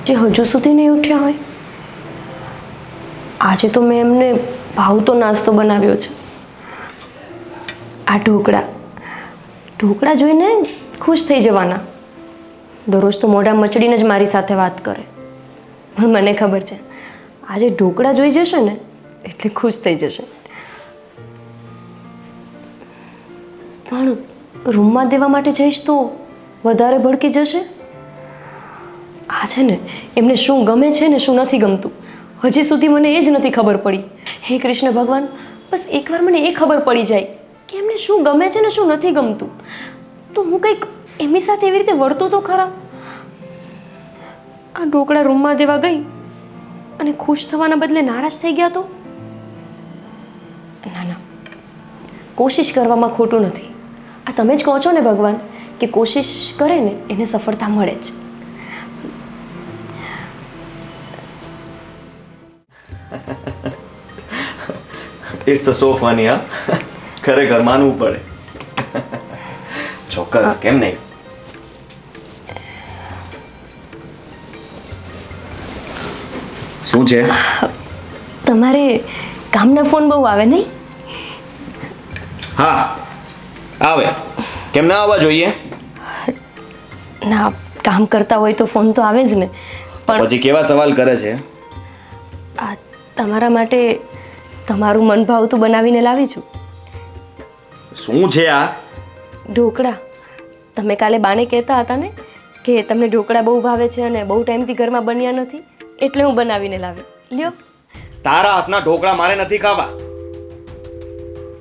જે હજુ સુધી નહીં ઉઠ્યા હોય. આજે તો મેં એમને ભાવતો નાસ્તો બનાવ્યો છે. આ ઢોકળા જોઈને ખુશ થઈ જવાના. દરરોજ તો મોઢા મચડીને જ મારી સાથે વાત કરે, પણ મને ખબર છે આજે ઢોકળા જોઈ જશે ને એટલે ખુશ થઈ જશે. પણ રૂમમાં દેવા માટે જઈશ તો વધારે ભડકી જશે. આ છે ને એમને શું ગમે છે ને શું નથી ગમતું હજી સુધી મને એ જ નથી ખબર પડી. હે કૃષ્ણ ભગવાન, બસ એકવાર મને એ ખબર પડી જાય કે એમને શું ગમે છે ને શું નથી ગમતું, તો હું કંઈક એમની સાથે એવી રીતે વર્તું તો ખરા. આ ઢોકળા રૂમમાં દેવા ગઈ અને ખુશ થવાના બદલે નારાજ થઈ ગયા તો? ના, કોશિશ કરવામાં ખોટું નથી. આ તમે જ કહો છો ને ભગવાન કે કોશિશ કરે ને એને સફળતા મળે જ. It's so funny. હા, ખરેખર માનવું પડે. ચોક્કસ, કેમ નહીં. શું છે? તમારે કામના ફોન બહુ આવે નહીં? હા આવે, કેમ ના આવવા જોઈએ? ના, કામ કરતા હોય તો ફોન તો આવે જ ને. પણ પછી કેવા સવાલ કરે છે? આ તમારા માટે તમારું મન ભાવતું બનાવીને લાવી છું. શું છે આ? ઢોકળા. તમે કાલે બાને કહેતા હતા ને કે તમને ઢોકળા બહુ ભાવે છે અને બહુ ટાઈમથી ઘરમાં બન્યા નથી, એટલે હું બનાવીને લાવી. લ્યો. તારા હાથના ઢોકળા મારે નથી ખાવા.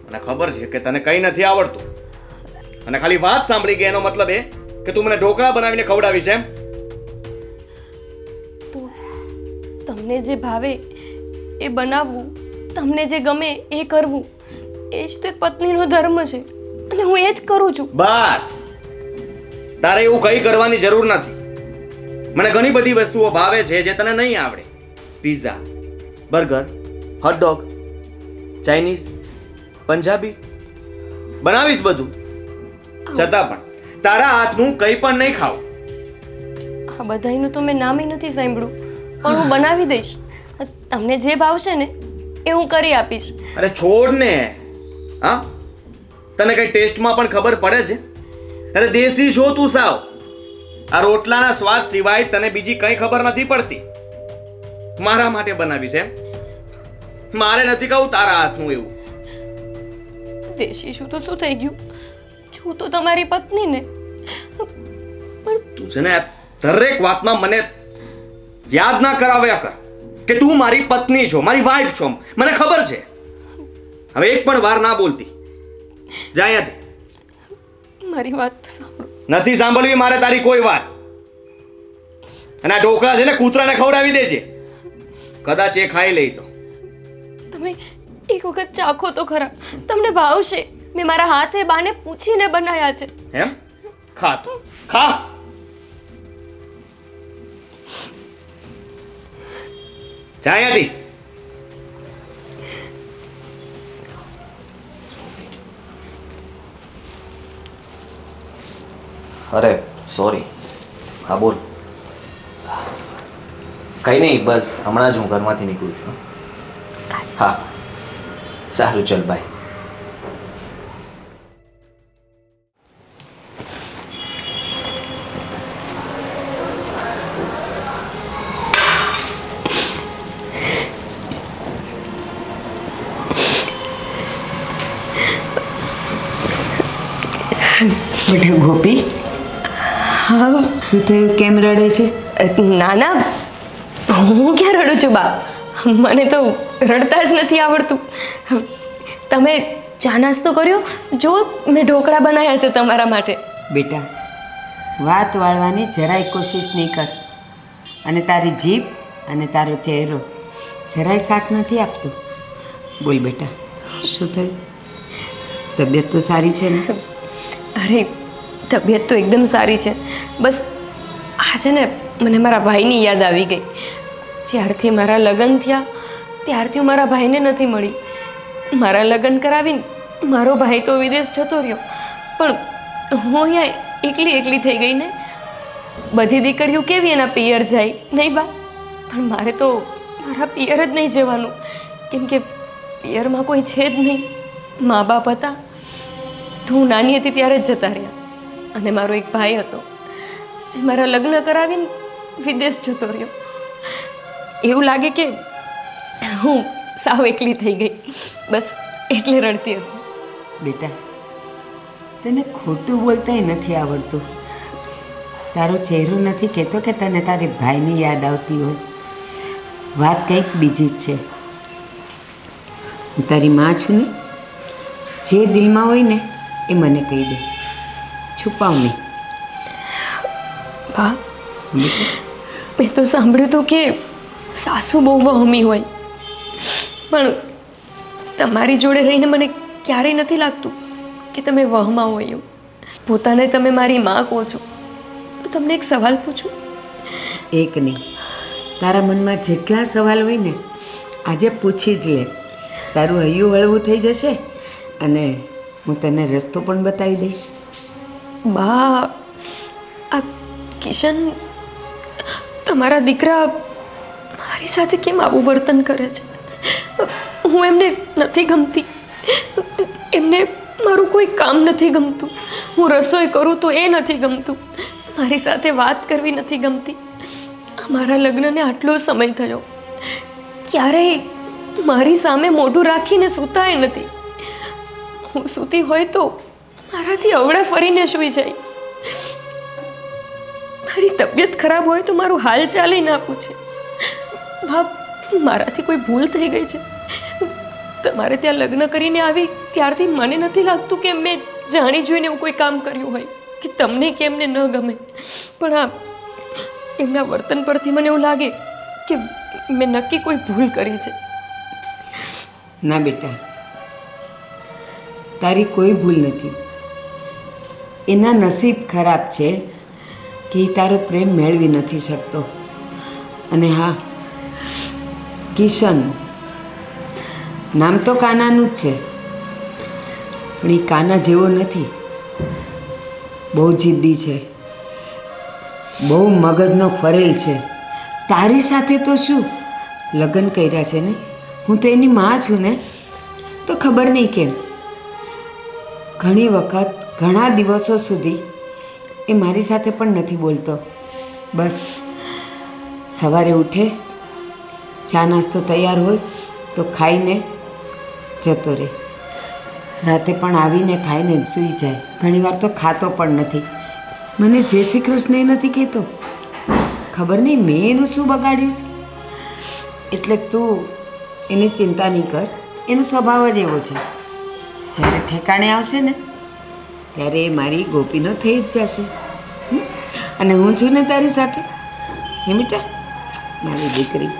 મને ખબર છે કે તને કંઈ નથી આવડતું, અને ખાલી વાત સાંભળી કે એનો મતલબ એ કે તું મને ઢોકળા બનાવીને ખવડાવીશ એમ? તો તમને જે ભાવે એ બનાવવું, તમને જે ગમે એ કરવું, એ જ તો એક પત્નીનો ધર્મ છે અને હું એ જ કરું છું. બસ, તારે એવું કંઈ કરવાની જરૂર નથી. મને ઘણી બધી વસ્તુઓ ભાવે છે જે તને નહીં આવડે. Pizza, burger, hot dog, Chinese, Punjabi બનાવીશ બધું, છતાં પણ તારા હાથનું કંઈ પણ નહીં ખાવ. આ બધાયનું તો મેં નામે નથી સાંભળ્યું, પણ હું બનાવી દઈશ. તમને જે ભાવશે ને એ હું કરી આપીશ. અરે છોડ ને. હા, તને કઈ ટેસ્ટમાં પણ ખબર પડે છે? અરે દેશી છો તું સાવ. આ રોટલાના સ્વાદ સિવાય તને બીજી કઈ ખબર નથી પડતી. મારા માટે બનાવીશ એમ? મારે નથી ખાવું તારા હાથનું એવું. દેશી શું તો શું થઈ ગયું, છું તો તમારી પત્ની ને. પણ તું છે ને દરેક વાતમાં મને યાદ ના કરાવ્યા કર કે તું મારી પત્ની છો, મારી વાઈફ છો. મને ખબર છે. હવે એક પણ વાર ના બોલતી. જા અહીંયાથી. મારી વાત તો સાંભળો. નથી સાંભળવી મારે તારી કોઈ વાત. અને આ ઢોકળા છે ને કૂતરાને ખવડાવી દેજે. કદાચ એ ખાઈ લે તો. તમે એક વખત ચાખો તો ખરા, તમને ભાવશે. મેં મારા હાથે બાને પૂછીને બનાવ્યા છે. એમ? ખા તો ખા. જા અહીંયાથી. અરે સોરી. હા બોલ. કંઈ નહીં, બસ હમણાં જ હું ઘરમાંથી નીકળું છું. હા સારું, ચલ બાય. બેટા ગોપી, હા. શું થયું? કેમ રડે છે? ના ના, હું ક્યાં રડું છું બા? મને તો રડતા જ નથી આવડતું. તમે ચા નાસ્તો કર્યો? જો મેં ઢોકળા બનાવ્યા છે તમારા માટે. બેટા, વાત વાળવાની જરાય કોશિશ નહીં કર. અને તારી જીભ અને તારો ચહેરો જરાય સાથ નથી આપતું. બોલ બેટા, શું થયું? તબિયત તો સારી છે ને? અરે તબિયત તો એકદમ સારી છે. બસ આ છે ને મને મારા ભાઈની યાદ આવી ગઈ. જ્યારથી મારા લગ્ન થયા ત્યારથી હું મારા ભાઈને નથી મળી. મારા લગ્ન કરાવીને મારો ભાઈ તો વિદેશ જતો રહ્યો, પણ હું અહીંયા એકલી થઈ ગઈ ને. બધી દીકરીઓ કેવી એના પિયર જાય નહીં બા, પણ મારે તો મારા પિયર જ નહીં જવાનું, કેમ કે પિયરમાં કોઈ છે જ નહીં. મા બાપ હતા તો હું નાની હતી ત્યારે જ જતા રહ્યા, અને મારો એક ભાઈ હતો જે મારા લગ્ન કરાવીને વિદેશ જતો રહ્યો. એવું લાગે કે હું સાવ એકલી થઈ ગઈ, બસ એટલે રડતી હતી. બેટા, તને ખોટું બોલતાય નથી આવડતું. તારો ચહેરો નથી કહેતો કે તને તારે ભાઈની યાદ આવતી હોય. વાત કંઈક બીજી જ છે. હું તારી માં છું ને, જે દિલમાં હોય ને એ મને કહી દે, છુપાવ નહીં. બા, મેં તો સાંભળ્યું હતું કે સાસુ બહુ વહમી હોય, પણ તમારી જોડે રહીને મને ક્યારેય નથી લાગતું કે તમે વહમાં હોય એવું. પોતાને તમે મારી માં કહો છો, તો તમને એક સવાલ પૂછું? એક નહીં, તારા મનમાં જેટલા સવાલ હોય ને આજે પૂછી જ લે. તારું હૈયું હળવું થઈ જશે અને હું તને રસ્તો પણ બતાવી દઈશ. બા, આ કિશન, તમારા દીકરા મારી સાથે કેમ આવું વર્તન કરે છે? હું એમને નથી ગમતી, એમને મારું કોઈ કામ નથી ગમતું, હું રસોઈ કરું તો એ નથી ગમતું, મારી સાથે વાત કરવી નથી ગમતી. અમારા લગ્નને આટલો સમય થયો, ક્યારેય મારી સામે મોઢું રાખીને સૂતાય નથી. હું સૂતી હોય તો મારાથી અવળા ફરીને સૂઈ જાય. મારી તબિયત ખરાબ હોય તો મારું હાલ ચાલી ના પૂછે. બાપ, મારાથી કોઈ ભૂલ થઈ ગઈ છે? તમારે ત્યાં લગ્ન કરીને આવી ત્યારથી મને નથી લાગતું કે મેં જાણી જોઈને એવું કોઈ કામ કર્યું હોય કે તમને કે એમને ન ગમે, પણ આ એમના વર્તન પરથી મને એવું લાગે કે મેં નક્કી કોઈ ભૂલ કરી છે. ના બેટા, તારી કોઈ ભૂલ નથી. એના નસીબ ખરાબ છે કે એ તારો પ્રેમ મેળવી નથી શકતો. અને હા, કિશન નામ તો કાનાનું જ છે, પણ એ કાના જેવો નથી. બહુ જિદ્દી છે, બહુ મગજનો ફરેલ છે. તારી સાથે તો શું લગ્ન કર્યા છે ને, હું તો એની માં છું ને, તો ખબર નહીં કેમ ઘણી વખત ઘણા દિવસો સુધી એ મારી સાથે પણ નથી બોલતો. બસ સવારે ઉઠે, ચા નાસ્તો તૈયાર હોય તો ખાઈને જતો રહે. રાતે પણ આવીને ખાઈને સૂઈ જાય. ઘણીવાર તો ખાતો પણ નથી. મને જય શ્રી કૃષ્ણ એ નથી કહેતો. ખબર નહીં મેં એનું શું બગાડ્યું છે. એટલે તું એની ચિંતા નહીં કર, એનો સ્વભાવ જ એવો છે. જ્યારે ઠેકાણે આવશે ને ત્યારે એ મારી ગોપીનો થઈ જ જશે. અને હું છું ને તારી સાથે, હે બેટા, મારી દીકરી.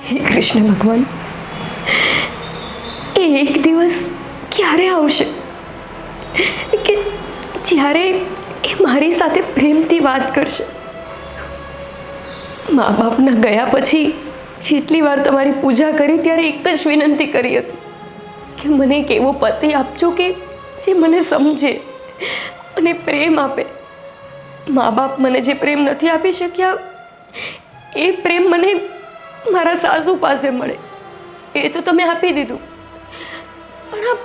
હે કૃષ્ણ ભગવાન, એ એક દિવસ ક્યારે આવશે કે જ્યારે એ મારી સાથે પ્રેમથી વાત કરશે? મા બાપના ગયા પછી જેટલી વાર તમારી પૂજા કરી ત્યારે એક જ વિનંતી કરી હતી કે મને એક એવો પતિ આપજો કે જે મને સમજે અને પ્રેમ આપે. મા બાપ મને જે પ્રેમ નથી આપી શક્યા એ પ્રેમ મને મારા સાસુ પાસે મળે, એ તો તમે આપી દીધું. પણ આ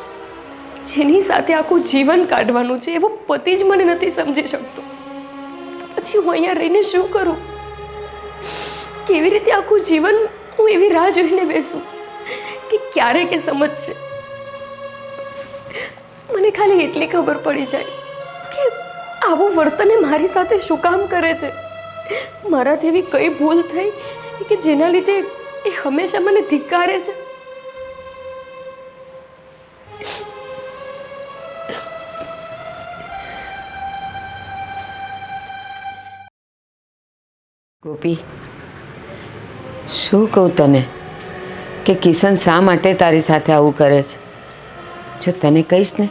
જેની સાથે આખું જીવન કાઢવાનું છે એવો પતિ જ મને નથી સમજી શકતો. પછી હું અહીંયા રહીને શું કરું? કેવી રીતે આખું જીવન હું એવી રાહ જોઈને બેસું કે ક્યારે કે સમજશે? મને ખાલી એટલી ખબર પડી જાય કે આવું વર્તન એ મારી સાથે શું કામ કરે છે? મારાથી એવી કઈ ભૂલ થઈ કે જેના લીધે એ હંમેશા મને ધિક્કારે છે? ગોપી, શું કહું તને કે કિશન શા માટે તારી સાથે આવું કરે છે? જો તને કહીશ ને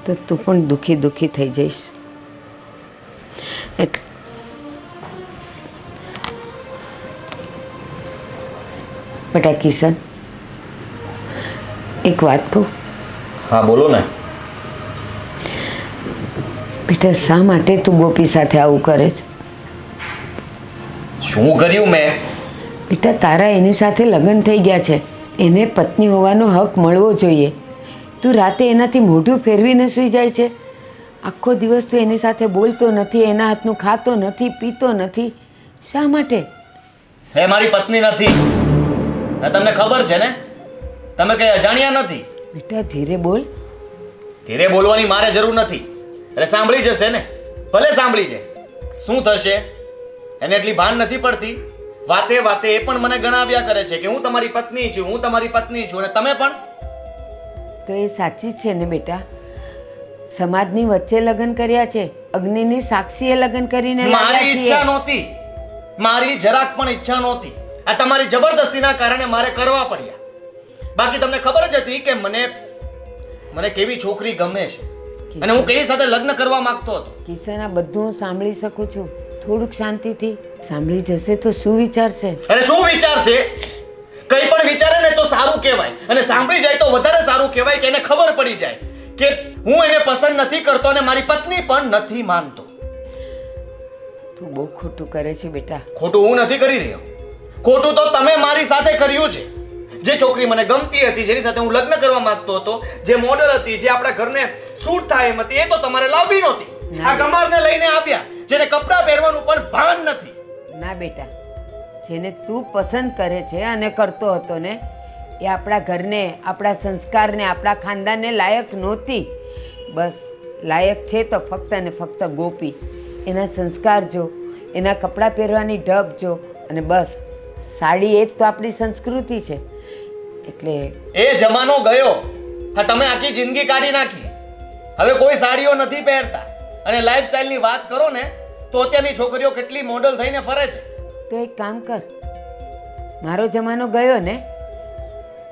તો તું પણ દુઃખી દુઃખી થઈ જઈશ. એટલે બેટા કિશન, એક વાત કહું? હા બોલો ને. બેટા, શા માટે તું ગોપી સાથે આવું કરે છે? શું કર્યું મેં? બેટા, તારા એની સાથે લગ્ન થઈ ગયા છે, એને પત્ની હોવાનો હક મળવો જોઈએ. તું રાતે એનાથી મોઢું ફેરવીને સૂઈ જાય છે. આખો દિવસ તું એની સાથે બોલતો નથી, એના હાથનું ખાતો નથી, પીતો નથી. શા માટે? એ મારી પત્ની નથી. તમને ખબર છે ને, તમે કઈ અજાણ્યા નથી. બેટા ધીરે બોલ. ધીરે બોલવાની મારે જરૂર નથી. એટલે સાંભળી જશે ને, ભલે સાંભળી જાય. શું થશે એને એટલી ભાન નથી પડતી. વાતે વાતે એ પણ મને ગણાવ્યા કરે છે કે હું તમારી પત્ની છું, હું તમારી પત્ની છું. અને તમે પણ તો એ સાચી જ છે ને બેટા. સમાજની વચ્ચે લગ્ન કર્યા છે, અગ્નિની સાક્ષીએ લગ્ન કરીને મારી લાવ્યા ઈચ્છા છીએ. નહોતી. મારી જરાક પણ ઈચ્છા નહોતી. આ તમારી જબરદસ્તીના કારણે મારે કરવા પડ્યા. બાકી તમને ખબર જ હતી કે મને કેવી છોકરી ગમે છે અને હું કેવી સાથે લગ્ન કરવા માંગતો હતો. કિશન, આ બધું હું સાંભળી શકું છું. થોડુંક શાંતિથી સાંભળી જશે તો શું વિચારશે? અરે શું વિચારશે? કંઈ પણ વિચારે ને તો સારું કહેવાય, અને સાંભળી જાય તો વધારે સારું કહેવાય કે એને ખબર પડી જાય કે હું એને પસંદ નથી કરતો અને મારી પત્ની પણ નથી માનતો. તું બહુ ખોટું કરે છે બેટા. ખોટું હું નથી કરી રહ્યો. ખોટું તો તમે મારી સાથે કર્યું છે. જે છોકરી મને ગમતી હતી, જેની સાથે હું લગ્ન કરવા માંગતો હતો, જે મોડલ હતી, જે આપણા ઘરને સૂટ થાય એમ હતી, એ તો તમારે લાવવી નહોતી. આ ગમારને લઈને આવ્યા, જેને કપડાં પહેરવાનું પણ ભાન નથી. ના બેટા, જેને તું પસંદ કરે છે અને કરતો હતો ને, એ આપણા ઘરને, આપણા સંસ્કારને, આપણા ખાનદાનને લાયક નહોતી. બસ લાયક છે તો ફક્ત ને ફક્ત ગોપી. એના સંસ્કાર જો, એના કપડાં પહેરવાની ઢબ જો, અને બસ સાડી એ જ તો આપણી સંસ્કૃતિ છે. એટલે એ જમાનો ગયો. હા, તમે આખી જિંદગી કાઢી નાખી. હવે કોઈ સાડીઓ નથી પહેરતા. અને લાઈફસ્ટાઈલની વાત કરો ને તો અત્યારની છોકરીઓ કેટલી મોડલ થઈને ફરે છે. તો એક કામ કર, મારો જમાનો ગયો ને,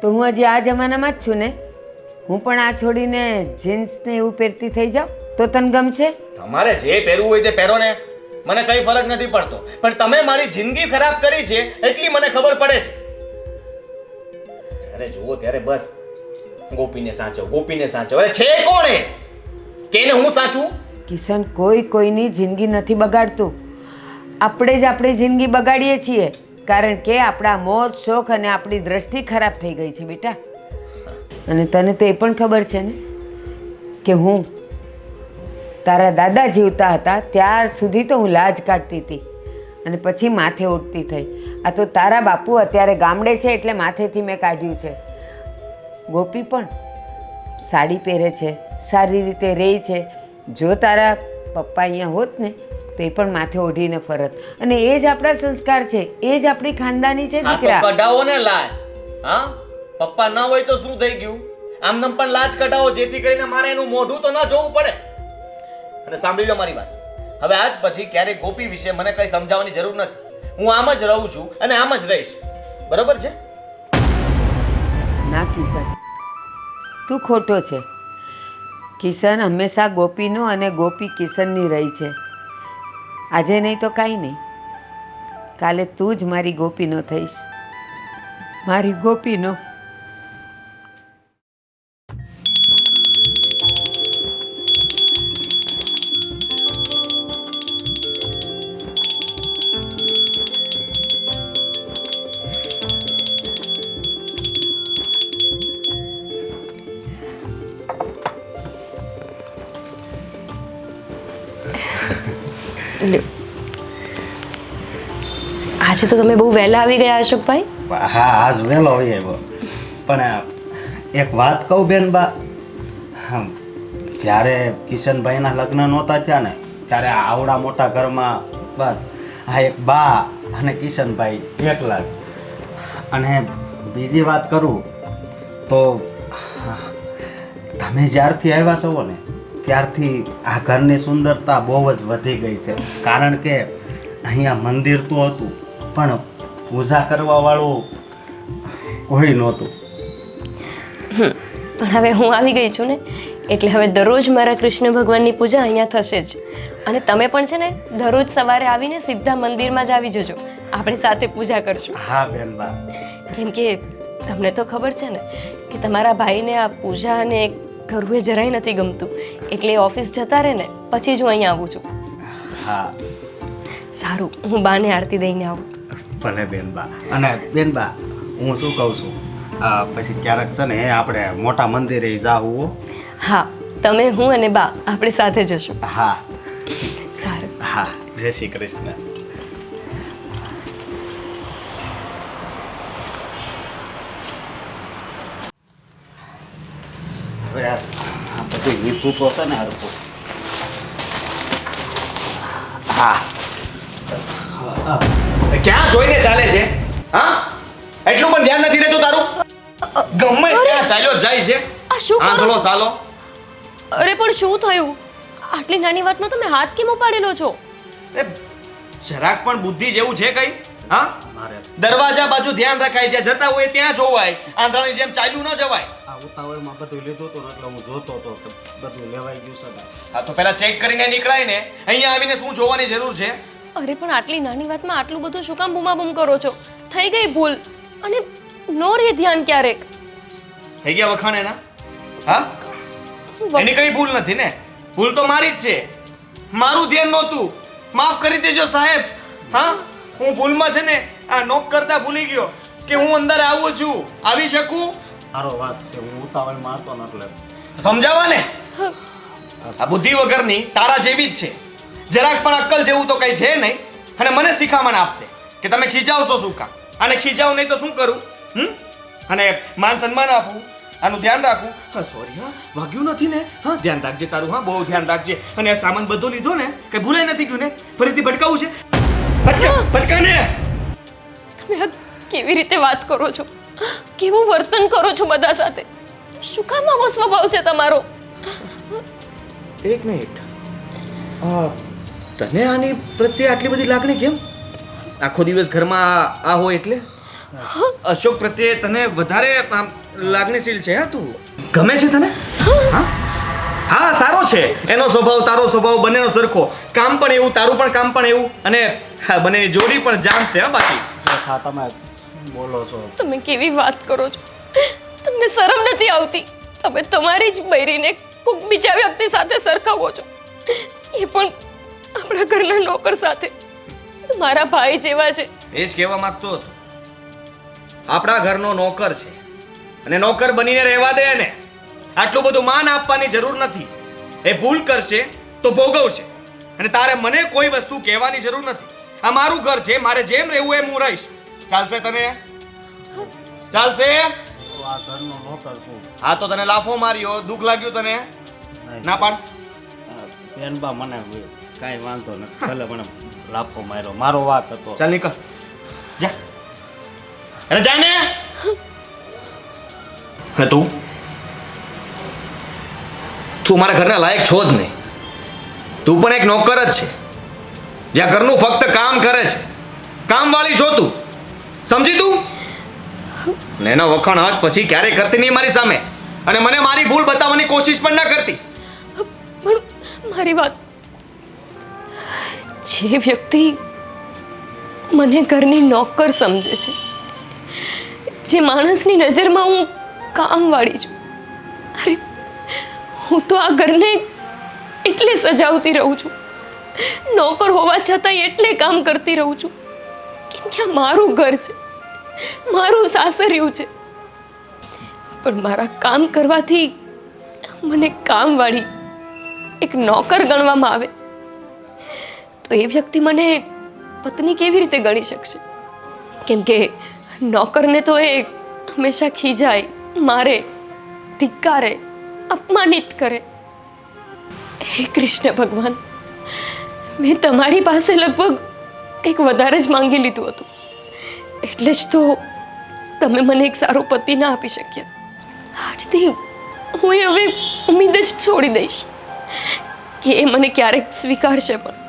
તો હું હજી આ જમાનામાં જ છું ને. હું પણ આ છોડીને જીન્સ ને એવું પહેરતી થઈ જાઉં તો તને ગમશે? તમારે જે પહેરવું હોય તે પહેરો ને, મને કઈ ફરક નથી પડતો. પણ તમે મારી જિંદગી ખરાબ કરી છે એટલી મને ખબર પડે છે. જ્યારે જુઓ ત્યારે બસ ગોપીને સાચો, ગોપીને સાચો. અરે છે કોણ એ કે એને હું સાચું? કિશન, કોઈ કોઈની જિંદગી નથી બગાડતું. આપણે જ આપણી જિંદગી બગાડીએ છીએ, કારણ કે આપણા મોજ શોખ અને આપણી દ્રષ્ટિ ખરાબ થઈ ગઈ છે બેટા. અને તને તો એ પણ ખબર છે ને કે હું તારા દાદા જીવતા હતા ત્યાર સુધી તો હું લાજ કાઢતી હતી અને પછી માથે ઉઠતી થઈ. આ તો તારા બાપુ અત્યારે ગામડે છે એટલે માથેથી મેં કાઢ્યું છે. ગોપી પણ સાડી પહેરે છે, સારી રીતે રહે છે. જો તારા પપ્પા અહીંયા હોત ને તો એ પણ માથે ઓઢીને ફરત. અને એ જ આપણા સંસ્કાર છે, એ જ આપણી ખાનદાની છે આ તો દીકરા. કઢાવો ને લાજ. હા, પપ્પા ના હોય તો શું થઈ ગયું? આમનામ પણ લાજ કઢાવો, જેથી કરીને મારે એનું મોઢું તો ના જોવું પડે. અને સાંભળી લો મારી વાત, હવે આજ પછી ક્યારેય ગોપી વિશે મને કઈ સમજાવવાની જરૂર નથી. હું આમ જ રહું છું અને આમ જ રહીશ. બરોબર છે? ના કિશન, તું ખોટો છે. કિશન હંમેશા ગોપીનો અને ગોપી કિશનની રહી છે. આજે નહીં તો કાંઈ નહીં, કાલે તું જ મારી ગોપીનો થઈશ, મારી ગોપીનો. આજે તો તમે બહુ વહેલા આવી ગયા અશોકભાઈ. હા, આજ વહેલો આવી આવ્યો. પણ એક વાત કહું બેન બા, જ્યારે કિશનભાઈના લગ્ન નહોતા થયા ને ત્યારે આવડા મોટા ઘરમાં બસ આ એક બા અને કિશનભાઈ એકલા જ. અને બીજી વાત કરું તો તમે જ્યારથી આવ્યા છો ને ત્યારથી આ ઘરની સુંદરતા બહુ જ વધી ગઈ છે. કારણ કે અહીંયા મંદિર તો હતું પણ પૂજા કરવાવાળું કોઈ નહોતું. પણ હવે હું આવી ગઈ છું ને એટલે હવે દરરોજ મારા કૃષ્ણ ભગવાનની પૂજા અહીંયા થશે જ. અને તમે પણ છે ને દરરોજ સવારે આવીને સીધા મંદિરમાં જ આવી જજો. આપણે સાથે પૂજા કરશું. હા બેનબા. કેમ કે તમને તો ખબર છે ને કે તમારા ભાઈને આ પૂજા અને કરવું એ જરાય નથી ગમતું, એટલે ઓફિસ જતા રહે ને પછી જ હું અહીંયા આવું છું. હા સારું, હું બાને આરતી દઈને આવું. ભલે બેનબા. અને બેનબા હું શું કહું છું, પછી ક્યારેક છે ને આપણે મોટા મંદિરે જાવું હો. હા, તમે હું અને બા આપણે સાથે જશું. હા સારું. હા, જય શ્રી કૃષ્ણ. હવે આ બધું મીઠું તો છે ને હરખું. હા ક્યાં જોઈને ચાલે છે? હા, એટલું પણ ધ્યાન નથી રહેતું તારું? ગમે ત્યાં ચાલ્યો જ જાય છે. આ શું કરો આંધળો છો? સાલો. અરે પણ શું થયું? આટલી નાની વાતમાં તમે હાથ કેમ ઉપાડેલો છો? એ જરાક પણ બુદ્ધિ જેવું છે કઈ? હા, મારે દરવાજા બાજુ ધ્યાન રખાય છે, જતા હોય ત્યાં જોવાય, આંધળાની જેમ ચાલ્યું ન જવાય. આ ઉતાવળમાં બધું લીધું હતું ને એટલે હું જોતો હતો કે બધું લેવાઈ ગયું છે ને. હા, તો પેલા ચેક કરીને નીકળાય ને. અહીંયા આવીને શું જોવાની જરૂર છે? અરે પણ આટલી નાની વાતમાં આટલું બધું શું કામ બૂમાબૂમ કરો છો? થઈ ગઈ ભૂલ, અને નો રે ધ્યાન ક્યારેક. થઈ ગયા વખાણ એના? હા, એની કઈ ભૂલ નથી ને. ભૂલ તો મારી જ છે. મારું ધ્યાન નહોતું, માફ કરી દેજો સાહેબ. હા, હું ભૂલમાં છે ને આ નોક કરતા ભૂલી ગયો કે હું અંદર આવું છું, આવી શકું. સારો વાત છે, હું ઉતાવળમાં હતો ને એટલે. સમજાવવા ને. આ બુદ્ધિ વગરની તારા જેવી જ છે. જરાક પણ અક્કલ જેવું તો કઈ છે નહીં. અને મને શિખામણ આપશે કે તમે ખીજાવશો શું કામ, અને ખીજાવ નહીં તો શું કરું? અને માન સન્માન આપું, આનું ધ્યાન રાખું. સોરી હા, વાગ્યું નથી ને? હા, ધ્યાન રાખજે તારું. હા, બહુ ધ્યાન રાખજે. અને આ સામાન બધો લીધો ને, કઈ ભૂલાય નથી ગયું ને? ફરીથી ભટકાવું છે? ભટકા ને. તમે આ કેવી રીતે વાત કરો છો? કેવું વર્તન કરો છો બધા સાથે? શું કામ આવો સ્વભાવ છે તમારો? એક મિનિટ, તને આની પ્રત્યે આટલી બધી લાગણી કેમ? આખો દિવસ ઘરમાં આ હોય એટલે અશોક પ્રત્યે તને વધારે લાગણીશીલ છે? હા, તું ગમે છે તને? હા હા, સારો છે એનો સ્વભાવ, તારો સ્વભાવ, બંનેનો સરખો. કામ પણ એવું, તારું પણ કામ પણ એવું, અને બંનેની જોડી પણ જામશે. હા, બાકી હા તમે બોલો છો. તમે કેવી વાત કરો છો? તમને શરમ નથી આવતી? તમે તમારી જ બૈરીને કોઈક બીજા વ્યક્તિ સાથે સરખાવો છો, એ પણ આપણા ઘરના નોકર સાથે. મારા ભાઈ જેવા છે. એ જ કહેવા માંગતો હતો. આપણા ઘરનો નોકર છે, અને નોકર બનીને રહેવા દે એને. આટલું બધું માન આપવાની જરૂર નથી. એ ભૂલ કરશે તો ભોગવશે, અને તારે મને કોઈ વસ્તુ કહેવાની જરૂર નથી. આ મારું ઘર છે, મારે જેમ રહેવું એમ હું રહીશ. ચાલશે તને? ચાલશે? આ ઘરનો નોકર છું. હા, તો તને લાફો માર્યો, દુઃખ લાગ્યું તને? ના પાડ. બેનબા મને કાંઈ વાંધો નથી, ભલે મને લાફો માર્યો, મારો વાક હતો. ચાલ નીકળ, જા. અરે જા ને. હે તું મારા ઘરના લાયક છો જ નહીં. તું પણ એક નોકર જ છે, જ્યાં ઘરનું ફક્ત કામ કરે છે. કામવાળી છો તું, સમજી તું? ને એના વખાણ આજ પછી ક્યારેય કરતી નહીં મારી સામે, અને મને મારી ભૂલ બતાવવાની કોશિશ પણ ના કરતી. પણ મારી વાત, જે વ્યક્તિ મને ઘરની નોકર સમજે છે, જે માણસની નજરમાં હું કામવાળી છું, અરે હું તો આ ઘરને એટલે સજાવતી રહું છું, નોકર હોવા છતાંય એટલે કામ કરતી રહું છું, કેમ કે આ મારું ઘર છે, મારું સાસરિયું છે. પણ મારા કામ કરવાથી મને કામવાળી, એક નોકર ગણવામાં આવે તો એ વ્યક્તિ મને પત્ની કેવી રીતે ગણી શકશે? કેમ કે નોકરને તો એ હંમેશા ખીજાય, મારે, ધિક્કારે, અપમાનિત કરે. હે કૃષ્ણ ભગવાન, મેં તમારી પાસે લગભગ કંઈક વધારે જ માંગી લીધું હતું, એટલે જ તો તમે મને એક સારો પતિ ના આપી શક્યા. આજથી હું હવે ઉમ્મીદ જ છોડી દઈશ કે એ મને ક્યારેક સ્વીકારશે. પણ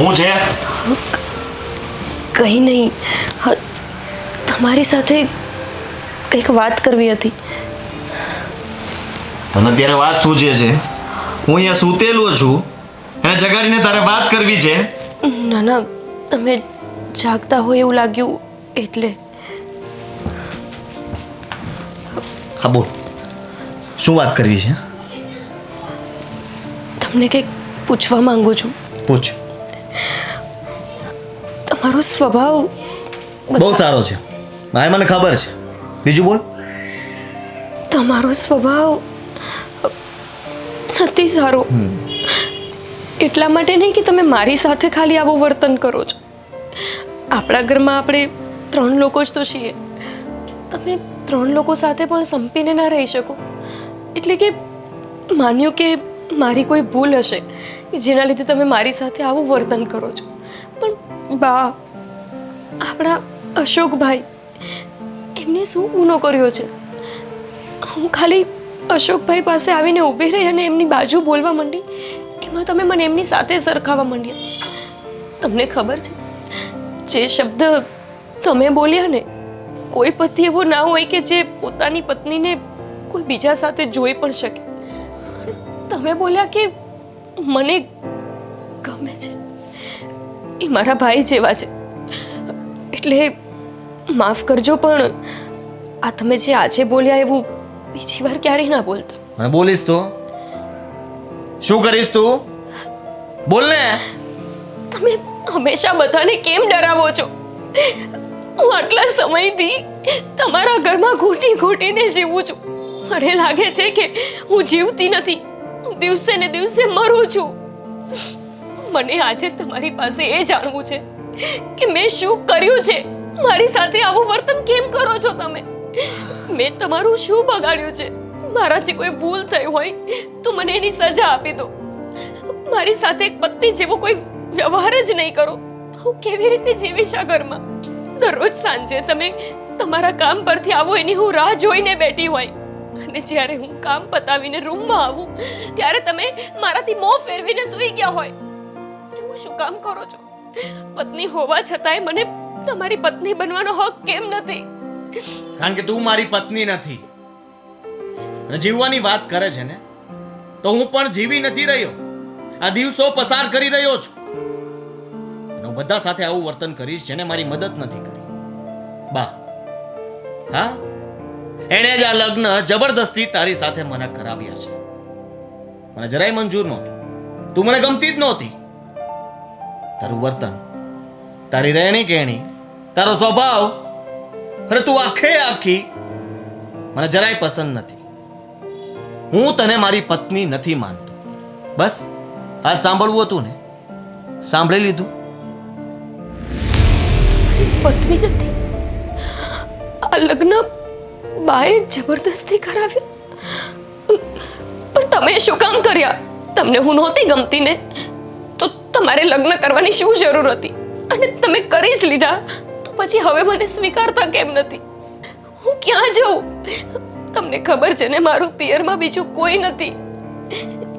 શું છે? કંઈ નહીં. હા, તમારી સાથે કંઈક વાત કરવી હતી. તને અત્યારે વાત સૂજે છે? હું અહીંયા સૂતેલો છું અને જગાડીને તારે વાત કરવી છે? ના ના, તમે જાગતા હોય એવું લાગ્યું એટલે. હા બોલ, શું વાત કરવી છે? તમને કંઈક પૂછવા માંગુ છું. પૂછ. તમારો સ્વભાવ બહુ સારો છે, ભાઈ મને ખબર છે. બીજું બોલ. તમારો સ્વભાવ નથી સારો. એટલા માટે નહીં કે તમે મારી સાથે ખાલી આવું વર્તન કરો છો. આપણા ઘરમાં આપણે 3 લોકો જ તો છીએ. તમે 3 લોકો સાથે પણ સંપીને ના રહી શકો. એટલે કે માન્યું કે મારી કોઈ ભૂલ હશે જેના લીધે તમે મારી સાથે આવું વર્તન કરો છો. પણ બા, આપણા અશોકભાઈ, એમને શું ગુનો કર્યો છે? હું ખાલી અશોકભાઈ પાસે આવીને ઊભી રહી અને એમની બાજુ બોલવા માંડી, એમાં તમે મને એમની સાથે સરખાવવા માંડ્યા. તમને ખબર છે, જે શબ્દ તમે બોલ્યા ને, કોઈ પતિ એવો ના હોય કે જે પોતાની પત્નીને કોઈ બીજા સાથે જોઈ પણ શકે. તમે બોલ્યા કે મને ગમે છે, એ મારા ભાઈ જેવા છે. એટલે માફ કરજો, પણ આ તમે જે આજે બોલ્યા એવું બીજી વાર ક્યારેય ના બોલતા. મને બોલીશ તો શું કરીશ તું? બોલ ને. તમે હંમેશા બધાને કેમ ડરાવો છો? હું આટલા સમયથી તમારા ઘરમાં ઘૂંટી ઘૂંટીને જીવું છું. મને લાગે છે કે હું જીવતી નથી, હું દિવસે ને દિવસે મરું છું. મને આજે તમારી પાસે એ જાણવું છે કે મેં શું કર્યું છે? મારી સાથે આવું વર્તન કેમ કરો છો તમે? મેં તમારું શું બગાડ્યું છે? મારાથી કોઈ ભૂલ થઈ હોય તો મને એની સજા આપી દો. મારી સાથે એક પત્ની જેવો કોઈ વ્યવહાર જ નહીં કરો. હું કેવી રીતે જીવીશ આ ઘરમાં? દરરોજ સાંજે તમે તમારા કામ પરથી આવો એની હું રાહ જોઈને બેઠી હોય, અને જ્યારે હું કામ પતાવીને રૂમમાં આવું ત્યારે તમે મારાથી મોં ફેરવીને સૂઈ ગયા હોય. એવું શું કામ કરો છો? પત્ની હોવા છતાંય મને તમારી પત્ની બનવાનો હક કેમ નથી? કારણ કે તું મારી પત્ની નથી. અને જીવવાની વાત કરે છે ને, તો હું પણ જીવી નથી રહ્યો. આ દિવસો પસાર કરી રહ્યો છું. અને હું બધા સાથે આવું વર્તન કરીશ જેને મારી મદદ નથી કરી. બા, હા, એણે જ આ લગ્ન જબરદસ્તી તારી સાથે મને કરાવ્યા છે. મને જરાય મંજૂર નહોતું. તું મને ગમતી જ નહોતી. તારું વર્તન, તારી રહેણી કહેણી, તારો સ્વભાવ, અરે તું આખી મને જરાય પસંદ નથી. હું તને મારી પત્ની નથી માનતો. બસ આ સાંભળવું હતું ને, સાંભળી લીધું. પત્ની નથી? આ લગ્ન બાએ જબરદસ્તી કરાવ્યા? પણ તમે શું કામ કર્યા? તમને હું નહોતી ગમતી ને, તો તમારે લગ્ન કરવાની શું જરૂર હતી? અને તમે કરી જ લીધા તો પછી હવે મને સ્વીકારતા કેમ નથી? હું ક્યાં જાઉં? તમને ખબર છે ને, મારું પિયરમાં બીજું કોઈ નથી.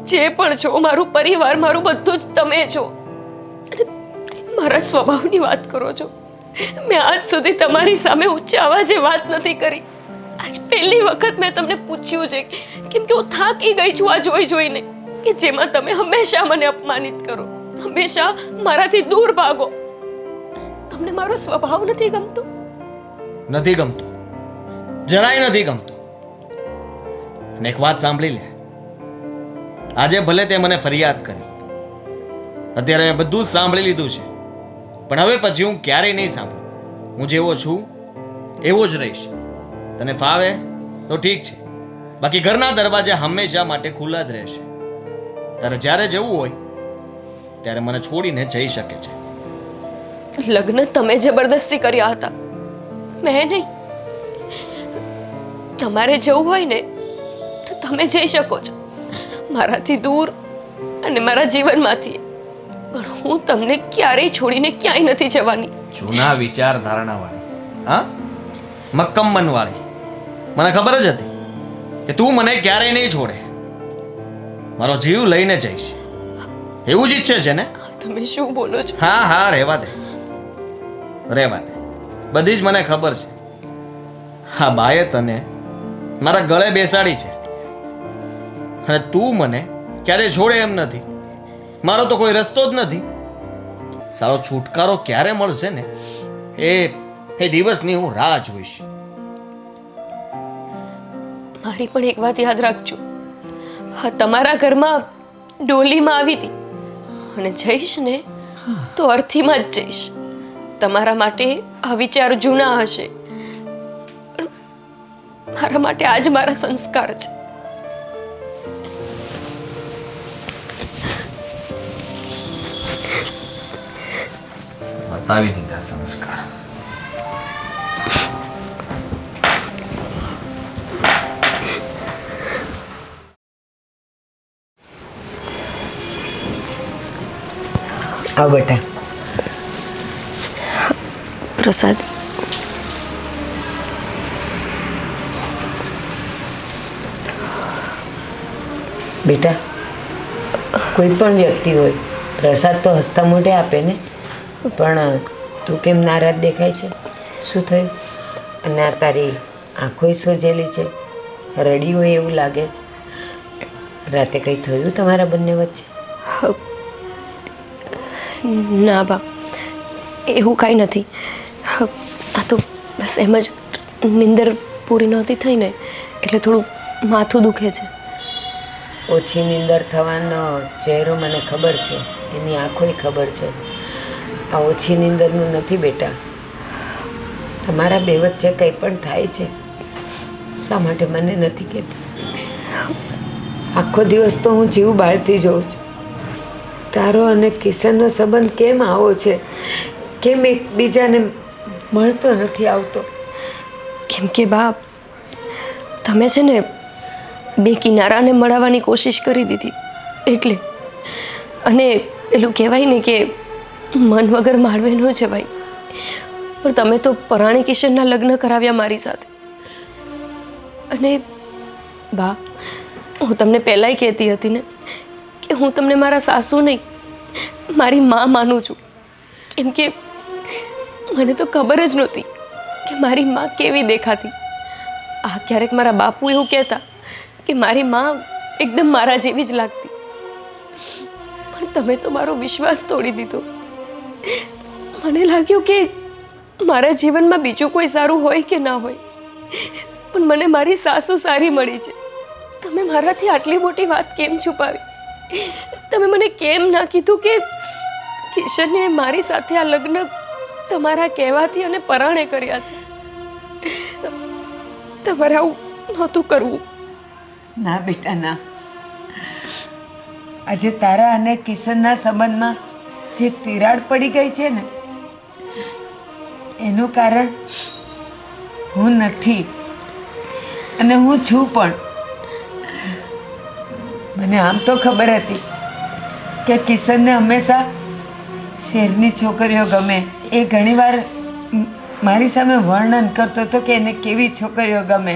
જે પણ છો, મારું પરિવાર, મારું બધું જ તમે છો. અને મારા સ્વભાવની વાત કરો છો. મેં આજ સુધી તમારી સામે ઊંચા અવાજે વાત નથી કરી. આજ પહેલી વખત મેં તમને પૂછ્યું છે, કેમ કે હું થાકી ગઈ છું આ જોઈ જોઈને કે જેમાં તમે હંમેશા મને અપમાનિત કરો, હંમેશા મારાથી દૂર ભાગો. તમને મારો સ્વભાવ નથી ગમતો? નથી ગમતો, જરાય નથી ગમતો. અને એક વાત સાંભળી લે, આજે ભલે તે મને ફરિયાદ કરી, અત્યારે મેં બધું જ સાંભળી લીધું છે, પણ હવે પછી હું ક્યારેય નહીં સાંભળું. હું જેવો છું એવો જ રહીશ. તને ફાવે તો ઠીક છે, બાકી ઘરના દરવાજા હંમેશા માટે ખુલ્લા જ રહેશે. તારે જ્યારે જવું હોય ત્યારે મને છોડીને જઈ શકે છે. લગ્ન તમે જબરદસ્તી કર્યા હતા, મેં નહીં. તમારે જવું હોય ને તો તમે જઈ શકો છો, મારાથી દૂર અને મારા જીવનમાંથી. પણ હું તમને ક્યારેય છોડીને ક્યાંય નથી જવાની. જૂના વિચારધારણા વાળી, હા, મક્કમ મન વાળી. મને ખબર જ હતી કે તું મને ક્યારેય નહીં છોડે. મારો જીવ લઈને જઈશ એવું જ ઈચ્છે છે ને? તમે શું બોલો છો? હા હા રહેવા દે, રહેવા દે. બધી જ મને ખબર છે. હા, બાએ તને મારા ગળે બેસાડી છે અને તું મને ક્યારે છોડે એમ નથી. મારો તો કોઈ રસ્તો જ નથી. સારો છુટકારો ક્યારે મળશે ને એ દિવસની હું રાહ જોઈશ. મારી પણ એક વાત યાદ રાખજો, હા, તમારા ઘરમાં ડોલીમાં આવી હતી અને જઈશ ને તો અર્થીમાં જ જઈશ. તમારા માટે આ વિચાર જૂના હશે, પણ મારા માટે આજ મારા સંસ્કાર છે. બતાવી દીધા સંસ્કાર. આવ બેટા. પ્રસાદ, બેટા, કોઈ પણ વ્યક્તિ હોય પ્રસાદ તો હસતા મોઢે આપે ને, પણ તું કેમ નારાજ દેખાય છે? શું થયું? અને આ તારી આંખોય સોજેલી છે, રડી હોય એવું લાગે છે. રાતે કંઈ થયું તમારા બંને વચ્ચે? ના બા, એવું કાંઈ નથી. આ તો બસ એમ જ નિંદર પૂરી નહોતી થઈ ને એટલે થોડું માથું દુખે છે. ઓછી નીંદર થવાનો ચહેરો મને ખબર છે, એની આંખોય ખબર છે. આ ઓછી નીંદરનું નથી બેટા. તમારા બે વચ્ચે કંઈ પણ થાય છે, શા માટે મને નથી કહેતી? આખો દિવસ તો હું જીવ બાળતી જોઉં છું. તારો અને કિશનનો સંબંધ કેમ આવો છે? કેમ એકબીજાને મળતો નથી આવતો? કેમ કે બા, તમે છે ને બે કિનારાને મળાવવાની કોશિશ કરી દીધી એટલે. અને પેલું કહેવાય ને કે મન વગર માળવે ન જવાય, પણ તમે તો પરાણી કિશનના લગ્ન કરાવ્યા મારી સાથે. અને બા, હું તમને પહેલાંય કહેતી હતી ને કે હું તમને મારા સાસુ નહીં, મારી મા માનું છું. કેમ કે મને તો ખબર જ નહોતી કે મારી મા કેવી દેખાતી. આ ક્યારેક મારા બાપુ એવું કહેતા કે મારી મા એકદમ મારા જેવી જ લાગતી, પણ તમે તો મારો વિશ્વાસ તોડી દીધો. મને લાગ્યું કે મારા જીવનમાં બીજું કોઈ સારું હોય કે ના હોય, પણ મને મારી સાસુ સારી મળી છે. તમે મારાથી આટલી મોટી વાત કેમ છુપાવી? તમે મને કેમ ના કીધું કે કિશને મારી સાથે આ લગ્ન તમારા કહેવાથી અને પરાણે કર્યા છે? તમારે આવું નહોતું કરવું. ના બેટા, ના. આજે તારા અને કિશનના સંબંધમાં જે તિરાડ પડી ગઈ છે ને, એનું કારણ હું નથી અને હું છું પણ. મને આમ તો ખબર હતી કે કિશનને હંમેશા શહેરની છોકરીઓ ગમે. એ ઘણીવાર મારી સામે વર્ણન કરતો હતો કે એને કેવી છોકરીઓ ગમે.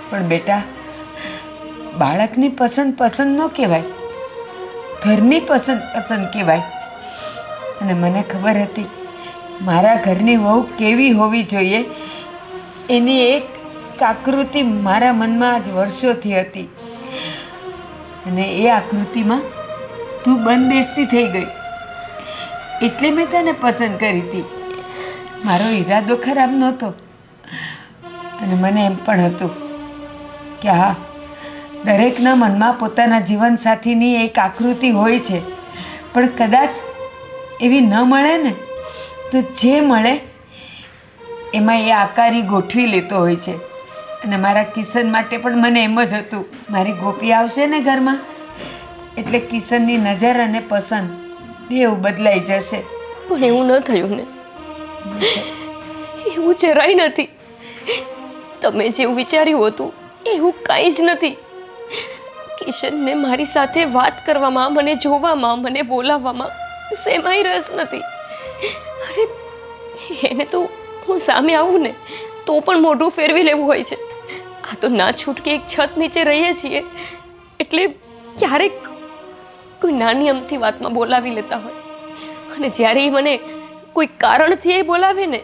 પણ બેટા, બાળકની પસંદ પસંદ ન કહેવાય, ઘરની પસંદ પસંદ કહેવાય. અને મને ખબર હતી મારા ઘરની વહુ કેવી હોવી જોઈએ, એની એક આકૃતિ મારા મનમાં આજ વર્ષોથી હતી. અને એ આકૃતિમાં તું બંધબેસતી થઈ ગઈ એટલે મેં તને પસંદ કરી હતી. મારો ઈરાદો ખરાબ નહોતો. અને મને એમ પણ હતું કે હા, દરેકના મનમાં પોતાના જીવનસાથીની એક આકૃતિ હોય છે, પણ કદાચ એવી ન મળે ને તો જે મળે એમાં એ આકારી ગોઠવી લેતો હોય છે. અને મારા કિશન માટે પણ મને એમ જ હતું, મારી ગોપી આવશે ને ઘરમાં એટલે કિશનની નજર અને પસંદ બેઉ બદલાઈ જશે. પણ એવું ન થયું ને, એવું જરાય નથી. તમે જેવું વિચાર્યું હતું એવું કાંઈ જ નથી. કિશનને મારી સાથે વાત કરવામાં, મને જોવામાં, મને બોલાવવામાં શેમાંય રસ નથી. અરે એને તો હું સામે આવું ને તો પણ મોઢું ફેરવી લેવું હોય છે. આ તો ના છૂટકે એક છત નીચે રહીએ છીએ એટલે ક્યારેક કોઈ નાની અમથી વાતમાં બોલાવી લેતા હોય. અને જ્યારે એ મને કોઈ કારણથી એ બોલાવે ને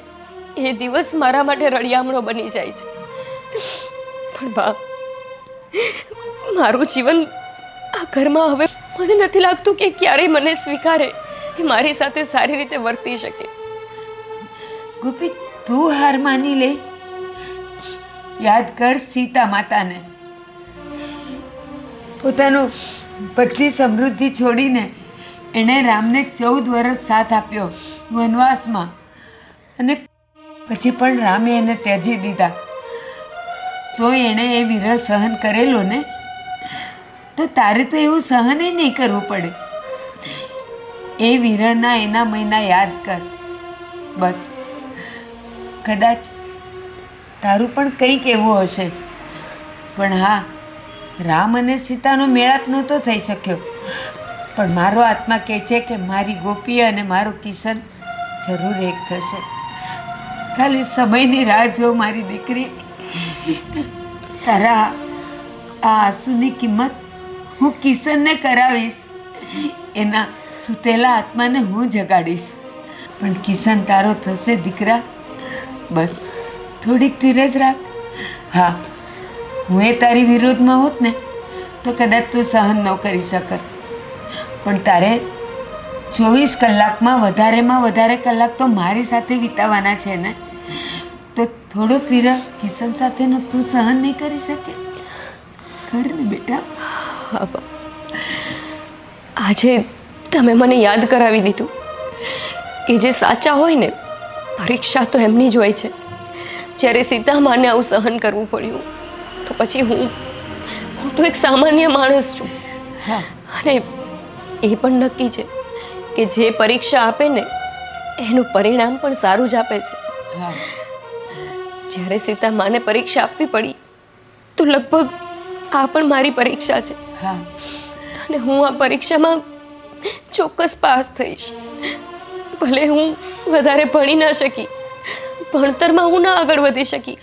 એ દિવસ મારા માટે રળિયામણો બની જાય છે. પણ બા, મારું જીવન આ ઘરમાં હવે મને નથી લાગતું કે ક્યારેય મને સ્વીકારે કે મારી સાથે સારી રીતે વર્તી શકે. ગોપી, તું હાર માની લે. યાદ કર સીતા માતાને. પોતાનો બધી સમૃદ્ધિ છોડીને એણે રામને 14 વર્ષ સાથ આપ્યો વનવાસમાં, અને પછી પણ રામે એને ત્યજી દીધા. તો એણે એ વિરહ સહન કરેલો ને, તો તારે તો એવું સહન નહીં કરવું પડે. એ વિરહના એના મહિના યાદ કર બસ. કદાચ તારું પણ કંઈક એવું હશે, પણ હા, રામ અને સીતાનો મેળાપ નહોતો થઈ શક્યો, પણ મારો આત્મા કહે છે કે મારી ગોપી અને મારો કિશન જરૂર એક થશે. ખાલી સમયની રાહ જો મારી દીકરી. તારા આ આંસુની કિંમત હું કિશનને કરાવીશ. એના સૂતેલા આત્માને હું જગાડીશ. પણ કિશન તારો થશે દીકરા. બસ થોડીક ધીરજ રાખ. હા, હું એ તારી વિરોધમાં હોત ને તો કદાચ તું સહન ન કરી શકત, પણ તારે 24 કલાકમાં વધારેમાં વધારે કલાક તો મારી સાથે વિતાવવાના છે ને, તો થોડોક વિરહ કિશન સાથેનો તું સહન નહીં કરી શકે? કર ને બેટા. હા બા, આજે તમે મને યાદ કરાવી દીધું કે જે સાચા હોય ને, પરીક્ષા તો એમની જ હોય છે. જ્યારે સીતામાને આવું સહન કરવું પડ્યું તો પછી હું તો એક સામાન્ય માણસ છું. હા, અને એ પણ નક્કી છે કે જે પરીક્ષા આપે ને એનું પરિણામ પણ સારું જ આપે છે. હા, જ્યારે સીતામાને પરીક્ષા આપવી પડી તો લગભગ આ પણ મારી પરીક્ષા છે. હા. અને હું આ પરીક્ષામાં ચોક્કસ પાસ થઈશ. ભલે હું વધારે ભણી ના શકી, ભણતરમાં હું ના આગળ વધી શકી,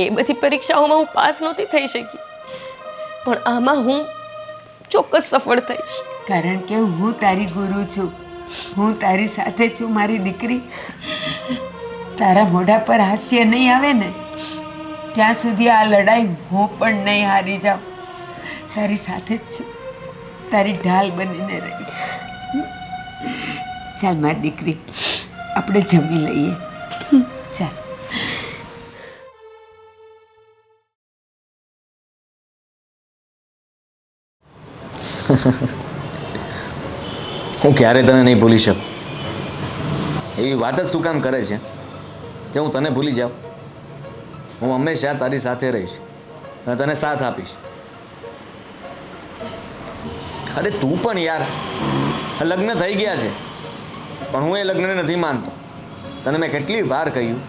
એ બધી પરીક્ષાઓમાં હું પાસ નહોતી થઈ શકી, પણ આમાં હું ચોક્કસ સફળ થઈશ. કારણ કે હું તારી ગુરુ છું, હું તારી સાથે છું મારી દીકરી. તારા મોઢા પર હાસ્ય નહીં આવે ને ત્યાં સુધી આ લડાઈ હું પણ નહીં હારી જાઉં. તારી સાથે જ છું, તારી ઢાલ બનીને રહીશ. ચાલ મારી દીકરી, આપણે જમી લઈએ. ચાલ. હું ક્યારે તને નહીં ભૂલી શકું. એવી વાત જ શું કામ કરે છે કે હું તને ભૂલી જાઉં? હું હંમેશા તારી સાથે રહીશ અને તને સાથ આપીશ. અરે તું પણ યાર, લગ્ન થઈ ગયા છે પણ હું એ લગ્નને નથી માનતો. તને મેં કેટલી વાર કહ્યું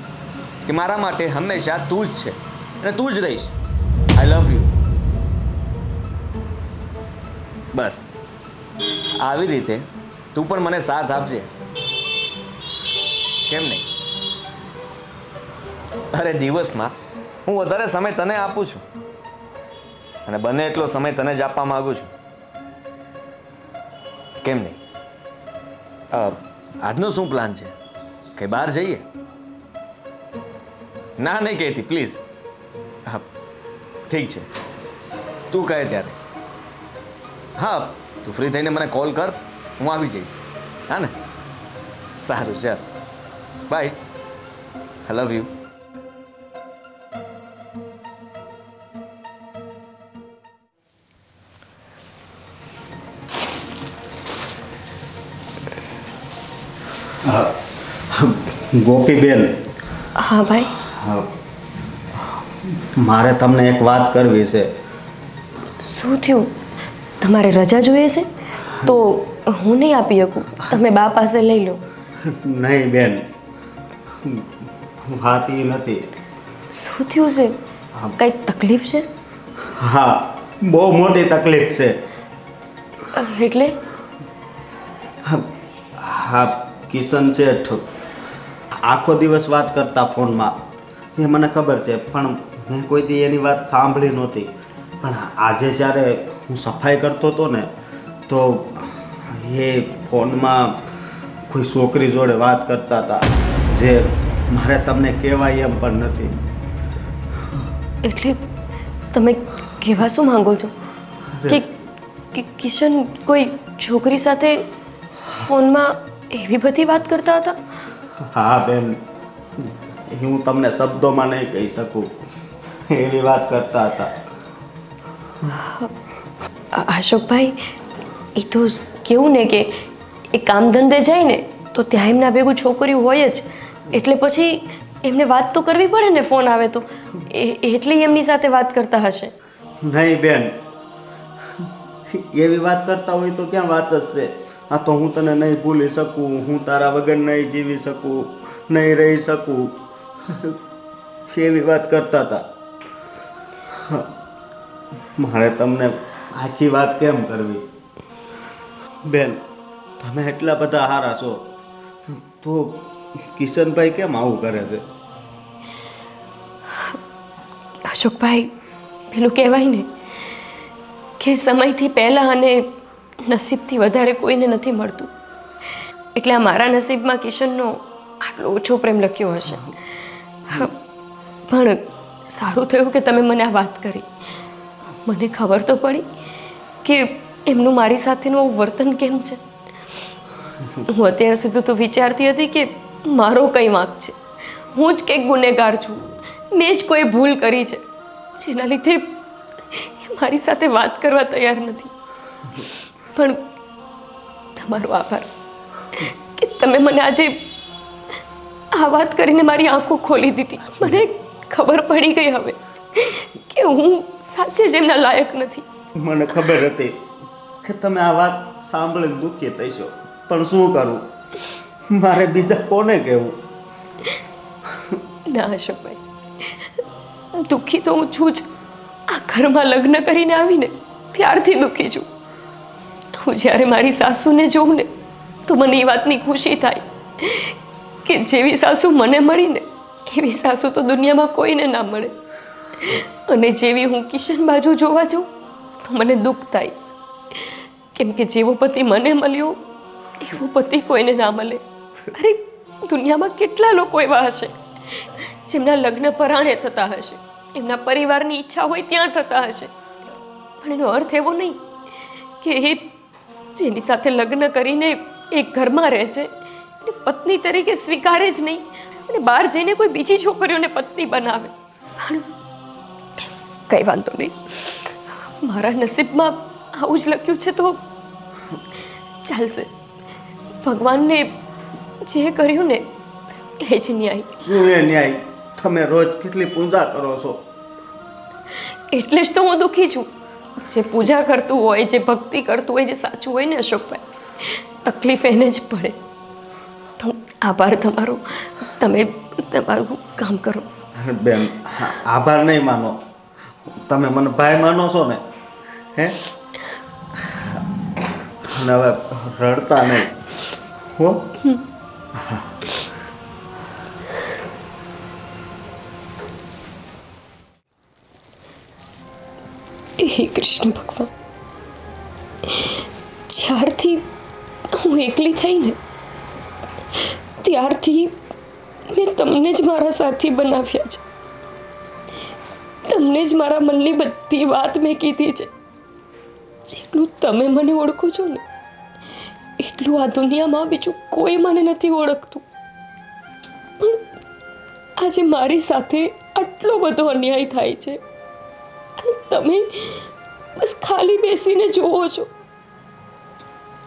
કે મારા માટે હંમેશા તું જ છે અને તું જ રહીશ. આઈ લવ યુ. બસ આવી રીતે તું પણ મને સાથ આપજે, કેમ નહીં? અરે દિવસમાં હું વધારે સમય તને આપું છું અને બને એટલો સમય તને જ આપવા માંગુ છું, કેમ નહીં? આજનો શું પ્લાન છે? કે બહાર જઈએ? ના નહીં કહેતી પ્લીઝ. હા ઠીક છે, તું કહે ત્યારે. હા, તું ફ્રી થઈને મને કોલ કર, હું આવી જઈશ. હા ને? સારું, ચાલ bye. I love you. Gopiben, હા ભાઈ. મારે તમને એક વાત કરવી છે. શું થયું? તમારે રજા જોઈએ છે તો હું નહીં આપી શકું, તમે બા પાસે લઈ લો. નહીં બેન, વાત એ નથી. શું થયું છે? કંઈક તકલીફ છે? હા, બહુ મોટી તકલીફ છે. એટલે? હા, કિશન શેઠ આખો દિવસ વાત કરતા ફોનમાં, એ મને ખબર છે, પણ મેં કોઈ દી એની વાત સાંભળી નહોતી. પણ આજે જ્યારે હું સફાઈ કરતો હતો ને, તો એ ફોનમાં કોઈ છોકરી જોડે વાત કરતા હતા જે મારે તમને કહેવાય એમ પણ નથી. એટલે તમે કહેવા શું માંગો છો કે કિશન કોઈ છોકરી સાથે ફોનમાં એવી બધી વાત કરતા હતા? હા બેન, હું તમને શબ્દોમાં નહીં કહી શકું, એવી વાત કરતા હતા. અશોકભાઈ, એ તો કેવું ને કે એ કામ ધંધે જાય ને તો ત્યાં એમના ભેગું છોકરીઓ હોય જ, એટલે પછી એમને વાત તો કરવી પડે ને, ફોન આવે તો એટલે એમની સાથે વાત કરતા હશે. નહીં બેન, એવી વાત કરતા હોય તો ક્યાં વાત જ છે. આ તો હું તને નહીં ભૂલી શકું, હું તારા વગર નહીં જીવી શકું, નહીં રહી શકું, એવી વાત કરતા હતા. મારે તમને આખી વાત કેમ કરવી બેન? તમે એટલા બધા સારા છો તો કિશનભાઈ કેમ આવું કરે છે? અશોકભાઈ, પેલું કહેવાય ને કે સમયથી પહેલાં અને નસીબથી વધારે કોઈને નથી મળતું, એટલે આ મારા નસીબમાં કિશનનો આટલો ઓછો પ્રેમ લખ્યો હશે. પણ સારું થયું કે તમે મને આ વાત કરી. મને ખબર તો પડી કે એમનું મારી સાથેનું આવું વર્તન કેમ છે. હું અત્યાર સુધી તો વિચારતી હતી કે મારો કંઈ વાંક છે, હું જ કંઈક ગુનેગાર છું, મેં જ કોઈ ભૂલ કરી છે જેના લીધે એ મારી સાથે વાત કરવા તૈયાર નથી. પણ તમારો આભાર કે તમે મને આજે આ વાત કરીને મારી આંખો ખોલી દીધી. મને ખબર પડી ગઈ હવે કે હું સાચે જ એમના લાયક નથી. મને ખબર હતી કે તમે આ વાત સાંભળીને દુઃખી થઈશો, પણ શું કરું, મારે બીજા કોને કહેવું? ના અશોકભાઈ, દુઃખી તો હું છું જ. આ ઘરમાં લગ્ન કરીને આવીને ત્યારથી દુઃખી છું. હું જ્યારે મારી સાસુને જોઉં ને તો મને એ વાતની ખુશી થાય કે જેવી સાસુ મને મળીને એવી સાસુ તો દુનિયામાં કોઈને ના મળે. અને જેવી હું કિશન બાજુ જોવા જાઉં તો મને દુઃખ થાય, કેમ કે જેવો પતિ મને મળ્યો એવો પતિ કોઈને ના મળે. અરે દુનિયામાં કેટલા લોકો એવા હશે જેમના લગ્ન પરાણે થતા હશે, એમના પરિવારની ઈચ્છા હોય ત્યાં થતા હશે, પણ એનો અર્થ એવો નહીં કે એ જેની સાથે લગ્ન કરીને એક ઘરમાં રહે છે એને પત્ની તરીકે સ્વીકારે જ નહીં અને બહાર જઈને કોઈ બીજી છોકરીઓને પત્ની બનાવે. પણ કંઈ વાંધો નહીં, મારા નસીબમાં આવું જ લખ્યું છે તો ચાલશે. ભગવાનને જે કર્યું ને એ જ ન્યાય. શું એ ન્યાય? તમે રોજ કેટલી પૂજા કરો છો? એટલે જ તો હું દુઃખી છું. જે પૂજા કરતું હોય, જે ભક્તિ કરતું હોય, જે સાચું હોય ને અશોકભાઈ, તકલીફ એને જ પડે. આભાર તમારો, તમે તમારું કામ કરો. બેન, આભાર નહીં માનો, તમે મને ભાઈ માનો છો ને? હે? અને હવે રડતા નહીં હો. હે કૃષ્ણ ભગવાન, જ્યારથી હું એકલી થઈને ત્યારથી મેં તમને જ મારા સાથી બનાવ્યા છે. તમને જ મારા મનની બધી વાત મેં કીધી છે. જેટલું તમે મને ઓળખો છો ને એટલું આ દુનિયામાં બીજું કોઈ મને નથી ઓળખતું. પણ આજે મારી સાથે આટલો બધો અન્યાય થાય છે અને તમે બસ ખાલી બેસીને જોવો છો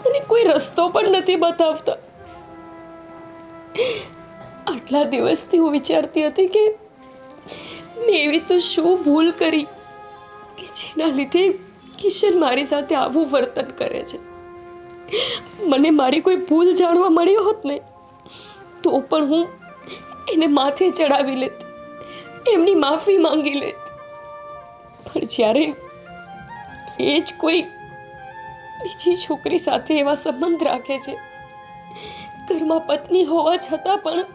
અને કોઈ રસ્તો પણ નથી બતાવતા. આટલા દિવસથી હું વિચારતી હતી કે મેં એવી તો શું ભૂલ કરી કે જેના લીધે કિશન મારી સાથે આવું વર્તન કરે છે. મને મારી કોઈ ભૂલ જાણવા મળી હોત ને તો પણ હું એને માથે ચડાવી લેત, એમની માફી માંગી લેત. પણ જ્યારે એ જ કોઈ બીજી છોકરી સાથે એવા સંબંધ રાખે છે, ઘરમાં પત્ની હોવા છતાં પણ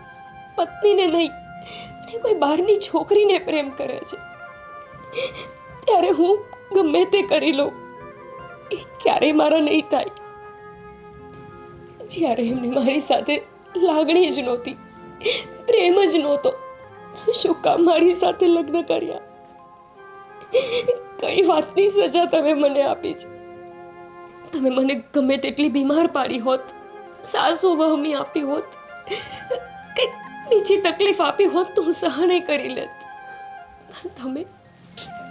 પત્નીને નહીં અને કોઈ બહારની છોકરીને પ્રેમ કરે છે, ત્યારે હું ગમે તે કરી લઉં, એ ક્યારેય મારા નહીં થાય. જ્યારે એમને મારી સાથે લાગણી જ નહોતી, પ્રેમ જ નહોતો, શું કામ મારી સાથે લગ્ન કર્યા? કઈ વાતની સજા તમે મને આપી છે? તમે મને ગમે તેટલી બીમાર પાડી હોત, સાસુ વહમી આપી હોત, કંઈક બીજી તકલીફ આપી હોત તો હું સહન કરી લેત. પણ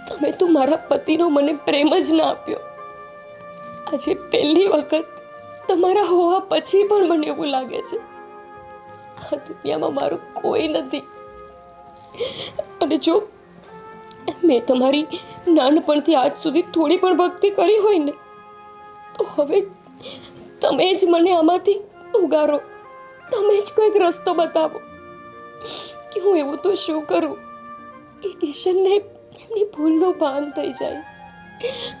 તમે તો મારા પતિનો મને પ્રેમ જ ના આપ્યો. આજે પહેલી વખત તમારા હોવા પછી પણ મને એવું લાગે છે આ દુનિયામાં મારું કોઈ નથી. અને જો મેં તમારી નાનપણથી આજ સુધી થોડી પણ ભક્તિ કરી હોય ને, તો હવે તમે જ મને આમાંથી ઉગારો. તમે જ કોઈક રસ્તો બતાવો કે હું એવું તો શું કરું કે કિશનને એમની ભૂલનું ભાન થઈ જાય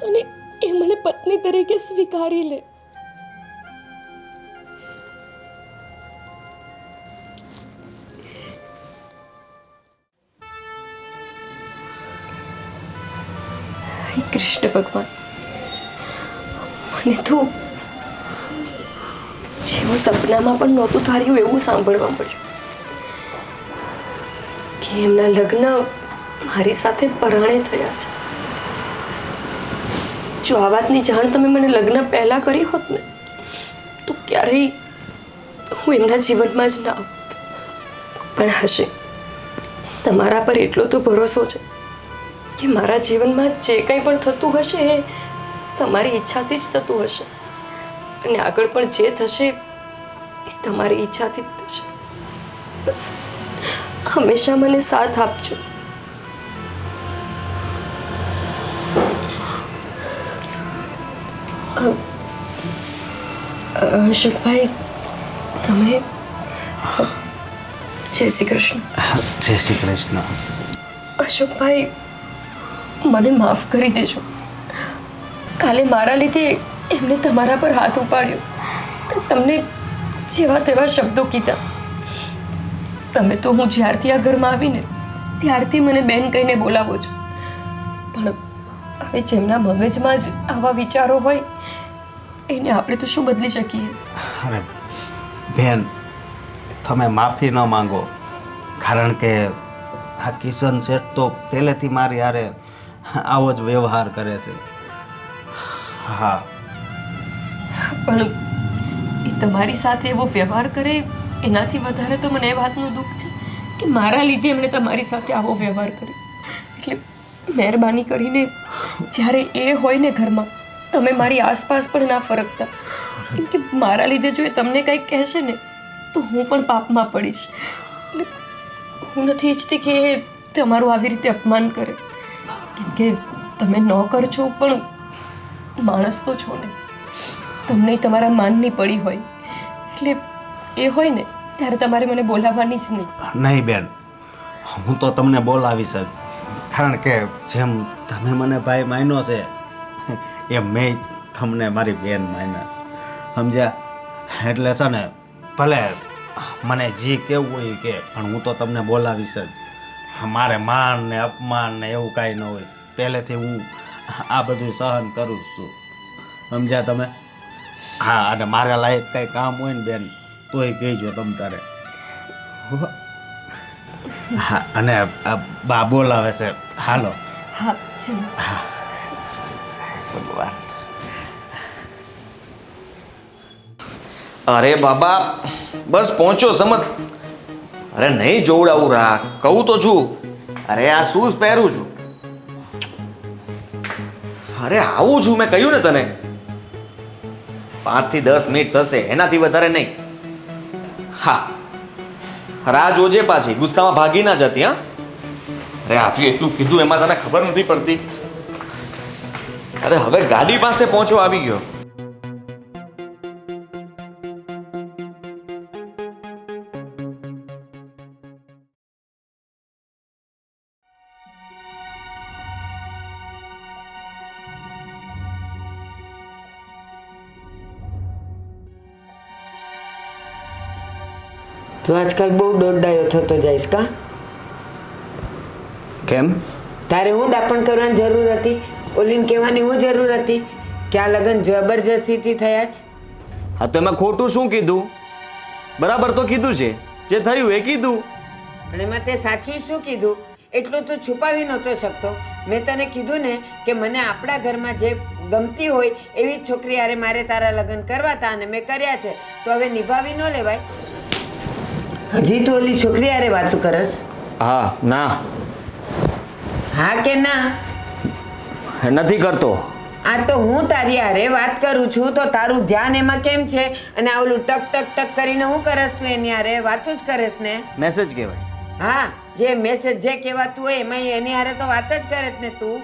અને એ મને પત્ની તરીકે સ્વીકારી લે. હે કૃષ્ણ ભગવાન, મને તો જેવું સપનામાં પણ નહોતું ધાર્યું એવું સાંભળવા મળ્યું કે એમના લગ્ન મારી સાથે પરાણે થયા છે. જો આ વાતની જાણ તમે મને લગ્ન પહેલા કરી હોત ને, તો ક્યારેય હું એમના જીવનમાં જ ના આવત. પણ હશે તમારા પર એટલો તો ભરોસો છે કે મારા જીવનમાં જે કંઈ પણ થતું હશે એ તમારી ઈચ્છાથી જ થતું હશે, અને આગળ પણ જે થશે એ તમારી ઈચ્છાથી જ થશે. બસ હંમેશા મને સાથ આપજો. અશોકભાઈ, તમે જય શ્રી કૃષ્ણ. જય શ્રી કૃષ્ણ. અશોકભાઈ, મને માફ કરી દેજો. કાલે મારા લીધે એમને તમારા પર હાથ ઉપાડ્યો, તમને જેવા તેવા શબ્દો કીધા. તમે તો હું જ્યારથી આ ઘરમાં આવીને ત્યારથી મને બેન કહીને બોલાવો છો, પણ હવે જેમના મગજમાં જ આવા વિચારો હોય એને આપણે તો શું બદલી શકીએ? અરે બેન, તમે માફી ન માંગો, કારણ કે આ કિશન શેઠ તો પહેલેથી મારી હારે આવો જ વ્યવહાર કરે છે. હા, પણ એ તમારી સાથે એવો વ્યવહાર કરે એનાથી વધારે તો મને એ વાતનું દુઃખ છે કે મારા લીધે એમણે તમારી સાથે આવો વ્યવહાર કર્યો. એટલે મહેરબાની કરીને જ્યારે એ હોય ને ઘરમાં, તમે મારી આસપાસ પણ ના ફરકતા, કેમ કે મારા લીધે જો એ તમને કંઈક કહેશે ને તો હું પણ પાપમાં પડીશ. એટલે હું નથી ઈચ્છતી કે એ તમારું આવી રીતે અપમાન કરે, કેમ કે તમે નોકર છો પણ માણસ તો છો ને, તમને તમારા માનની પડી હોય. એટલે એ હોય ને ત્યારે તમારે મને બોલાવવાની જ નહીં. નહીં બેન, હું તો તમને બોલાવીશ જ, કારણ કે જેમ તમે મને ભાઈ માન્યો છે એમ મેં તમને મારી બેન માન્યા છે, સમજ્યા? એટલે છે ને, ભલે મને જે કેવું હોય કે, પણ હું તો તમને બોલાવીશ જ. મારે માન ને અપમાન ને એવું કાંઈ ન હોય, પહેલેથી હું આ બધું સહન કરું જ છું, સમજ્યા તમે? હા, અને મારા લાયક કંઈ કામ હોય ને બેન તોય કહેજો તમ તારે. હા, અને બા બોલાવે છે, હાલો. હા, ચલો. હા, ભગવાન. અરે બાબા, બસ પહોંચ્યો સમજ. અરે નહીં જોવડાવું રાખ, કહું તો છું. અરે આ શૂઝ પહેરું છું. અરે આવું છું, મેં કહ્યું ને તને. 5 થી 10 મિનિટ થશે, એનાથી વધારે નહીં. હા, રાહ જોજે પાછી, ગુસ્સામાં ભાગી ના જતી. હા, અરે આટલું એટલું કીધું એમાં તને ખબર નથી પડતી. અરે હવે ગાડી પાસે પહોંચો આવી ગયો. તું આજકાલ બહુ દોડડાયો થતો જઈશ કા? કેમ? તારે હું ડાપણ કરવાની જરૂર હતી? ઓલીને કહેવાની હું જરૂર હતી કે આ લગ્ન જબરજસ્તીથી થયા છે? હા તો એમાં ખોટું શું કીધું? બરાબર તો કીધું છે, જે થયું એ કીધું. પણ એમાં તે સાચું શું કીધું એટલું તું છુપાવી નહોતો શકતો. મેં તને કીધું ને કે મને આપણા ઘરમાં જે ગમતી હોય એવી જ છોકરી હારે મારે તારા લગ્ન કરવા હતા અને મેં કર્યા છે, તો હવે નિભાવી ન લેવાય? હજી તો ઓલી છોકરી હારે વાતું કરસ? હા ના, હા કે ના? નથી કરતો. આ તો હું તારી હારે વાત કરું છું તો તારું ધ્યાન એમાં કેમ છે? અને આ ઓલું ટક ટક ટક કરીને હું કરસ તું એની હારે વાતું જ કરેસ ને? મેસેજ કહેવાય. હા, જે મેસેજ જે કહેવાતું હોય એમાં એની હારે તો વાત જ કરે ને તું.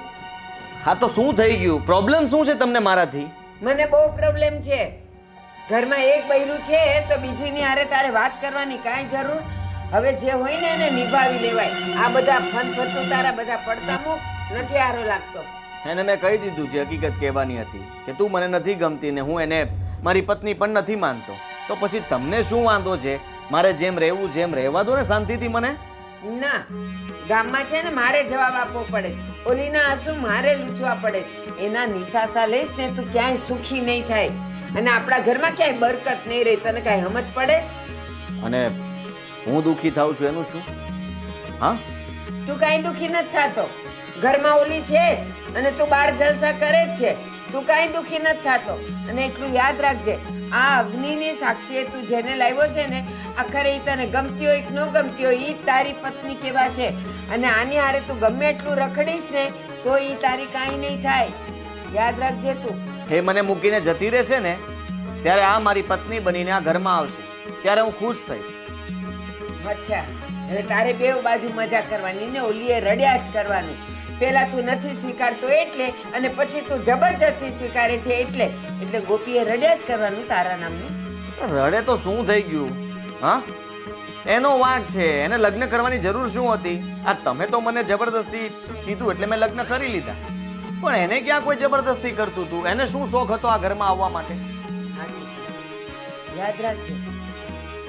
હા તો શું થઈ ગયું? પ્રોબ્લેમ શું છે તમને મારાથી? મને બહુ પ્રોબ્લેમ છે. ઘરમાં એક બૈરું છે તો બીજીની હારે તારે વાત કરવાની કાંઈ જરૂર? હવે જે હોય ને એને નિભાવી લેવાય. આ બધા ફન ફતું તારા બધા પડતા મૂક, નથી સારો લાગતો. એને મેં કહી દીધું છે, હકીકત કહેવાની હતી કે તું મને નથી ગમતી ને હું એને મારી પત્ની પણ નથી માનતો. તો પછી તમને શું વાંધો છે? મારે જેમ રહેવું જેમ રહેવા દો ને શાંતિથી મને. ના, ગામમાં છે ને મારે જવાબ આપવો પડે, ઓલીના આંસુ મારે લૂછવા પડે. એના નિશાસા લઈશ ને તું ક્યાંય સુખી નહીં થાય અને આપણા ઘરમાં ક્યાંય બરકત નહીં રહી. તને કાંઈ સમજ પડે? અને હું દુઃખી થાઉં છું એનું શું? હા, તું કાંઈ દુઃખી નથી થતો. ઘરમાં ઓલી છે જ અને તું બહાર જલસા કરે જ છે. તું કાંઈ દુઃખી નથી થતો. અને એટલું યાદ રાખજે, આ અગ્નિની સાક્ષીએ તું જેને લાવ્યો છે ને, આખરે ઈ તને ગમતી હોય કે ન ગમતી હોય, ઈ તારી પત્ની કેવા છે. અને આની હારે તું ગમે એટલું રખડીશ ને તો ઈ તારી કાંઈ નહીં થાય. યાદ રાખજે તું. એ મને મૂકીને જતી રહેશે ને ત્યારે આ મારી પત્ની બનીને આ ઘરમાં આવશે, ત્યારે હું ખુશ થઈશ. અચ્છા, એટલે તારે બેવ બાજુ મજા કરવાની ને ઓલીએ રડ્યા જ કરવાનું. પેલા તું નથી સ્વીકારતો એટલે, અને પછી તું જબરજસ્તી સ્વીકારે છે એટલે. એટલે ગોપીએ રડ્યા જ કરવાનું તારા નામનું. રડે તો શું થઈ ગયું? હા, એનો વાંક છે, એને લગ્ન કરવાની જરૂર શું હતી? આ તમે તો મને જબરદસ્તી કીધું એટલે મેં લગ્ન કરી લીધા. પણ એને ક્યાં કોઈ જબરદસ્તી કરતું હતું? એને શું શોખ હતો આ ઘરમાં આવવા માટે? યાદ રાખજે,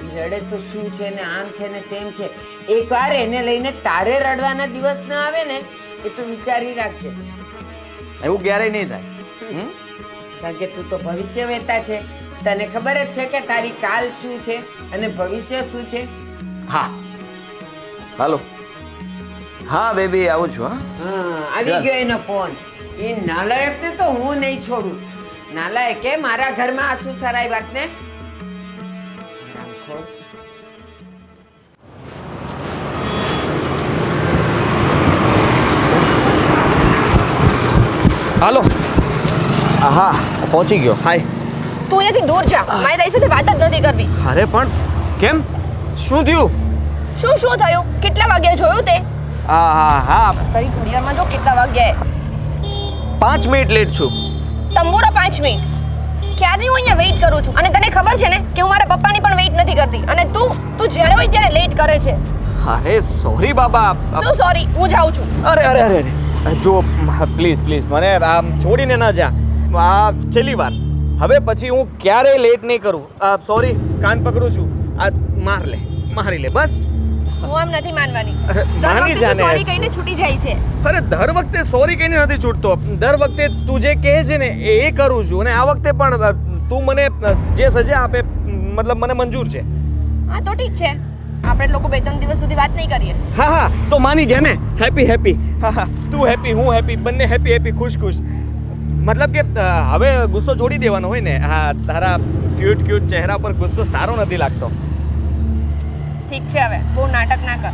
ઈ રડે તો શું છે ને આમ છે ને તેમ છે. એકવાર એને લઈને તારે રડવાના દિવસ ના આવે ને એ તું વિચારી રાખજે. એવું ક્યારેય નહીં થાય. કારણ કે તું તો ભવિષ્ય વેતા છે. તને ખબર જ છે કે તારી કાલ શું છે અને ભવિષ્ય શું છે. હા, હાલો. હા બેબી, આવું છું. હા, હા, આવી ગયો એનો ફોન. એ નાલાયકને તો હું નહીં છોડું. નાલાયકે મારા ઘરમાં આંસુ સરાય વાત ને. હાલો. હા, પહોંચી ગયો. હાય. તું અહીંયાથી દૂર જા, મારી તારી સાથે વાત જ નથી કરવી. અરે પણ કેમ? શું થયું? શું થયું? કેટલા વાગ્યા જોયું તે? હા, તારી ઘડિયાળમાં જો કેટલા વાગ્યા. 5 મિનિટ લેટ છું. તંબુરા 5 મિનિટ. ક્યારની હું અહીંયા વેઇટ કરું છું અને તને ખબર છે ને કે હું મારા પપ્પાની પણ વેઇટ નથી કરતી અને તું જ્યારે હોય ત્યારે લેટ કરે છે. અરે સોરી બાબા. શું સોરી? હું જાઉં છું. અરે જો પ્લીઝ મને આમ છોડીને ના જા. આ છેલ્લી વાર. હવે પછી હું ક્યારેય લેટ નહીં કરું. સોરી, કાન પકડું છું. આ મારી લે બસ. હું આમ નથી માનવાની. અરે, માની જાને. સોરી કહીને છૂટી જાય છે. અરે દર વખતે સોરી કહીને નથી છૂટતો. દર વખતે તું જે કહે છે ને એ કરું છું અને આ વખતે પણ તું મને જે સજા આપે મતલબ મને મંજૂર છે. હા તો ઠીક છે, આપણે લોકો 2-3 દિવસ સુધી વાત નહીં કરીએ. હા તો માની ગયા ને. હેપી. હા, તું હેપી, હું હેપી, બંને હેપી, ખુશ. મતલબ કે હવે ગુસ્સો છોડી દેવાનો હોય ને. હા, તારા ક્યુટ ચહેરા પર ગુસ્સો સારો નથી લાગતો. ઠીક છે, હવે બહુ નાટક ના કર.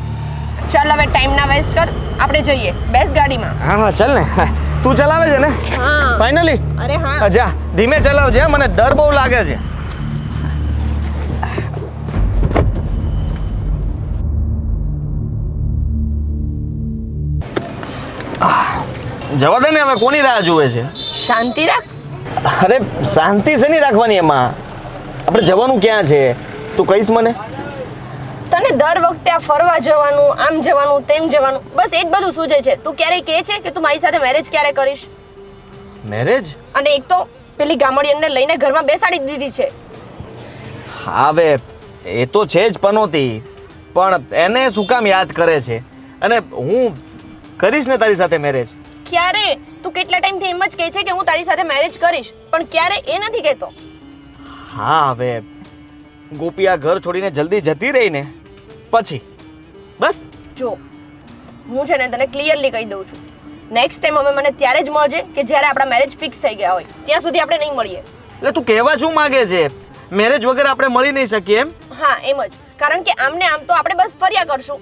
ચાલ હવે ટાઈમ ના વેસ્ટ કર, આપણે જઈએ. બેસ ગાડીમાં. હા ચાલ ને. તું ચલાવે છે ને? હા. ફાઇનલી? અરે હા. જા, ધીમે ચલાવજે, મને ડર બહુ લાગે છે. જવા દે ને, હવે કોની રાહ જુએ છે? શાંતિ રાખ. અરે શાંતિ શેની રાખવાની એમાં? આપણે જવાનું ક્યાં છે તું કહીશ મને? તને દર વખતે આ ફરવા જવાનું, આમ જવાનું, તેમ જવાનું, બસ એ જ બધું સૂજે છે. તું ક્યારેય કહે છે કે તું મારી સાથે મેરેજ ક્યારે કરીશ? મેરેજ? અને એક તો પેલી ગામડિયનને લઈને ઘરમાં બેસાડી દીધી છે. હા હવે એ તો છે જ પનોતી, પણ એને શું કામ યાદ કરે છે? અને હું કરીશ ને તારી સાથે મેરેજ. ક્યારે? તું કેટલા ટાઈમથી એમ જ કહે છે કે હું તારી સાથે મેરેજ કરીશ, પણ ક્યારે એ નથી કહેતો. હા હવે ગોપી આ ઘર છોડીને જલ્દી જતી રહી ને પછી બસ. જો હું છે ને તને ક્લિયરલી કહી દઉં છું, નેક્સ્ટ ટાઈમ હવે મને ત્યારે જ મળજે કે જ્યારે આપણા મેરેજ ફિક્સ થઈ ગયા હોય. ત્યાં સુધી આપણે નહીં મળીએ. એટલે તું કહેવા શું માંગે છે? મેરેજ વગર આપણે મળી નહીં શકીએ એમ? હા એમ જ, કારણ કે આમને આમ તો આપણે બસ ફર્યા કરશું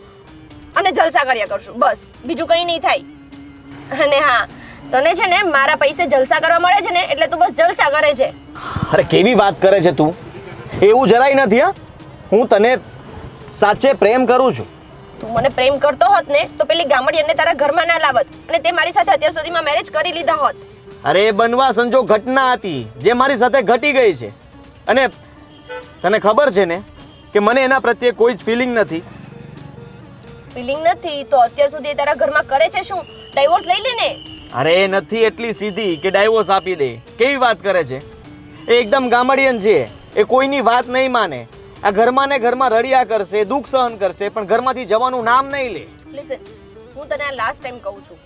અને જલસા કર્યા કરશું, બસ બીજું કંઈ નહીં થાય. અને હા, તને છે ને મારા પૈસે જલસા કરવા મળે છે ને એટલે તું બસ જલસા કરે છે. અરે કેવી વાત કરે છે તું? એવું જરાય નથી. હા, હું તને સાચે પ્રેમ કરું છું. તું મને પ્રેમ કરતો હોત ને તો પેલી ગામડિયાને તારા ઘરમાં ના લાવત અને તે મારી સાથે અત્યાર સુધીમાં મેરેજ કરી લીધા હોત. અરે એ બનવા સંજોગ ઘટના હતી જે મારી સાથે ઘટી ગઈ છે. અને તને ખબર છે ને કે મને એના પ્રત્યે કોઈ જ ફિલિંગ નથી. ફિલિંગ નથી તો અત્યાર સુધી એ તારા ઘરમાં કરે છે શું? ડાયવોર્સ લઈ લે ને. અરે એ નથી એટલી સીધી કે ડાયવોર્સ આપી દે. કેવી વાત કરે છે? એ એકદમ ગામડિયન છે. એ કોઈની વાત નહીં માને. આ ઘરમાં ને ઘરમાં રડ્યા કરશે, દુઃખ સહન કરશે, પણ ઘરમાંથી જવાનું નામ નહીં લે. લિસન, હું તને આ લાસ્ટ ટાઈમ કહું છું,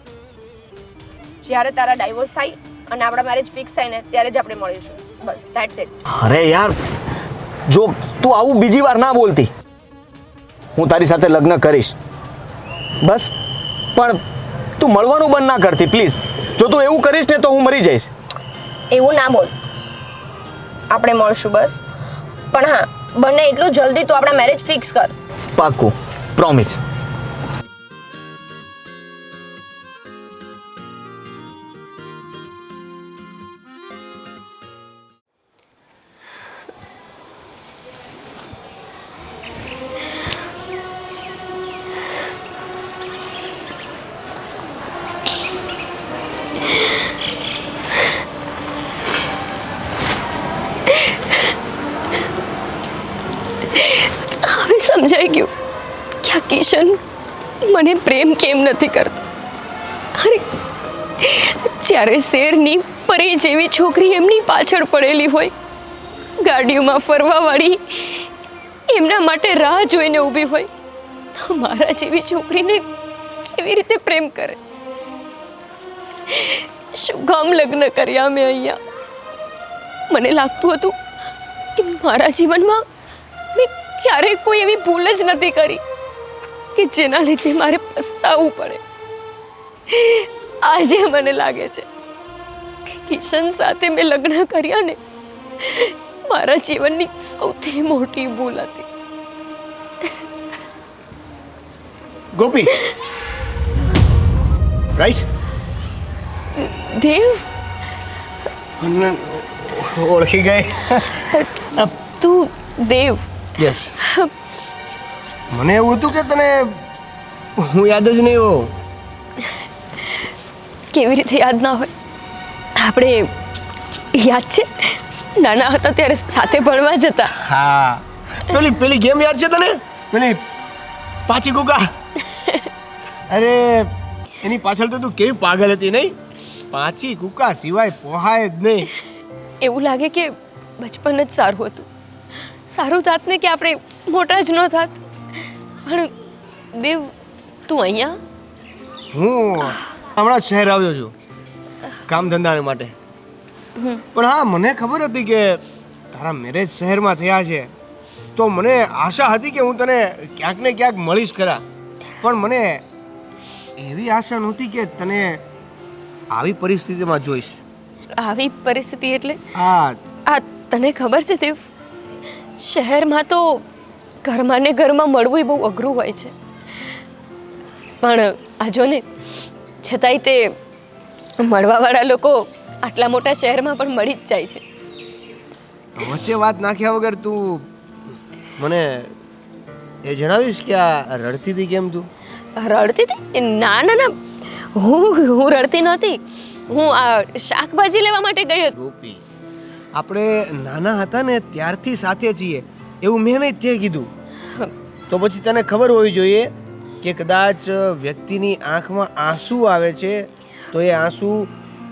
જ્યારે તારા ડાયવોર્સ થાય અને આપણા મેરેજ ફિક્સ થાય ને ત્યારે જ આપણે મળીશું. બસ ધેટ્સ ઇટ. અરે યાર, જો તું આવું બીજી વાર ના બોલતી. હું તારી સાથે લગ્ન કરીશ બસ, પણ તું મળવાનું બંધ ના કરતી પ્લીઝ. જો તું એવું કરીશ ને તો હું મરી જઈશ. એવું ના બોલ, આપણે મળશું બસ. પણ હા, બને એટલું જલ્દી તું આપણા મેરેજ ફિક્સ કર. પાક્કું, પ્રોમિસ. હવે સમજાઈ ગયું કે આ કિશન મને પ્રેમ કેમ નથી કરતો. અરે જ્યારે શેરની પરી જેવી છોકરી એમની પાછળ પડેલી હોય, ગાડીઓમાં ફરવાવાળી એમના માટે રાહ જોઈને ઊભી હોય, તો મારા જેવી છોકરીને કેવી રીતે પ્રેમ કરે? શું કામ લગ્ન કર્યા મેં અહીંયા? મને લાગતું હતું કે મારા જીવનમાં મેં ક્યારેય કોઈ એવી ભૂલ જ નથી કરી કે જેના લીધે મારે પસ્તાવવું પડે. આજે મને લાગે છે કે કિશન સાથે મેં લગ્ન કર્યા ને મારા જીવનની સૌથી મોટી ભૂલ હતી. ગોપી, રાઈટ? દેવ, ઓળખી ગઈ? તું દેવ? યસ. મને એવું હતું કે તને હું યાદ જ નહીં હોઉં. કેવી રીતે યાદ ના હોય? આપણે યાદ છે નાના હતા ત્યારે સાથે ભણવા જતા. હા, પેલી ગેમ યાદ છે તને? પેલી પાછી કુકા. અરે એની પાછળ તો તું કેવી પાગલ હતી નહીં? પાછી કુકા સિવાય પોહાય જ નહીં. એવું લાગે કે બચપન જ સારું હતું. સારું થાત ને કે આપણે મોટા જ ન થાત. પણ દેવ, તું અહીંયા? હું હમણાં શહેર આવ્યો છું કામ ધંધા માટે. પણ હા, મને ખબર હતી કે તારા મેરેજ શહેરમાં થયા છે, તો મને આશા હતી કે હું તને ક્યાંક ને ક્યાંક મળીશ ખરા. પણ મને એવી આશા નહોતી કે તને આવી પરિસ્થિતિમાં જોઈશ. આવી પરિસ્થિતિ એટલે? હા, આ તને ખબર છે દેવ, શહેરમાં તો ઘરમાં ને ઘરમાં મળવું બહુ અઘરું હોય છે. પણ આ જો ને, છતાંય તે મળવાવાળા લોકો આટલા મોટા શહેરમાં પણ મળી જ જાય છે. વચ્ચે વાત નાખ્યા વગર તું મને એ જણાવીશ કે આ રડતી હતી કેમ તું? રડતી હતી? ના ના ના, હું રડતી નહોતી. હું આ શાકભાજી લેવા માટે ગઈ હતી. ગોપી, આપણે નાના હતા ને ત્યારથી સાથે છીએ એવું મેં નહીં તે કીધું. તો પછી તને ખબર હોવી જોઈએ કે કદાચ વ્યક્તિની આંખમાં આંસુ આવે છે તો એ આંસુ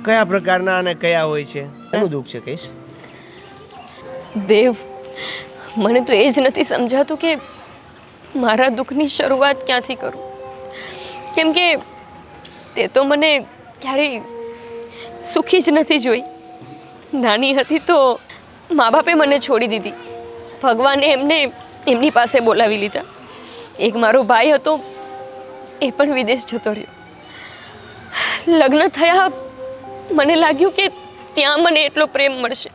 કયા પ્રકારના અને કયા હોય છે એનું દુઃખ છે કહીશ. દેવ, મને તો એ જ નથી સમજાતું કે મારા દુઃખની શરૂઆત ક્યાંથી કરું. કેમ કે તે તો મને ક્યારેય સુખી જ નથી જોઈ. નાની હતી તો મા બાપે મને છોડી દીધી. ભગવાને એમને એમની પાસે બોલાવી લીધા. એક મારો ભાઈ હતો, એ પણ વિદેશ જતો રહ્યો. લગ્ન થયા મને લાગ્યું કે ત્યાં મને એટલો પ્રેમ મળશે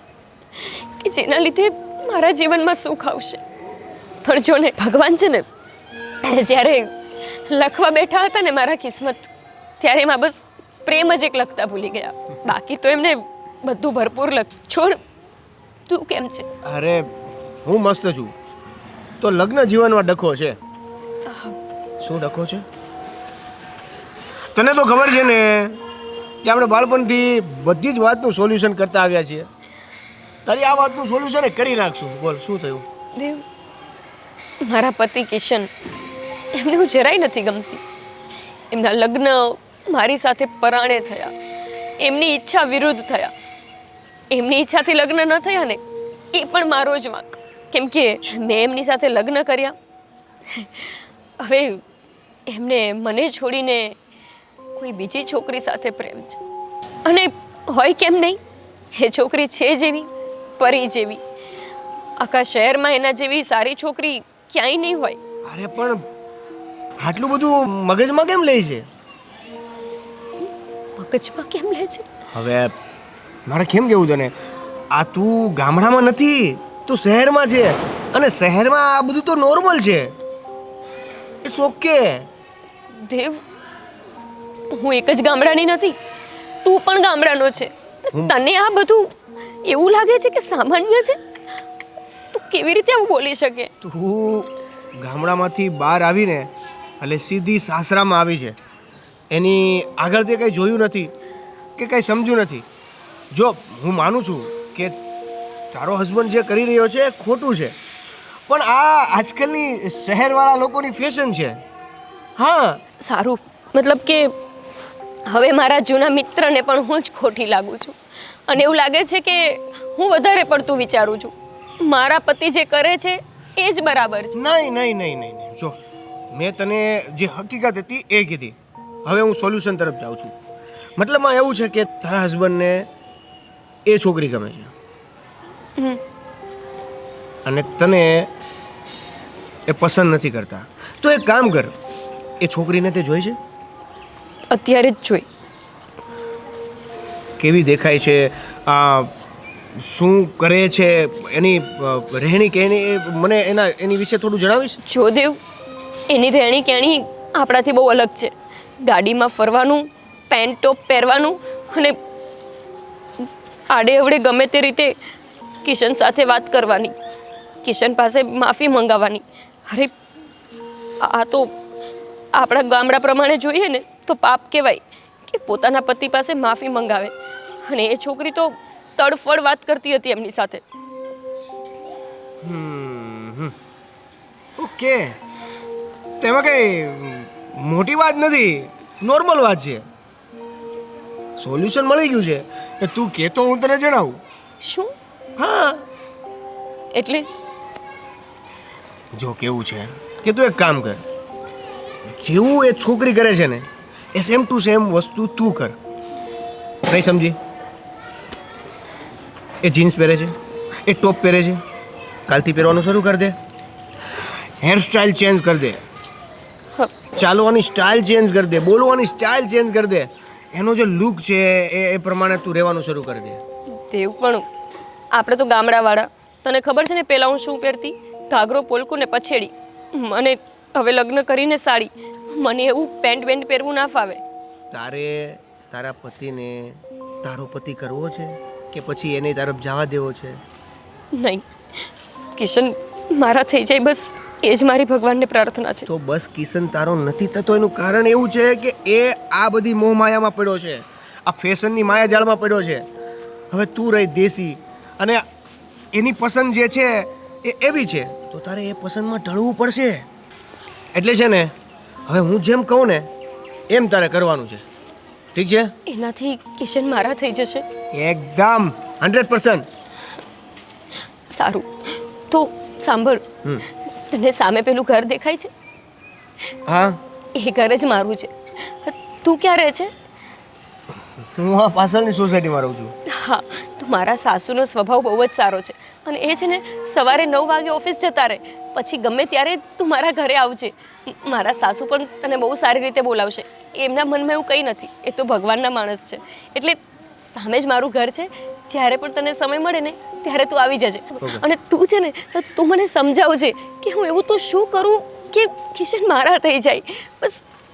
કે જેના લીધે મારા જીવનમાં સુખ આવશે. પણ જો ને ભગવાન છે ને, જ્યારે લખવા બેઠા હતા ને મારા કિસ્મત, ત્યારે એમાં બસ પ્રેમ જ એક લખતા ભૂલી ગયા. બાકી તો એમને બધું ભરપૂર લખ. છોડ, તું કેમ છે? અરે હું મસ્ત છું. તો લગ્ન જીવનમાં ડખો છે. શું ડખો છે? તને તો ખબર છે ને કે આપણે બાળપણથી બધી જ વાતનું સોલ્યુશન કરતા આવ્યા છીએ. તારી આ વાતનું સોલ્યુશન કરી નાખશું. બોલ શું થયું? દેવ, મારા પતિ કિશન, એમને હું જરાય નથી ગમતી. એમના લગ્ન મારી સાથે પરાણે થયા, એમની ઈચ્છા વિરુદ્ધ થયા. એમની ઈચ્છાથી લગ્ન ન થયા ને, એ પણ મારો જ વાંક. કેમ કે મેં એમની સાથે લગ્ન કર્યા. હવે એમને મને છોડીને કોઈ બીજી છોકરી સાથે પ્રેમ છે. અને હોય કેમ નહીં, એ છોકરી છે જેવી, પરી જેવી. આખા શહેરમાં એના જેવી સારી છોકરી ક્યાંય નહીં હોય. અરે પણ આટલું બધું મગજમાં કેમ લે છે? મગજમાં કેમ લે છે? હવે મારે કેમ કેવું તને, આ તું ગામડામાં નથી, તું શહેરમાં છે. અને શહેરમાં આ બધું તો નોર્મલ છે. It's okay. દેવ, હું એક જ ગામડાની નથી, તું પણ ગામડાનો છે. તને આ બધું એવું લાગે છે કે સામાન્ય છે? તું કેવી રીતે આવું બોલી શકે? તું ગામડામાંથી બહાર આવીને એટલે સીધી સાસરામાં આવી છે. એની આગળ તે કંઈ જોયું નથી કે કંઈ સમજ્યું નથી. જો હું માનું છું કે તારો હસબન્ડ જે કરી રહ્યો છે એ ખોટું છે, પણ આ આજકાલની શહેરવાળા લોકોની ફેશન છે. હા, સારું, મતલબ કે હવે મારા જૂના મિત્રને પણ હું જ ખોટી લાગુ છું. અને એવું લાગે છે કે હું વધારે પડતું વિચારું છું. મારા પતિ જે કરે છે એ જ બરાબર છે. નહીં નહીં નહીં નહીં નહીં. જો મેં તને જે હકીકત હતી એ કીધી. હવે હું સોલ્યુશન તરફ જાઉં છું. મતલબમાં એવું છે કે તારા હસબન્ડને એ છોકરી ગમે છે હમ. અને તને એ પસંદ નથી કરતા. તો એક કામ કર, એ છોકરીને તે જોઈ છે? અત્યારે જ જોઈ. કેવી દેખાય છે, આ શું કરે છે, એની રહેણી કહેણી, મને એની વિશે થોડું જણાવીશ? જો દેવ, એની રહેણી કહેણી આપણાથી બહુ અલગ છે. ગાડીમાં ફરવાનું, પેન્ટ ટોપ પહેરવાનું અને આડે અવડે ગમે તે રીતે કિશન સાથે વાત કરવાની, કિશન પાસે માફી મંગાવવાની. અરે આ તો આપણા ગામડા પ્રમાણે જોઈએ ને તો પાપ કહેવાય કે પોતાના પતિ પાસે માફી મંગાવે. અને એ છોકરી તો તડફડ વાત કરતી હતી એમની સાથે. ઓકે, તેમાં કઈ મોટી વાત નથી, નોર્મલ વાત છે. સોલ્યુશન મળી ગયું છે. એ તું કહેતો હું તને જણાવું. શું? હા, એટલે જો કેવું છે કે તું એક કામ કર, જેવું એ છોકરી કરે છે ને એ સેમ ટુ સેમ વસ્તુ તું કર. નહીં સમજી? એ જીન્સ પહેરે છે, એ ટોપ પહેરે છે, કાલથી પહેરવાનું શરૂ કરી દે. હેરસ્ટાઇલ ચેન્જ કરી દે, ચાલવાની સ્ટાઇલ ચેન્જ કરી દે, બોલવાની સ્ટાઇલ ચેન્જ કરી દે. એનો જે લુક છે એ પ્રમાણે તું રહેવાનું શરૂ કરી દે. તેવું પણ આપણે તો ગામડાવાળા, તને ખબર છે ને પહેલાં હું શું પહેરતી? ઘાઘરો, પોલકું ને પછેડી. મને હવે લગ્ન કરીને સાડી. મને એવું પેન્ટ બેન્ટ પહેરવું ના ફાવે. તારે તારા પતિને તારો પતિ કરવો છે કે પછી એને તરફ જવા દેવો છે? નહીં, કિશન મારા થઈ જાય બસ એ જ મારી ભગવાનને પ્રાર્થના છે. તો બસ કિશન તારો નથી થતો એનું કારણ એવું છે કે એ આ બધી મોહ માયામાં પડ્યો છે, આ ફેશનની માયાજાળમાં પડ્યો છે. હવે તું રહી દેશી અને એની પસંદ જે છે એ એવી છે, તો તારે એ પસંદમાં ઢળવું પડશે. એટલે છે ને, હવે હું જેમ કહું ને એમ તારે કરવાનું છે. ઠીક છે? એનાથી કિશન મારા થઈ જશે? એકદમ 100%. સારું, તો સાંભળ, તને સામે પેલું ઘર દેખાય છે? હા, એ ઘર જ મારું છે. તું ક્યાં રહે છે? હું આ પાછળની સોસાયટીમાં રહું છું. હા, તો મારા સાસુનો સ્વભાવ બહુ જ સારો છે અને એ છે ને સવારે 9 વાગે ઓફિસ જતા રહે, પછી ગમે ત્યારે તું મારા ઘરે આવજે. મારા સાસુ પણ તને બહુ સારી રીતે બોલાવશે. એમના મનમાં એવું કંઈ નથી, એ તો ભગવાનના માણસ છે. એટલે સામે જ મારું ઘર છે, જ્યારે પણ તને સમય મળે ને ત્યારે તું આવી જજે. અને તું છે ને તો તું મને સમજાવજે કે હું એવું તો શું કરું કે કિશન મારા થઈ જાય. બસ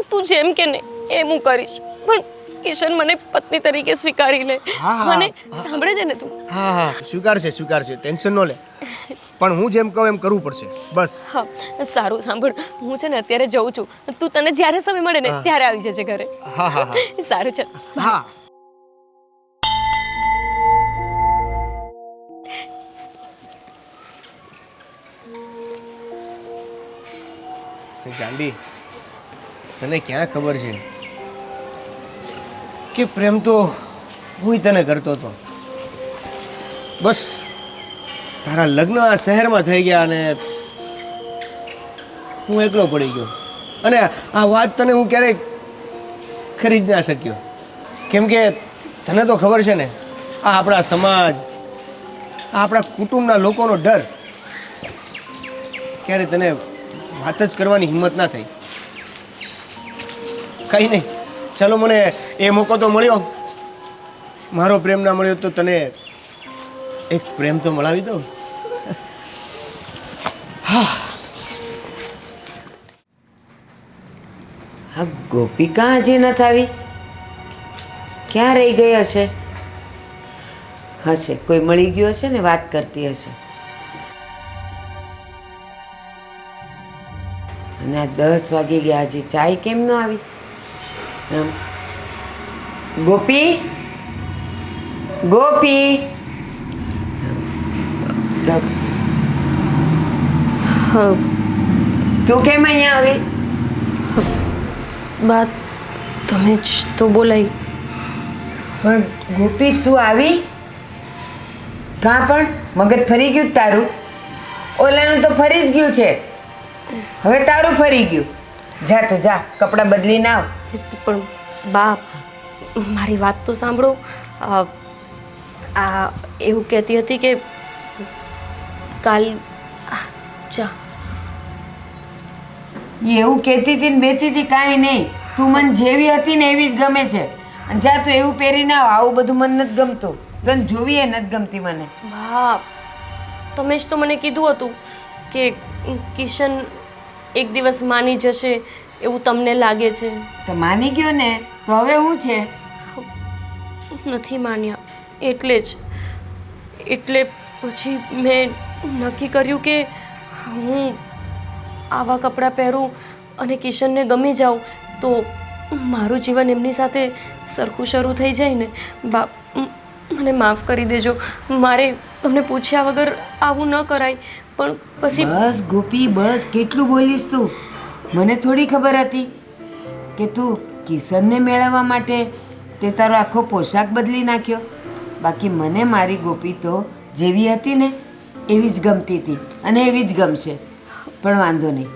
તું જેમ કે ને એમ હું કરીશ, પણ કિશન મને પત્ની તરીકે સ્વીકારી લે. હા. અને સાંભળે છે ને તું? હા હા, સ્વીકારશે, ટેન્શન ન લે. પણ હું જેમ કહું એમ કરવું પડશે, બસ. હા, સારું. સાંભળ, હું છે ને અત્યારે જઉં છું, તું તને જ્યારે સમય મળે ને ત્યારે આવી જજે ઘરે. હા હા હા સારું, ચાલ. હા. ગાંધી, તને ક્યાં ખબર છે કે પ્રેમ તો હું તને કરતો હતો. બસ તારા લગ્ન આ શહેરમાં થઈ ગયા અને હું એકલો પડી ગયો. અને આ વાત તને હું ક્યારેય કરી જ ના શક્યો, કેમ કે તને તો ખબર છે ને, આ આપણા સમાજ, આ આપણા કુટુંબના લોકોનો ડર, ક્યારે તને વાત જ કરવાની હિંમત ના થઈ. કંઈ નહીં, ચાલો મને એ મોકો તો મળ્યો. મારો પ્રેમ ના મળ્યો તો તને એક પ્રેમ તો મળાવી દઉં. આ ગોપિકા હજી નથી આવી, ક્યાં રહી ગઈ હશે? હશે કોઈ મળી ગયું હશે ને, વાત કરતી હશે. અને આ 10 વાગી ગયા, હજી ચાય કેમ ન આવી? એમ ગોપી, ગોપી, તું કેમ અહીંયા આવી? બા, તમે જ તો બોલાઈ. પણ ગોપી તું આવી? કાં પણ મગજ ફરી ગયું તારું? ઓલાનું તો ફરી જ ગયું છે, હવે તારું ફરી ગયું. જા તું જા, કપડાં બદલીને આવ. પણ બા, મારી વાત તો સાંભળો. આ એવું કહેતી હતી કે કાલ ચા. એવું કહેતી હતી ને બેતી હતી, કાંઈ નહીં. તું મને જેવી હતી ને એવી જ ગમે છે. અને જા તું એવું પહેરીને આવ, આવું બધું મને નથી ગમતું. ગન જોવી એ નથી ગમતી મને. બા, તમે જ તો મને કીધું હતું કે કિશન એક દિવસ માની જશે એવું તમને લાગે છે. તો માની ગયો ને, તો હવે શું છે? નથી માન્યા, એટલે પછી મેં નક્કી કર્યું કે હું આવા કપડાં પહેરું અને કિશનને ગમી જાઉં તો મારું જીવન એમની સાથે સરખું શરૂ થઈ જાય ને. બા, મને માફ કરી દેજો. મારે તમને પૂછ્યા વગર આવું ન કરાય, પણ પછી બસ ગોપી બસ, કેટલું બોલીશ તું? મને થોડી ખબર હતી કે તું કિશનને મેળવવા માટે તે તારો આખો પોશાક બદલી નાખ્યો. બાકી મને મારી ગોપી તો જેવી હતી ને એવી જ ગમતી હતી અને એવી જ ગમશે. પણ વાંધો નહીં,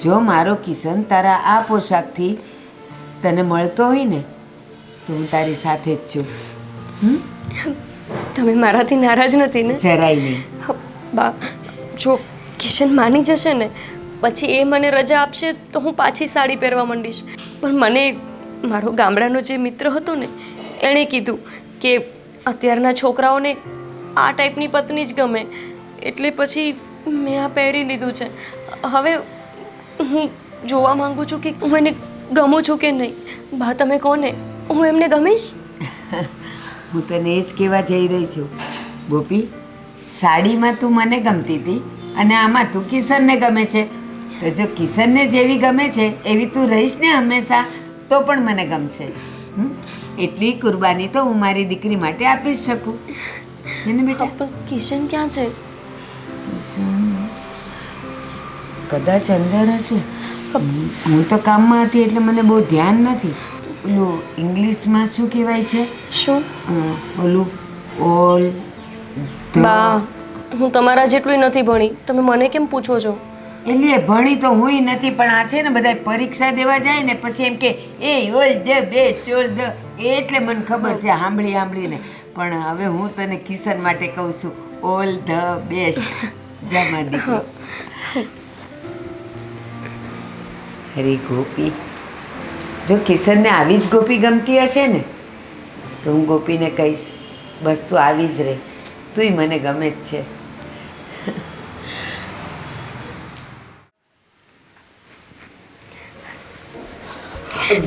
જો મારો કિશન તારા આ પોશાકથી તને મળતો હોય ને તો હું તારી સાથે જ છું. તમે મારાથી નારાજ નથી ને? જરાય નહીં. બા, જો કિશન માની જશે ને પછી એ મને રજા આપશે તો હું પાછી સાડી પહેરવા માંડીશ. પણ મને મારો ગામડાનો જે મિત્ર હતો ને એણે કીધું કે અત્યારના છોકરાઓને આ ટાઈપની પત્ની જ ગમે, એટલે પછી મેં આ પહેરી લીધું છે. હવે હું જોવા માંગુ છું કે હું એને ગમું છું કે નહીં. બા, તમે કોને હું એમને ગમીશ? હું તને એ જ કહેવા જઈ રહી છું ગોપી. સાડીમાં તું મને ગમતી હતી અને આમાં તું કિશનને ગમે છે. તો જો કિશનને જેવી ગમે છે એવી તું રહીશ ને હંમેશા, તો પણ મને ગમશે. એટલી કુરબાની તો હું મારી દીકરી માટે આપી જ શકું. એને બેટા, પણ કિશન ક્યાં છે? કિશન કદાચ અંદર હશે. હું તો કામમાં હતી એટલે મને બહુ ધ્યાન નથી. ઓલું ઇંગ્લિશમાં શું કહેવાય છે? શું? ઓલું ઓલ બા, હું તમારા જેટલું નથી ભણી, તમે મને કેમ પૂછો છો? એટલે ભણી તો હુંય નથી, પણ આ છે ને બધા પરીક્ષા દેવા જાય ને પછી એમ કે એ all the best all the, એટલે મને ખબર છે સાંભળીને. પણ હવે હું તને કિશન માટે કહું છું, ઓલ ધ બેસ્ટ. જમા દીકરો. અરે ગોપી, જો કિશનને આવી જ ગોપી ગમતી હશે ને તો હું ગોપીને કહીશ, બસ તું આવી જ રહે, તુંય મને ગમે જ છે.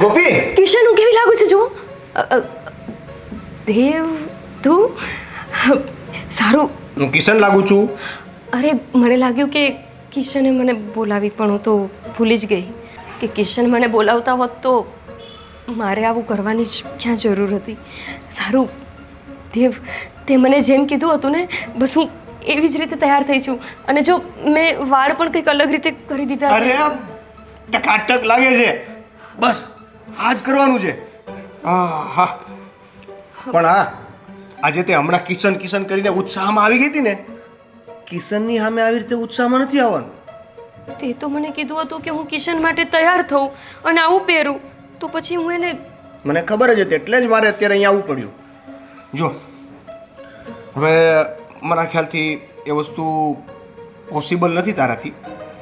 ગોપી, કિશન હું કેવી લાગુ છું જુઓ. દેવ તું સારું. હું કિશન લાગુ છું? અરે મને લાગ્યું કે કિશને મને બોલાવી, પણ હું તો ભૂલી જ ગઈ કે કિશન મને બોલાવતા હોત તો મારે આવું કરવાની જ ક્યાં જરૂર હતી. સારું દેવ, તે મને જેમ કીધું હતું ને બસ હું એવી જ રીતે તૈયાર થઈ છું. અને જો મેં વાળ પણ કંઈક અલગ રીતે કરી દીધા છે. અરે ટકાટક લાગે છે. બસ આ જ કરવાનું છે. હા પણ હા, આજે તે હમણાં કિશન કિશન કરીને ઉત્સાહમાં આવી ગઈ હતી ને, કિશનની સામે આવી રીતે ઉત્સાહમાં નથી આવવાનું. તે તો મને કીધું હતું કે હું કિશન માટે તૈયાર થઉં અને આવું પહેરું, તો પછી હું એને મને ખબર જ હતી, એટલે જ મારે અત્યારે અહીંયા આવવું પડ્યું. જો હવે મારા ખ્યાલથી એ વસ્તુ પોસિબલ નથી તારાથી,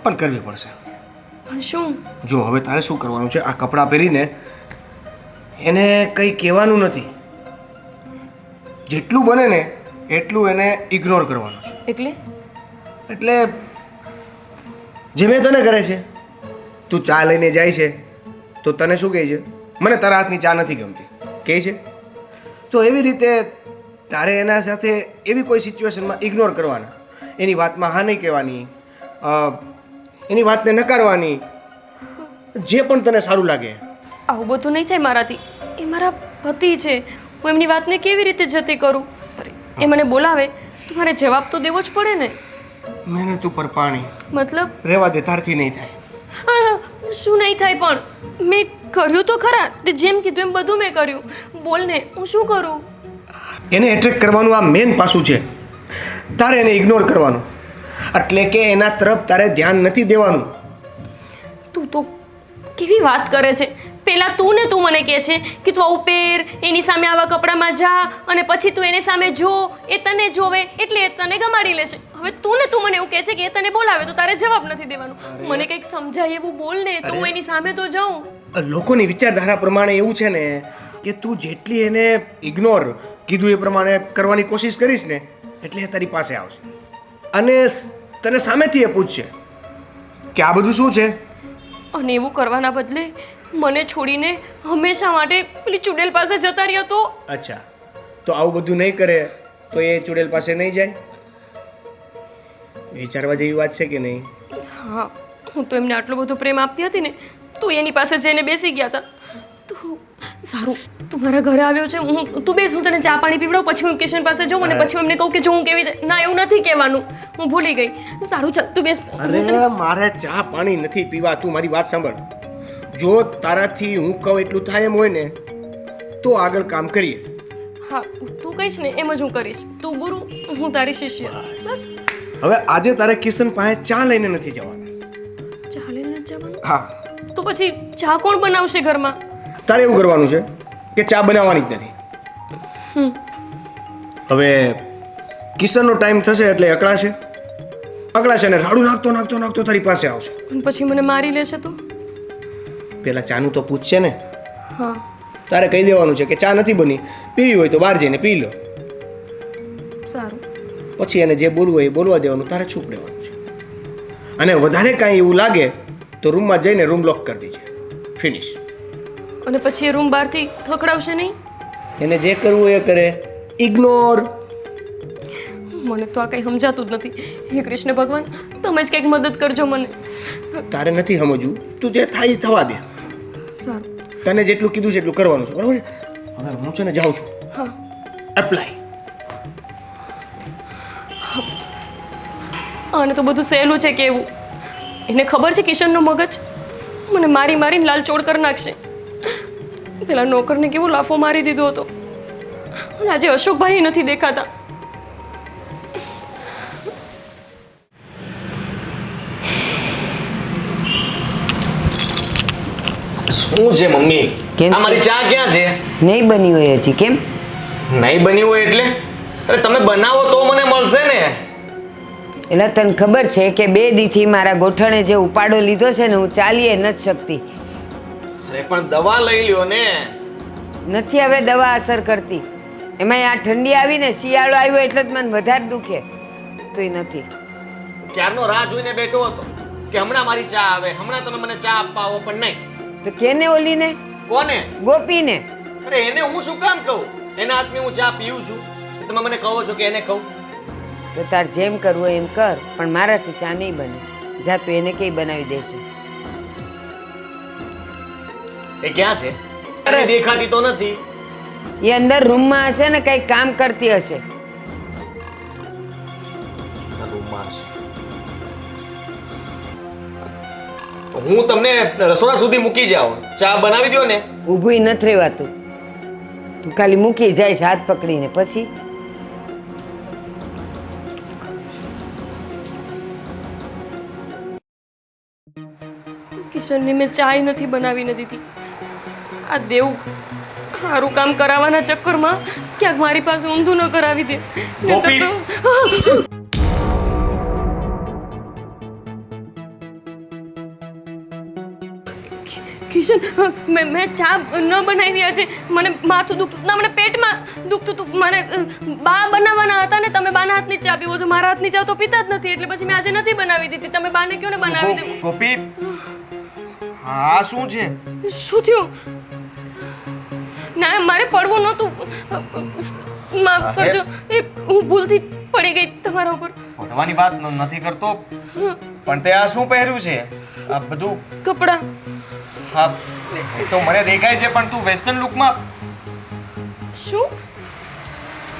પણ કરવી પડશે. પણ શું? જો હવે તારે શું કરવાનું છે, આ કપડાં પહેરીને એને કંઈ કહેવાનું નથી. જેટલું બને ને એટલું એને ઇગ્નોર કરવાનું છે. એટલે જે મેં તને કરે છે, તું ચા લઈને જાય છે તો તને શું કહે છે, મને તારા હાથની ચા નથી ગમતી કહે છે, તો એવી રીતે તારે એના સાથે એવી કોઈ સિચ્યુએશનમાં ઇગ્નોર કરવાના, એની વાતમાં હા નહીં કહેવાની, એની વાતને નકારવાની, જે પણ તને સારું લાગે. આવું બધું નહીં થાય મારાથી. એ મારા પતિ છે, હું એમની વાતને કેવી રીતે જતી કરું? અરે એ મને બોલાવે તો મારે જવાબ તો દેવો જ પડે ને. મહેનત ઉપર પાણી. મતલબ? રહેવા દે, તારથી નહીં થાય. શું નહીં થાય? પણ મેં કર્યું તો ખરા, તે જેમ કીધું એમ બધું મેં કર્યું. બોલ ને, હું શું કરું? એને એટ્રેક્ટ કરવાનું આ મેન પાસું છે. તારે એને ઇગ્નોર કરવાનું, એટલે કે એના તરફ તારે ધ્યાન નથી દેવાનું. તું તો કેવી વાત કરે છે. પહેલા તું મને કહે છે કે તું આવું પહેર, એની સામે આવા કપડામાં જા, અને પછી તું એની સામે જો, એ તને જોવે એટલે એ તને ગમાડી લેશે. હવે તું મને એવું કહે છે કે એ તને બોલાવે તો તારે જવાબ નથી દેવાનું. મને કંઈક સમજાય એવું બોલ ને, તો હું એની સામે તો જાઉં. લોકોની વિચારધારા પ્રમાણે એવું છે ને કે તું જેટલી એને ઇગ્નોર કીધું એ પ્રમાણે કરવાની કોશિશ કરીશ ને એટલે એ તારી પાસે આવશે અને તને સામેથી એ પૂછશે કે આ બધું શું છે. અને એવું કરવાના બદલે મને છોડીને હંમેશા માટે પેલી ચુડેલ પાસે જતા રહ્યો તો? અચ્છા, તો આવું બધું નહીં કરે તો એ ચુડેલ પાસે નહીં જાય? વિચારવા જેવી વાત છે કે નહીં? હા, હું તો એમને આટલો બધો પ્રેમ આપતી હતી ને, તો એની પાસે જઈને બેસી ગયા હતા. તો સારું, તું મારા ઘરે આવ્યો છે, તું બેસ, હું તને ચા પાણી પીવડાવું, પછી હું કિશન પાસે જાઉં અને પછી એમને કહું કે જો હું કેવી રીતે. ના, એવું નથી કહેવાનું, હું ભૂલી ગઈ. સારું ચાલ, તું બેસ. અરે મારે ચા પાણી નથી પીવા, તું મારી વાત સાંભળ. જો તારાથી હું કહું એટલું થાય એમ હોય ને તો આગળ કામ કરીએ. હા, તું કહીશ ને એમ જ હું કરીશ. તું ગુરુ, હું તારી શિષ્ય. બસ. હવે આજે તારે કિશન પાસે ચા લઈને નથી જવાનું. ચા લઈને નથી જવાનું? હા. તો પછી ચા કોણ બનાવશે ઘરમાં? તારે એવું કરવાનું છે કે ચા બનાવવાની જ નથી. હવે કિશનનો ટાઈમ થશે એટલે અકળાશે ને રાડું નાખતો તારી પાસે આવશે. અને પછી મને મારી લેશે તું? પેલા ચાનું તો પૂછશે ને. હા. તારે કહી દેવાનું છે કે ચા નથી બની, પીવી હોય તો બહાર જઈને પી લો. સારું. પછી એને જે બોલવું હોય એ બોલવા દેવાનું, તારે ચૂપ રહેવાનું છે. અને વધારે કાંઈ એવું લાગે તો રૂમમાં જઈને રૂમ લોક કરી દેજે. ફિનિશ. અને પછી એ રૂમ બહારથી ખખડાવશે નહીં? એને જે કરવું એ કરે, ઇગ્નોર. મને તો આ કંઈ સમજાતું જ નથી. હે કૃષ્ણ ભગવાન, તમે જ કંઈક મદદ કરજો મને. તારે નથી સમજવું, તું જે થાય એ થવા દે. સારું. તને જેટલું કીધું છે એટલું કરવાનું છે, બરાબર છે? હવે હું છે ને જાઉં છું. હા. એપ્લાય. આને તો બધું સહેલું છે કેવું. એને ખબર છે કિશનનો મગજ મને મારી મારીને લાલચોળ કરી નાખશે. પેલા નોકરને કેવો લાફો મારી દીધો હતો, અને આજે અશોકભાઈ નથી દેખાતા. શું છે મમ્મી? કેમ આ મારી ચા ક્યાં છે? નહીં બની હોય હજી, કેમ? નહીં બની હોય એટલે? અરે તમે બનાવો તો મને મળશે ને. એટલે તને ખબર છે કે 2 દીથી મારા ગોઠણે જે ઉપાડો લીધો છે ને, હું ચાલીએ નથી શકતી. અરે પણ દવા લઈ લ્યો ને. નથી હવે દવા અસર કરતી. એમાંય આ ઠંડી આવીને શિયાળો આવ્યો એટલે જ મને વધારે દુખે. તોય નથી. ક્યારનો રાહ જોઈને બેઠો હતો કે હમણાં મારી ચા આવે, હમણાં તમે મને ચા આપવા આવો, પણ નહીં. તો કેને ઓલીને? કોને? ગોપીને. અરે એને હું શું કામ કહું? એના હાથની હું ચા પીવું છું. તમે મને કહો છો કે એને કહું? તો તાર જેમ કરવું હોય એમ કર, પણ મારાથી ચા નહીં બને. જા તું એને કઈ બનાવી દેશે. એ ક્યાં છે? અરે દેખાતી તો નથી. એ અંદર રૂમમાં હશે ને, કઈ કામ કરતી હશે. હું તમને રસોડા સુધી મૂકી જાઉં, ચા બનાવી દો ને. ઊભું નથી રહેવાતું. તું ખાલી મૂકી જઈશ હાથ પકડીને, પછી કિશનને મેં ચાય નથી બનાવીને દીધી. આ દેવું સારું કામ કરાવવાના ચક્કરમાં ક્યાંક મારી પાસે ઊંધું ન કરાવી દે. નહીંતર તો કિશન, મેં ચા ન બનાવી આજે. મને માથું દુખતું, ના મને પેટમાં દુખતું હતું. મને બા બનાવવાના હતા ને, તમે બાના હાથની ચા પીવો છો. મારા હાથની ચા તો પીતા જ નથી, એટલે પછી મેં આજે નથી બનાવી દીધી. તમે બાને કયો ને બનાવી દે. ગોપી, હા શું છે? શું થયું? ના, મારે પડવું નહોતું. માફ કરજો, એ હું ભૂલથી પડી ગઈ તમારા ઉપર. પડવાની વાત નથી કરતો, પણ તે આ શું પહેર્યું છે? આ બધું કપડાં. હા, એ તો મને દેખાય છે, પણ તું વેસ્ટર્ન લુકમાં શું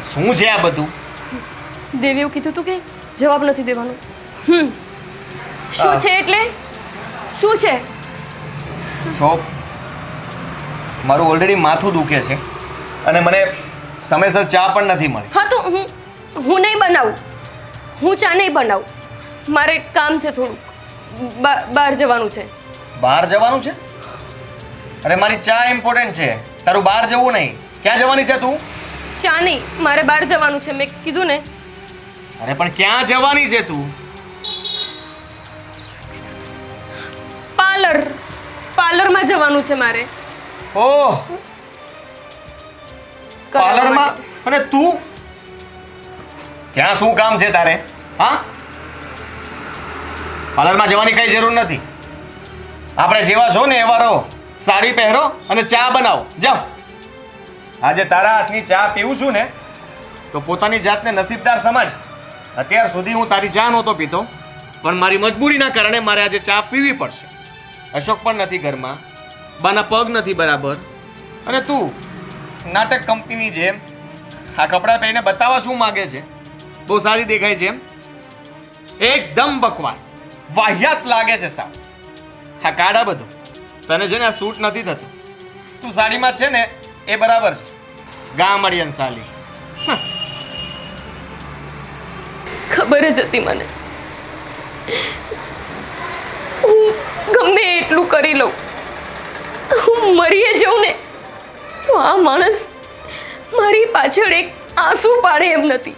શું છે આ બધું? દેવી એવું કીધું તું કે જવાબ નથી દેવાનો. શું છે એટલે શું છે? જો મારું ઓલરેડી માથું દુખે છે અને મને સમયસર ચા પણ નથી મળી. હા તો હું નહીં બનાવું. હું ચા નહીં બનાવું. મારે કામ છે થોડુંક. બહાર જવાનું છે. બહાર જવાનું છે? અરે મારી ચા ઇમ્પોર્ટન્ટ છે, તારું બહાર જવું નહીં. ક્યાં જવાની છે તું? ચા નહીં, મારે બહાર જવાનું છે. મેં કીધું ને. અરે પણ ક્યાં જવાની છે તું? પાર્લરમાં જવાનું છે મારે. ઓહ, પાર્લરમાં? અને તું ત્યાં શું કામ છે તારે? હા, પાર્લરમાં જવાની કઈ જરૂર નથી. આપણે જેવા છો ને એવા રહો. સાડી પહેરો અને ચા બનાવો. જાઓ. આજે તારા હાથની ચા પીવું છું ને, તો પોતાની જાતને નસીબદાર સમજ. અત્યાર સુધી હું તારી ચા નહોતો પીતો, પણ મારી મજબૂરીના કારણે મારે આજે ચા પીવી પડશે. અશોક પણ નથી ઘરમાં, બાના પગ નથી બરાબર, અને તું નાટક કંપનીની જેમ આ કપડાં પહેરીને બતાવવા શું માંગે છે? બહુ સારી દેખાય છે એમ? એકદમ બકવાસ, વાહિયાત લાગે છે સાવ. હા, કાઢા બધું. તને છે ને આ સૂટ નથી થતું. તું સાડીમાં છે ને એ બરાબર છે. ગામડિયન સાલી. ખબર જ હતી મને. હું ગમે એટલું કરી લઉં, હું મરીએ જાઉં ને, તો આ માણસ મારી પાછળ એક આંસુ પાડે એમ નથી.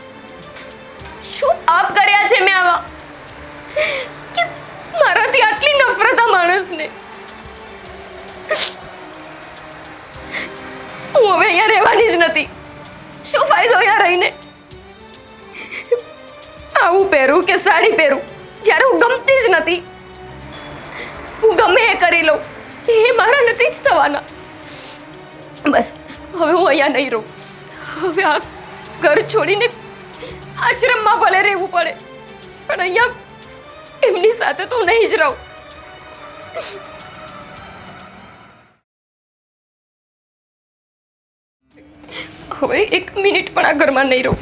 શું પાપ કર્યા છે મેં આવા કે મારાથી આટલી નફરત આ માણસને? હું હવે અહીંયા રહેવાની જ નથી. શું ફાયદો અહીંયા રહીને? આવું પહેરું કે સાડી પહેરું, જ્યારે હું ગમતી જ નથી. હું ગમે એ કરી લઉં, એ મારા નથી જ થવાના. બસ હવે હું અહીંયા નહીં રહું. હવે આ ઘર છોડીને આશ્રમમાં ભલે રહેવું પડે, પણ અહીંયા એમની સાથે તો નહીં જ રહું. હવે એક મિનિટ પણ આ ઘરમાં નહીં રહું.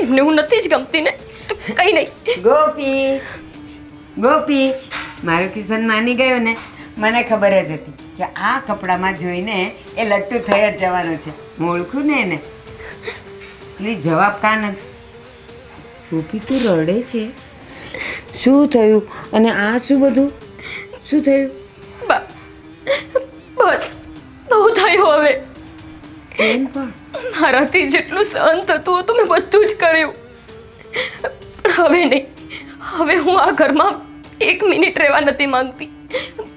એમને હું નથી જ ગમતી ને, તો કઈ નહીં. ગોપી, ગોપી, મારો કિશન માની ગયો ને. મને ખબર જ હતી કે આ કપડામાં જોઈને એ લટ્ટુ થઈ જ જવાનો છે. હું ઓળખું ને એને. એટલે જવાબ કાં નથી. ગોપી તું રડે છે? શું થયું? અને આ શું બધું શું થયું? બસ બહુ થયું હવે. કેમ પણ? મારાથી જેટલું સહન થતું હતું મેં બધું જ કર્યું. પણ હવે નહીં. હવે હું આ ઘરમાં 1 મિનિટ રહેવા નથી માંગતી.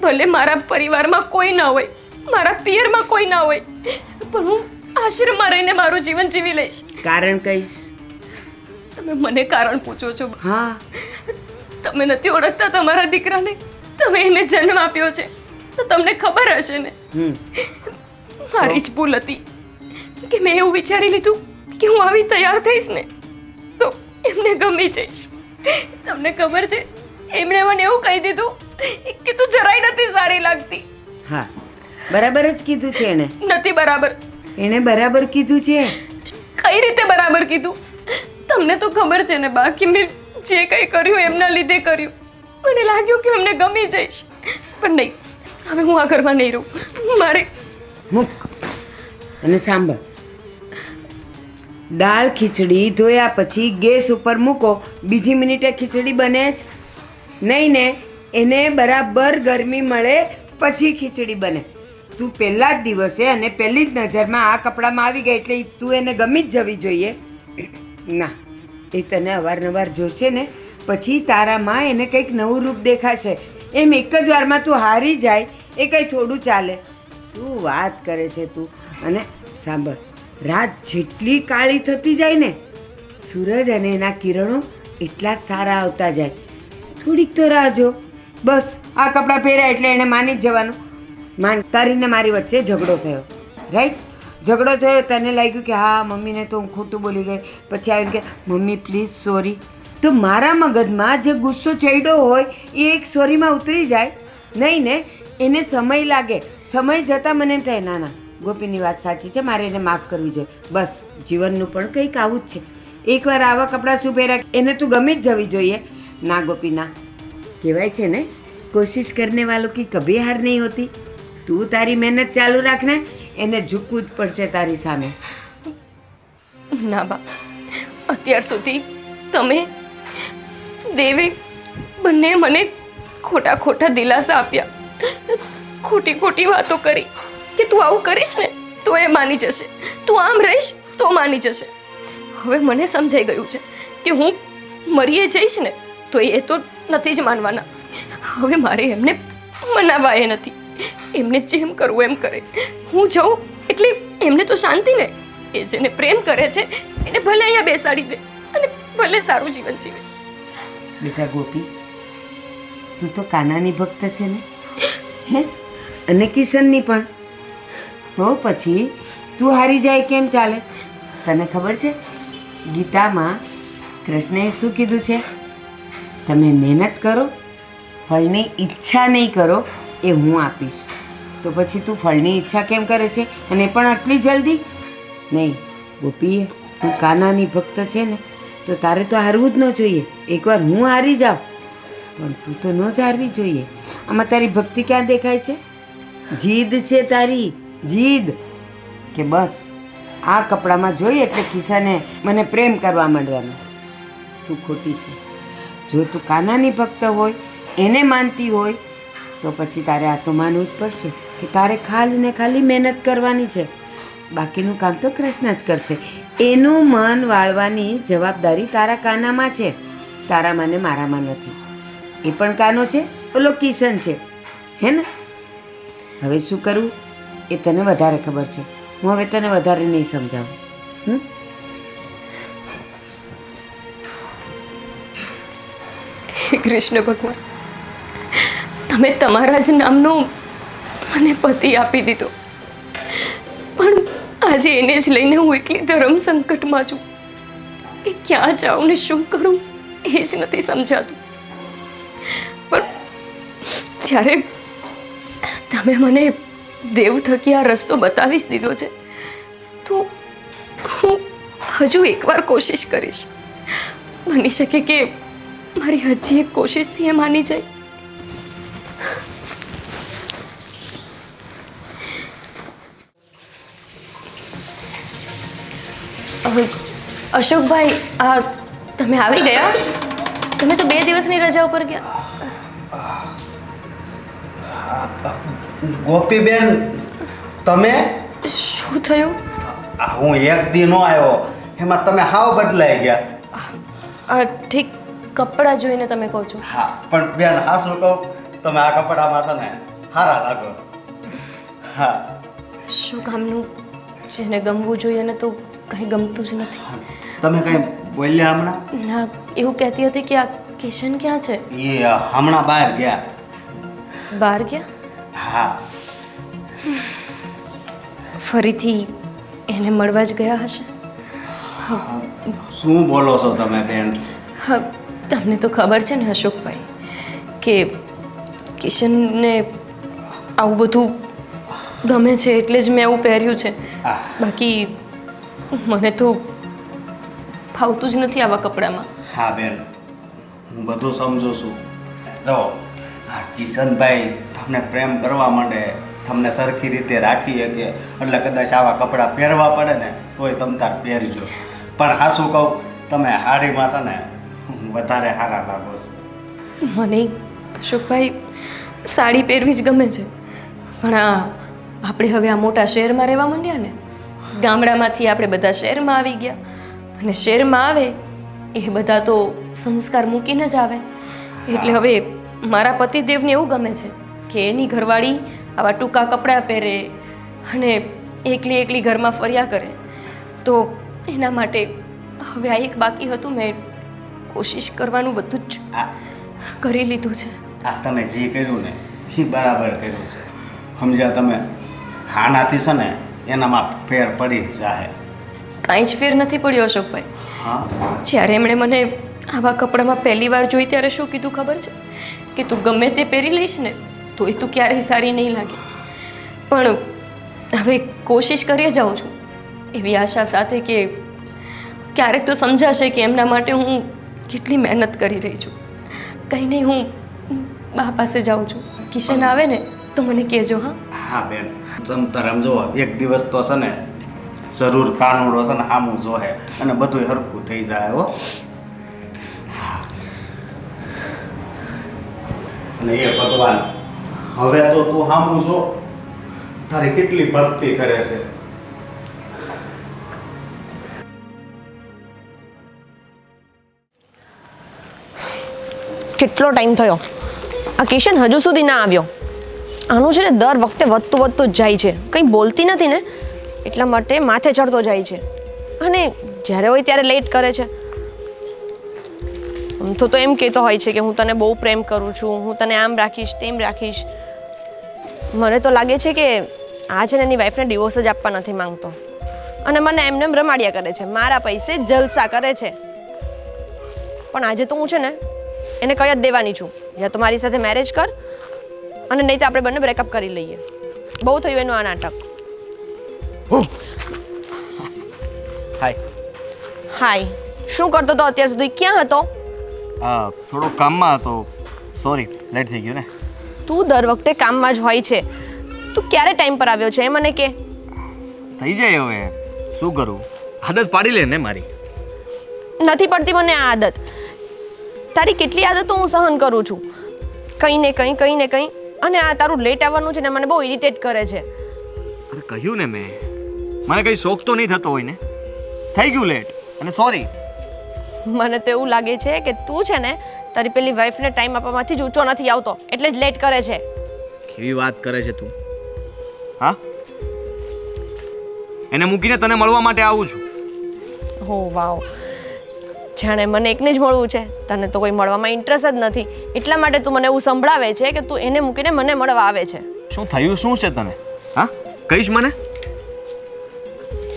ભલે મારા પરિવારમાં કોઈ ના હોય, મારા પિયરમાં કોઈ ના હોય, પણ હું આશ્રમમાં રહીને મારું જીવન જીવી લઈશ. કારણ કહીશ? તમે મને કારણ પૂછો છો? હા. તમે નથી ઓળખતા તમારા દીકરાને. તમે એને જન્મ આપ્યો છે તો તમને ખબર હશે ને. મારી જ ભૂલ હતી કે મેં એવું વિચારી લીધું કે હું આવી તૈયાર થઈશ ને તો એમને ગમી જઈશ. તમને ખબર છે, એમણે મને એવું કહી દીધું કે તું જરાય નથી સારી લાગતી. હા, બરાબર જ કીધું છે એણે. નથી બરાબર. એણે બરાબર કીધું છે. કઈ રીતે બરાબર કીધું? તમને તો ખબર છે ને બા કે મેં જે કંઈ કર્યું એમના લીધે કર્યું. મને લાગ્યું કે એમને ગમી જઈશ, પણ નહીં. હવે હું આ ઘરમાં નહીં રહું. મારે મૂક અને સાંભળ. દાળ ખીચડી ધોયા પછી ગેસ ઉપર મૂકો, બીજી મિનિટે ખીચડી બને જ નહીં ને. એને બરાબર ગરમી મળે પછી ખીચડી બને. તું પહેલા જ દિવસે અને પહેલી જ નજરમાં આ કપડામાં આવી ગઈ એટલે તું એને ગમી જ જવી જોઈએ. ના, એ તને અવારનવાર જોશે ને પછી તારામાં એને કંઈક નવું રૂપ દેખાશે. એમ એક જ વારમાં તું હારી જાય એ કંઈ થોડું ચાલે. શું વાત કરે છે તું? અને સાંભળ, રાત જેટલી કાળી થતી જાય ને સૂરજ અને એના કિરણો એટલા જ સારા આવતા જાય. થોડીક તો રાહ જો. બસ આ કપડાં પહેર્યા એટલે એણે માની જ જવાનું. તારીને મારી વચ્ચે ઝઘડો થયો, રાઈટ? ઝઘડો થયો, તને લાગ્યું કે હા મમ્મીને તો હું ખોટું બોલી ગઈ. પછી આવીને કે મમ્મી પ્લીઝ સોરી. તો મારા મગજમાં જે ગુસ્સો ચડ્યો હોય એ એક સોરીમાં ઉતરી જાય નહીં ને. એને સમય લાગે. સમય જતાં મને એમ થાય ના ના ગોપીની વાત સાચી છે, મારે એને માફ કરવી જોઈએ. બસ જીવનનું પણ કંઈક આવું જ છે. એકવાર આવા કપડાં શું પહેર્યા એને તું ગમી જ જવી જોઈએ. ના ગોપી ના, કહેવાય છે ને કોશિશ કરને વાલો કી કભી હાર નહીં હોતી. તું તારી મહેનત ચાલુ રાખને, એને ઝૂકવું જ પડશે તારી સામે. ના બા, અત્યાર સુધી તમે દેવે બંને મને ખોટા ખોટા દિલાસા આપ્યા. ખોટી ખોટી વાતો કરી કે તું આવું કરીશ ને તો એ માની જશે, તું આમ રહીશ તો માની જશે. હવે મને સમજાઈ ગયું છે કે હું મરીએ જઈશ ને તો એ તો નથી જ માનવાના. હવે મારે એમને મનાવવા એ નથી. એમને જેમ કરવું એમ કરે. હું જાઉં એટલે એમને તો શાંતિ ને. એ જેને પ્રેમ કરે છે એને ભલે અહીંયા બેસાડી દે અને ભલે સારું જીવન જીવે. બેટા ગોપી, તું તો કાનાની ભક્ત છે ને, હે? અને કિશનની પણ. તો પછી તું હારી જાય કેમ ચાલે? તને ખબર છે ગીતામાં કૃષ્ણએ શું કીધું છે? તમે મહેનત કરો, ફળની ઈચ્છા નહીં કરો એ હું આપીશ. તો પછી તું ફળની ઈચ્છા કેમ કરે છે અને પણ આટલી જલ્દી? નહીં ગોપી, તું કાનાની ભક્ત છે ને તો તારે તો હારવું જ ન જોઈએ. એકવાર હું હારી જાઉં પણ તું તો ન જ હારવી જોઈએ. આમાં તારી ભક્તિ ક્યાં દેખાય છે? જીદ છે તારી, જીદ કે બસ આ કપડામાં જોઈએ એટલે કિશને મને પ્રેમ કરવા માંડવાનો. તું ખોટી છે. જો તું કાનાની ભક્ત હોય, એને માનતી હોય તો પછી તારે આ તો માનવું જ પડશે કે તારે ખાલી ને ખાલી મહેનત કરવાની છે. બાકીનું કામ તો કૃષ્ણ જ કરશે. એનું મન વાળવાની જવાબદારી તારા કાનામાં છે, તારામાં ને મારામાં નથી. એ પણ કાનો છે, ઓલો કિશન છે, હે ને? હવે શું કરવું એ તને વધારે ખબર છે. હું હવે તને વધારે નહીં સમજાવું. હે કૃષ્ણ ભગવાન, તમે તમારા જ નામનો મને પતિ આપી દીધો, પણ આજે એને જ લઈને હું એટલી ધર્મ સંકટમાં છું કે ક્યાં જાઉં ને શું કરું એ જ નથી સમજાતું. પણ જ્યારે તમે મને દેવ થકી આ રસ્તો બતાવી જ દીધો છે તો હું હજુ એકવાર કોશિશ કરીશ. બની શકે કે મારી હજી એક કોશિશથી એ માની જાય. અશોકભાઈ, આ તમે આવી ગયા? તમે તો 2 દિવસની રજા ઉપર ગયા. ગોપીબેન તમે શું થયું? હું એક દી નો આવ્યો એમાં તમે હાવ બદલાઈ ગયા. ઠીક, કપડાં જોઈને તમે કહો છો? હા પણ બેન હા શું કહું, તમે આ કપડામાં છે ને સારા લાગો છો. હા શું કામનું? જેને ગમવું જોઈએ ને તો કંઈ ગમતું જ નથી. તમે કઈ બોલ્યા હમણાં? ના, એવું કહેતી હતી કે આ કિશન ક્યાં છે? એ હમણાં બહાર ગયા. બહાર ગયા? હા ફરીથી એને મળવા જ ગયા હશે. શું બોલો છો તમે બેન? હા, તમને તો ખબર છે ને અશોકભાઈ કે કિશનને આવું બધું ગમે છે એટલે જ મેં આવું પહેર્યું છે. બાકી મને તો ફાવતું જ નથી આવા કપડામાં. હા બેન, હું બધું સમજુ છું. જો આ કિશનભાઈ તમને પ્રેમ કરવા માંડે, તમને સરખી રીતે રાખી શકે એટલે કદાચ આવા કપડાં પહેરવા પડે ને તોય તમ તાર પહેરજો. પણ હા શું કહું, તમે હાડીમાં છે ને વધારે સારા લાગો છો. મને અશોકભાઈ સાડી પહેરવી જ ગમે છે, પણ આપણે હવે આ મોટા શહેરમાં રહેવા માંડ્યા ને, ગામડામાંથી આપણે બધા શહેરમાં આવી ગયા, અને શહેરમાં આવે એ બધા તો સંસ્કાર મૂકીને જ આવે. એટલે હવે મારા પતિદેવને એવું ગમે છે કે એની ઘરવાળી આવા ટૂંકા કપડાં પહેરે અને એકલી એકલી ઘરમાં ફર્યા કરે. તો એના માટે હવે આ એક બાકી હતું, મેં કોશિશ કરવાનું બધું જ કરી લીધું છે. આ તમે જે કર્યું ને એ બરાબર કર્યું છે, સમજ્યા તમે? હાનાથી છે ને એનામાં ફેર પડી જ જાય. કાંઈ જ ફેર નથી પડ્યો અશોકભાઈ. હા જ્યારે એમણે મને આવા કપડામાં પહેલી વાર જોઈ ત્યારે શું કીધું ખબર છે? કે તું ગમે તે પહેરી લઈશ ને તોય તું ક્યારેય સારી નહીં લાગે. પણ હવે કોશિશ કરીએ જાઉં છું એવી આશા સાથે કે ક્યારેક તો સમજાશે કે એમના માટે હું કેટલી મહેનત કરી રહી છું. કંઈ નહીં, હું બા પાસે જાઉં છું. કિશન આવે ને તો મને કહેજો. હા હા બેન, તમ તારે જો એક દિવસ તો છે ને જરૂર કાનુડો છે ને સામું જોહે અને બધું હરખું થઈ જાય. હો અને એ ભગવાન, હવે તો તું સામું જો તારી કેટલી ભક્તિ કરે છે. કેટલો ટાઈમ થયો, આ કિશન હજુ સુધી ના આવ્યો. આનું છે ને દર વખતે વધતું જ જાય છે. કંઈ બોલતી નથી ને એટલા માટે માથે ચડતો જાય છે, અને જ્યારે હોય ત્યારે લેટ કરે છે. આમ તો એમ કહેતો હોય છે કે હું તને બહુ પ્રેમ કરું છું, હું તને આમ રાખીશ તેમ રાખીશ. મને તો લાગે છે કે આ છે ને એની વાઈફને ડિવોર્સ જ આપવા નથી માંગતો, અને મને એમને એમ રમાડ્યા કરે છે, મારા પૈસે જલસા કરે છે. પણ આજે તો હું છે ને એને કહી જ દેવાની છું, યા તો મારી સાથે મેરેજ કર, અને નહીં તો આપણે બંને બ્રેકઅપ કરી લઈએ. બહુ થયું એનું આ નાટક. હાય. હાય, શું કરતો હતો અત્યાર સુધી? ક્યાં હતો? થોડો કામમાં હતો, સોરી, લેટ થઈ ગયું ને. તું દર વખતે કામમાં જ હોય છે. તું ક્યારે ટાઈમ પર આવ્યો છે એ મને કે. થઈ જાય હવે, શું કરું, આદત પાડી લે ને મારી. નથી પડતી મને આ આદત. તારી કેટલી આદતો હું સહન કરું છું, કંઈ ને કંઈ, અને આ તારું લેટ આવવાનું છે ને મને બહુ ઇરિટેટ કરે છે. અરે કહ્યું ને મેં, મને કંઈ શોખ તો નહીં થતો હોય ને, થઈ ગયું લેટ, અને સોરી. મને તો એવું લાગે છે કે તું છે ને તારી પેલી વાઈફને ટાઈમ આપવામાંથી જ ઊંચો નથી આવતો, એટલે જ લેટ કરે છે. કેવી વાત કરે છે તું? હા, એને મૂકીને તને મળવા માટે આવું છું. હો વાવ, જાણે મને એકને જ મળવું છે, તને તો કોઈ મળવામાં ઇન્ટરેસ્ટ જ નથી, એટલા માટે તું મને એવું સંભળાવે છે કે તું એને મૂકીને મને મળવા આવે છે. શું થયું, શું છે તને? હા, કહીશ મને?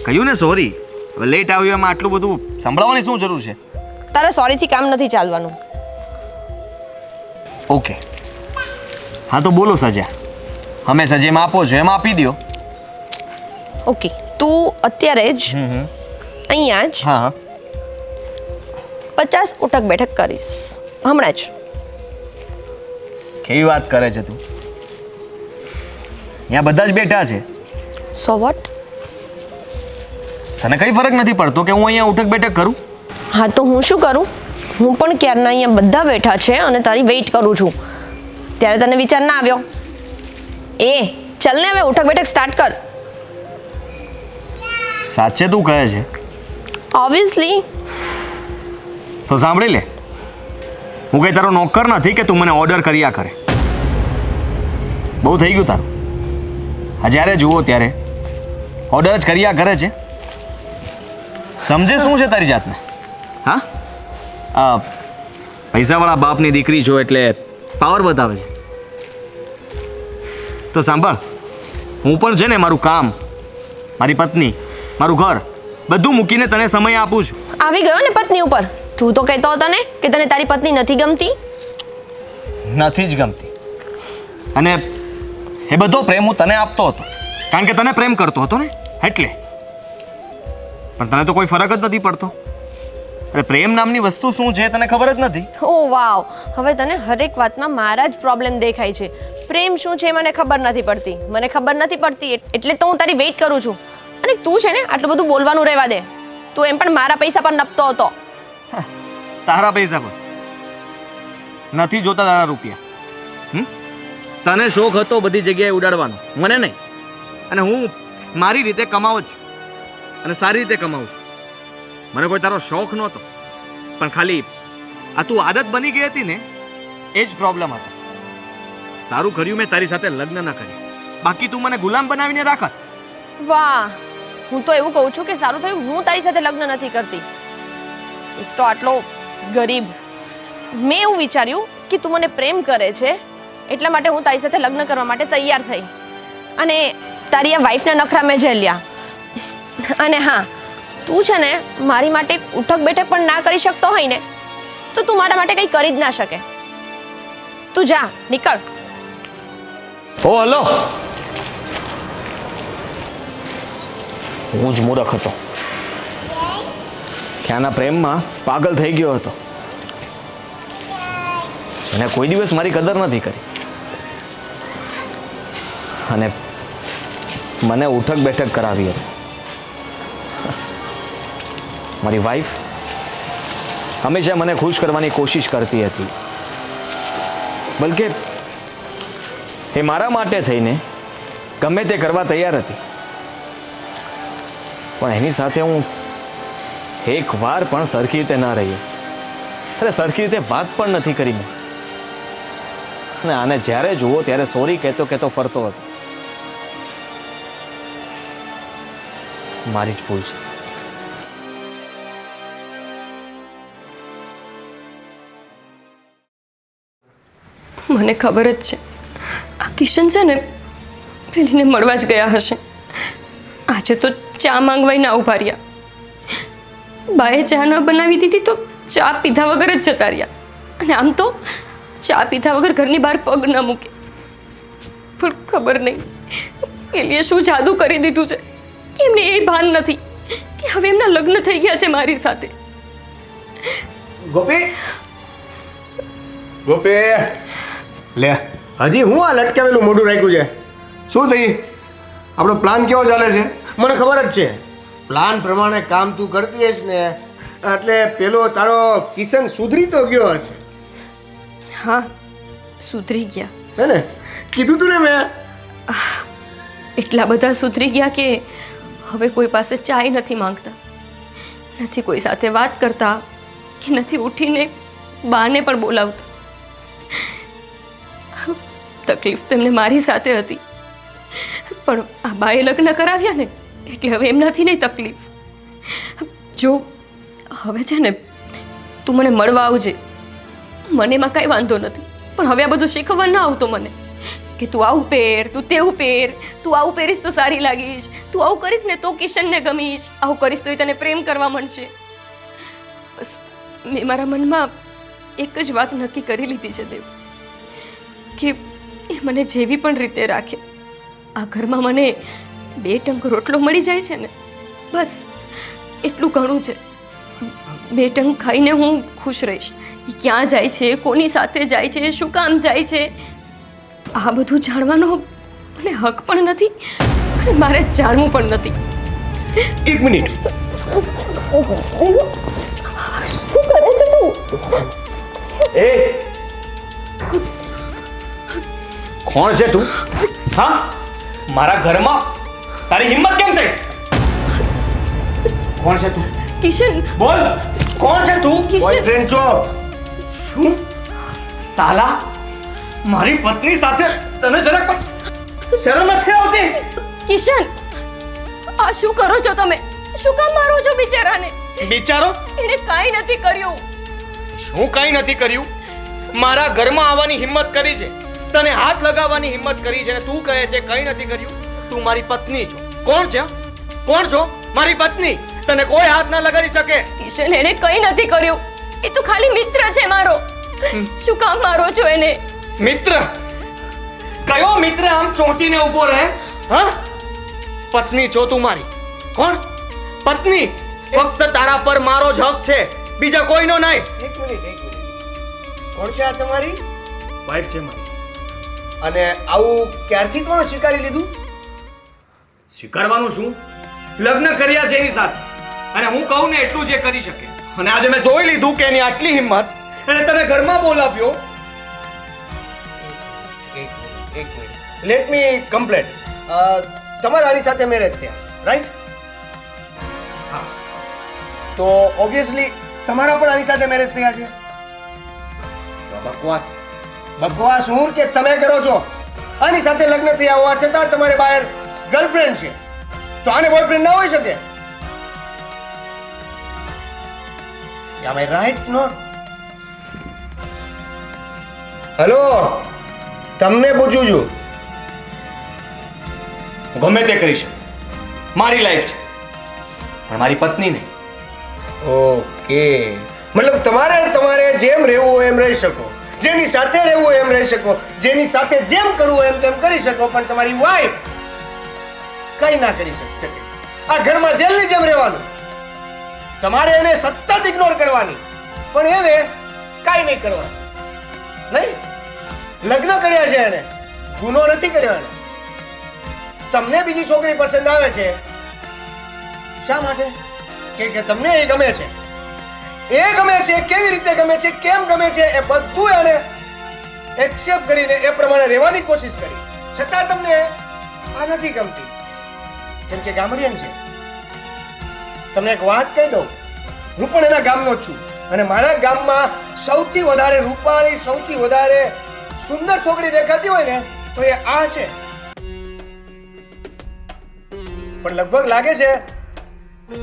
કહ્યું ને સોરી. હવે લેટ આવ્યું એમાં આટલું બધું સંભળાવવાની શું જરૂર છે? તારે સોરીથી કામ નથી ચાલવાનું. ઓકે, હા તો બોલો સજા. હંમેશા જેમ આપો છો એમ આપી દો. ઓકે, તું અત્યારે જ અહીંયા જ હા 50 ઉઠક બેઠક કરીશ હમણાં જ. કેવી વાત કરે છે તું? અહીંયા બધા જ બેઠા છે. So what? તને કઈ ફરક નથી પડતો કે હું અહીંયા ઉઠક બેઠક કરું? હા તો હું શું કરું? હું પણ ક્યારના અહીંયા બધા બેઠા છે અને તારી વેઇટ કરું છું, ત્યારે તને વિચાર ના આવ્યો? ચાલ ને હવે ઉઠક બેઠક સ્ટાર્ટ કર. સાચે તું કહે છે ઓબ્વિયસલી. તો સાંભળી લે, હું કઈ તારો નોકર નથી કે તું મને ઓર્ડર કર્યા કરે. બહુ થઈ ગયું તારું. આ જ્યારે જુઓ ત્યારે ઓર્ડર જ કર્યા કરે છે. સમજે શું છે તારી જાતને? હા, પૈસાવાળા બાપની દીકરી છો એટલે પાવર બતાવે છે. તો સાંભળ, હું પણ છે ને મારું કામ, મારી પત્ની, મારું ઘર બધું મૂકીને તને સમય આપું છું. આવી ગયો ને પત્ની ઉપર. તું તો કહેતો હતો ને કે તને તારી પત્ની નથી ગમતી. નથી જ ગમતી. અને એ બધો પ્રેમ હું તને આપતો હતો કારણ કે તને પ્રેમ કરતો હતો ને એટલે. પણ તને તો કોઈ ફરક જ નથી પડતો. અરે પ્રેમ નામની વસ્તુ શું છે તને ખબર જ નથી. ઓ વાવ, હવે તને હરેક વાતમાં મારા જ પ્રોબ્લેમ દેખાય છે. પ્રેમ શું છે મને ખબર નથી પડતી. મને ખબર નથી પડતી એટલે તો હું તારી વેઇટ કરું છું. અને તું છે ને આટલું બધું બોલવાનું રહેવા દે. તું એમ પણ મારા પૈસા પર નપતો હતો. તારા પૈસા પર નથી જોતા તારા રૂપિયા. તને શોખ હતો બધી જગ્યાએ ઉડાડવાનો, મને નહીં. અને હું મારી રીતે કમાવું છું અને સારી રીતે કમાવું છું. મને કોઈ તારો શોખ નહોતો, પણ ખાલી આ તું આદત બની ગઈ હતી ને એ જ પ્રોબ્લેમ હતો. સારું કર્યું મેં તારી સાથે લગ્ન ન કર્યા, બાકી તું મને ગુલામ બનાવીને રાખત. વાહ, હું તો એવું કહું છું કે સારું થયું હું તારી સાથે લગ્ન નથી કરતી. એક તો આટલો ગરીબ. મેં એવું વિચાર્યું કે તું મને પ્રેમ કરે છે એટલા માટે હું તારી સાથે લગ્ન કરવા માટે તૈયાર થઈ. અને તારી આ વાઈફના નખરા મેં ઝેલ્યા. અને હા, તું છે ને મારી માટે ઉઠક બેઠક પણ ના કરી શકતો હોય ને તો તું મારા માટે કંઈ કરી જ ના શકે. તું જા, નીકળ. ઓ હલો, હું જ મૂર્ખ હતો. ક્યાંના પ્રેમમાં પાગલ થઈ ગયો હતો. એને કોઈ દિવસ મારી કદર નથી કરી. અને મને ઉઠક બેઠક કરાવી હતી. મારી વાઈફ હંમેશા મને ખુશ કરવાની કોશિશ કરતી હતી. બલકે એ મારા માટે થઈને ગમે તે કરવા તૈયાર હતી. પણ એની સાથે હું એક વાર પણ સરખી રીતે ના રહ્યો. અરે સરખી રીતે વાત પણ નથી કરી મેં. અને આને જ્યારે જુઓ ત્યારે સોરી કહેતો કહેતો ફરતો હતો. મારી જ ભૂલ છે. મને ખબર જ છે આ કિશન છે ને પેલીને મળવા જ ગયા હશે. આજે તો ચા માંગવાઈને ઉભા રહ્યા. બાએ ચા ન બનાવી દીધી તો ચા પીધા વગર જ જતા રહ્યા. અને આમ તો ચા પીધા વગર ઘરની બહાર પગ ન મૂકે. પણ ખબર નહીં પેલીએ શું જાદુ કરી દીધું છે કે એમને એ ભાન નથી કે હવે એમના લગ્ન થઈ ગયા છે મારી સાથે. ગોપી, ગોપી, લે હજી હું આ લટકાવેલું મોઢું રાખ્યું છે? શું થઈ? આપણો પ્લાન કેવો ચાલે છે? મને ખબર જ છે પ્લાન પ્રમાણે કામ તું કરતી હશ ને એટલે પેલો તારો કિશન સુધરી તો ગયો હશે. હા, સુધરી ગયા. હે ને? કીધું તું ને મેં. એટલા બધા સુધરી ગયા કે હવે કોઈ પાસે ચાય નથી માંગતા, નથી કોઈ સાથે વાત કરતા કે નથી ઉઠીને બાને પણ બોલાવતા. તકલીફ તો એમને મારી સાથે હતી, પણ આ બાએ લગ્ન કરાવ્યા ને એટલે હવે એમનાથી નહીં તકલીફ. જો હવે છે ને તું મને મળવા આવજે, મને એમાં કાંઈ વાંધો નથી. પણ હવે આ બધું શીખવવા ના આવતો મને કે તું આવું પહેર, તું તેવું પહેર, તું આવું પહેરીશ તો સારી લાગીશ, તું આવું કરીશ ને તો કિશનને ગમીશ, આવું કરીશ તો એ તને પ્રેમ કરવા માંડશે. બસ મેં મારા મનમાં એક જ વાત નક્કી કરી લીધી છે દેવ, કે એ મને જેવી પણ રીતે રાખે, આ ઘરમાં મને 2 ટંક રોટલો મળી જાય છે ને બસ એટલું ઘણું છે. 2 ટંક ખાઈને હું ખુશ રહીશ. એ ક્યાં જાય છે, કોની સાથે જાય છે, શું કામ જાય છે, આ બધું જાણવાનો મને હક પણ નથી અને મારે જાણવું પણ નથી. 1 મિનિટ. શું કરે છે તું? એ કોણ છે તું? હા, મારા ઘરમાં તારી હિંમત કેમ થઈ? કોણ છે તું? કિશન, બોલ, કોણ છે તું? કિશન, બોયફ્રેન્ડ છો? શું સાલા, મારી પત્ની સાથે તને જરાક પણ શરમ નથી આવતી? કિશન, આ શું કરો છો તમે? શું કામ મારો છો બિચારાને? બિચારો એણે કાંઈ નથી કર્યું. શું કાંઈ નથી કર્યું? મારા ઘરમાં આવવાની હિંમત કરી છે, તને હાથ લગાવવાની હિંમત કરી છે, અને તું કહે છે કંઈ નથી કર્યું? તું મારી પત્ની છો. કોણ છે? કોણ છો? મારી પત્ની. તને કોઈ હાથ ના લગાડી શકે. કિશન, એણે કંઈ નથી કર્યું. એ તો ખાલી મિત્ર છે મારો. શું કામ મારો છો એને? મિત્ર? કયો મિત્ર આમ ચોંટીને ઊભો રહે? હા, પત્ની છો તું મારી. કોણ? પત્ની. ફક્ત તારા પર મારો જ હક છે, બીજા કોઈનો નહીં. એક મિનિટ. કોણ છે આ તમારી? વાઈફ છે મારી. અને આવું ક્યારથી કોણ સ્વીકારી લીધું? સ્વીકારવાનું શું? લગ્ન કર્યા છે એની સાથે, અને હું કહું ને એટલું જે કરી શકે. અને આજે મેં જોઈ લીધું કે એની આટલી હિંમત, અને તને ઘરમાં બોલાવ્યો. એક મિનિટ. Let me complete. તમારા આની સાથે મેરેજ થયા છે, રાઈટ? હા. તો ઓબ્વિયસલી તમારા પણ આની સાથે મેરેજ થયા છે. બકવાસ. બકવાસ હું કે તમે કરો છો? આની સાથે લગ્ન થયા હોવા છતાં તમારે બહાર ગર્લફ્રેન્ડ છે, તો આને બોયફ્રેન્ડ ના હોઈ શકે? Am I right? Not? Hello, તમને પૂછું છું. હું ગમે તે કરી શકું, મારી લાઈફ છે, પણ મારી પત્ની નહીં. ઓકે, મતલબ તમારે જેમ રહેવું હોય એમ રહી શકો, જેની સાથે રહેવું હોય એમ રહી શકો, જેની સાથે જેમ કરવું હોય એમ તેમ કરી શકો, પણ તમારી વાઈફ કઈ ના કરી શકે. આ ઘરમાં જેલની જેમ રહેવાનું. તમારે એને સતત ઇગ્નોર કરવાની, પણ એને કાંઈ નહીં કરવાનું. નહીં, લગ્ન કર્યા છે એને, ગુનો નથી કર્યો એને. તમને બીજી છોકરી પસંદ આવે છે, શા માટે? કે તમને એ ગમે છે. એ ગમે છે, કેવી રીતે ગમે છે, કેમ ગમે છે, એ બધું એને એક્સેપ્ટ કરીને એ પ્રમાણે રહેવાની કોશિશ કરી, છતાં તમને આ નથી ગમતી. કેમ કે ગામડિયન છે. તમને એક વાત કહી દઉં, હું પણ એના ગામનો જ છું, અને મારા ગામમાં સૌથી વધારે રૂપાળી, સૌથી વધારે સુંદર છોકરી દેખાતી હોય ને તો એ આ છે. પણ લગભગ લાગે છે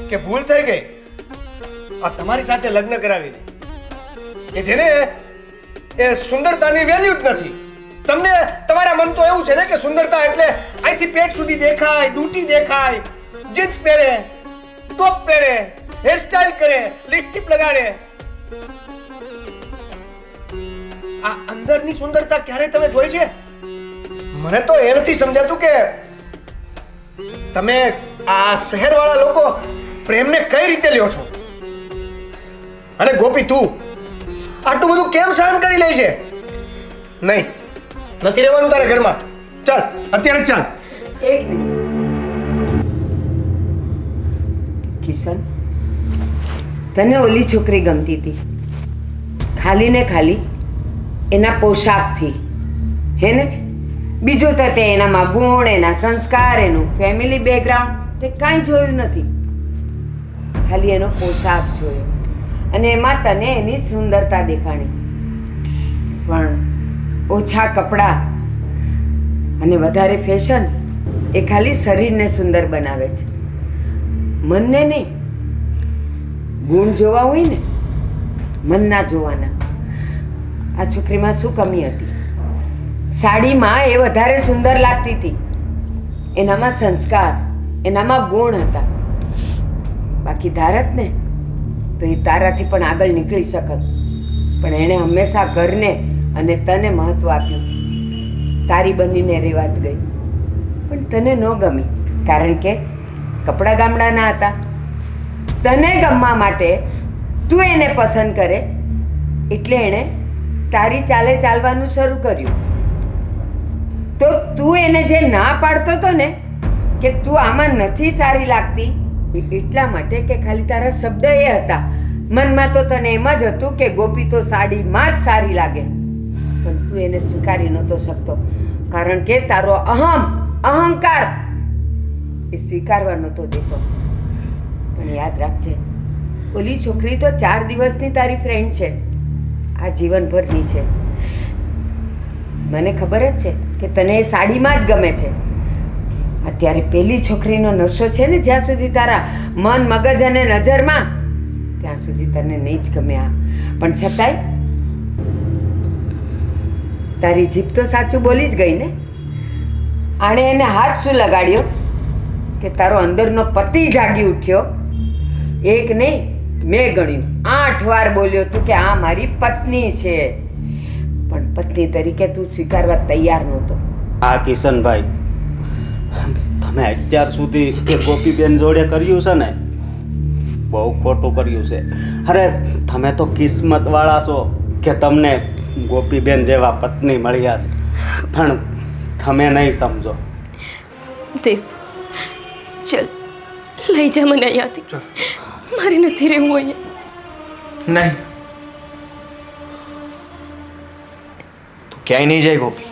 કે ભૂલ થઈ ગઈ આ તમારી સાથે લગ્ન કરાવીને, કે જેને એ સુંદરતાની વેલ્યુ જ નથી. તમને તમારા મન તો એવું છે ને કે સુંદરતા એટલે અહીંથી પેટ સુધી દેખાય, ડૂટી દેખાય, જીન્સ પહેરે, ટોપ પહેરે, હેરસ્ટાઈલ કરે, લિપસ્ટિક લગાડે. આ અંદરની સુંદરતા ક્યારે તમે જોઈ છે? મને તો એ નથી સમજાતું કે તમે આ શહેરવાળા લોકો પ્રેમને કઈ રીતે લ્યો છો. અને ગોપી, તું આટલું બધું કેમ સહન કરી લે છે? નહીં, નથી રહેવાનું તારે ઘરમાં. ચાલ, અત્યારે ચાલ. એક મિનિટ. કિશન, તને ઓલી છોકરી ગમતી હતી ખાલી ને ખાલી એના પોશાકથી, હે ને? બીજું તો તે એનામાં ગુણ, એના સંસ્કાર, એનું ફેમિલી બેકગ્રાઉન્ડ તે કાંઈ જોયું નથી. ખાલી એનો પોશાક જોયો, અને એમાં તને એની સુંદરતા દેખાણી. પણ ઓછા કપડાં અને વધારે ફેશન એ ખાલી શરીરને સુંદર બનાવે છે, મનને નહીં. ગુણ જોવા હોય ને, મન ના જોવાના. આ છોકરીમાં શું કમી હતી? સાડીમાં એ વધારે સુંદર લાગતી હતી. એનામાં સંસ્કાર, એનામાં ગુણ હતા. બાકી ધારત ને તો એ તારાથી પણ આગળ નીકળી શકત. પણ એણે હંમેશા ઘરને અને તને મહત્વ આપ્યું. તારી બનીને રેવાત ગઈ, પણ તને ન ગમી, કારણ કે કપડાં ગામડાના હતા. તને ગમવા માટે તું એને પસંદ કરે એટલે એણે તારી ચાલે ચાલવાનું શરૂ કર્યું. તો તું એને જે ના પાડતો હતો ને કે તું આમાં નથી સારી લાગતી, એટલા માટે કે ખાલી તારા શબ્દ એ હતા. મનમાં તો તને એમ જ હતું કે ગોપી તો સાડીમાં જ સારી લાગે, પણ તું એને સ્વીકારી નહોતો શકતો, કારણ કે તારો અહમ અહંકાર એ સ્વીકારવા નહોતો દેતો. પણ યાદ રાખજે, ઓલી છોકરી તો 4 દિવસની તારી ફ્રેન્ડ છે, આ જીવનભરની છે. મને ખબર જ છે કે તને એ સાડીમાં જ ગમે છે. અત્યારે પેલી છોકરીનો નશો છે ને, જ્યાં સુધી તારા મન મગજ અને નજરમાં, ત્યાં સુધી તને નહીં જ ગમે આ. પણ છતાંય તારી જીભ તો સાચું બોલી જ ગઈ ને. આણે એને હાથ શું લગાડ્યો કે તારો અંદરનો પતિ જાગી ઉઠ્યો? એક નહીં, મેં ગણ્યું 8 વાર બોલ્યો તું કે આ મારી પત્ની છે, પણ પત્ની તરીકે તું સ્વીકારવા તૈયાર નહોતો. આ કિશનભાઈ, તમે અત્યાર સુધી એ ગોપીબેન જોડે કર્યું છે ને, બહુ ખોટું કર્યું છે. અરે તમે તો કિસ્મતવાળા છો કે તમને ગોપીબેન જેવા પત્ની મળ્યા છે, પણ તમે નહીં સમજો. દેવ, ચલ લઈ જા મને અહીંયાથી. મારે નથી રહેવું અહીંયા. નહીં, તું ક્યાંય નહીં જાય ગોપી.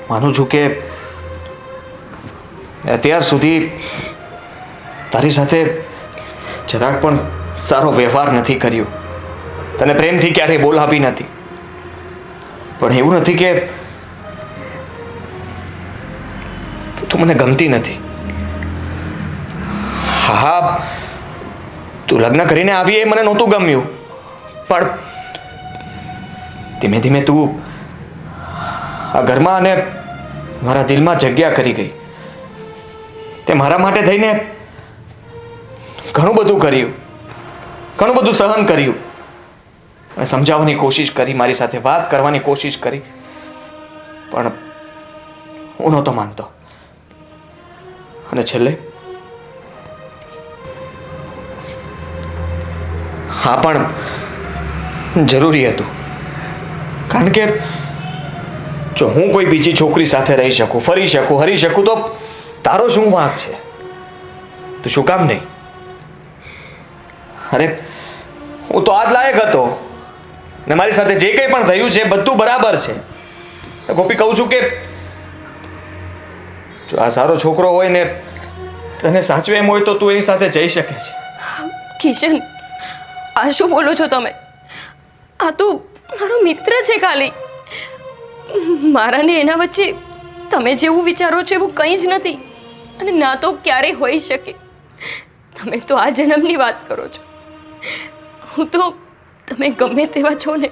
માનું છું કે અત્યાર સુધી તારી સાથે જરાક પણ સારો વ્યવહાર નથી કર્યો, તને પ્રેમથી ક્યારેય બોલાવી નથી. પણ એવું નથી કે તું મને ગમતી નથી. હા, તું લગ્ન કરીને આવી એ મને નહોતું ગમ્યું, પણ ધીમે ધીમે તું આ ઘરમાં અને મારા દિલમાં જગ્યા કરી ગઈ. તે મારા માટે થઈને ઘણું બધું કર્યું, ઘણું બધું સહન કર્યું, અને સમજાવવાની કોશિશ કરી, મારી સાથે વાત કરવાની કોશિશ કરી, પણ હું નહોતો માનતો. અને છેલ્લે હા પણ જરૂરી હતું, કારણ કે જો હું કોઈ બીજી છોકરી સાથે રહી શકું, ફરી શકું, હરી શકું, તો તારો શું વાંક છે? તો શું કામ નહીં? અરે હું તો આજ લાયક હતો ને મારી સાથે જે કંઈ પણ થયું છે બધું બરાબર છે. ગોપી, કહું છું કે જો આ સારો છોકરો હોય ને તને સાચવે એમ હોય તો તું એની સાથે જઈ શકે છે. કિશન, આ શું બોલો છો તમે? આ તો મારો મિત્ર છે ખાલી. મારા ને એના વચ્ચે તમે જેવું વિચારો છો એવું કંઈ જ નથી, અને ના તો ક્યારેય હોઈ શકે. તમે તો આ જન્મની વાત કરો છો. હું તો તમે ગમે તેવા છો ને,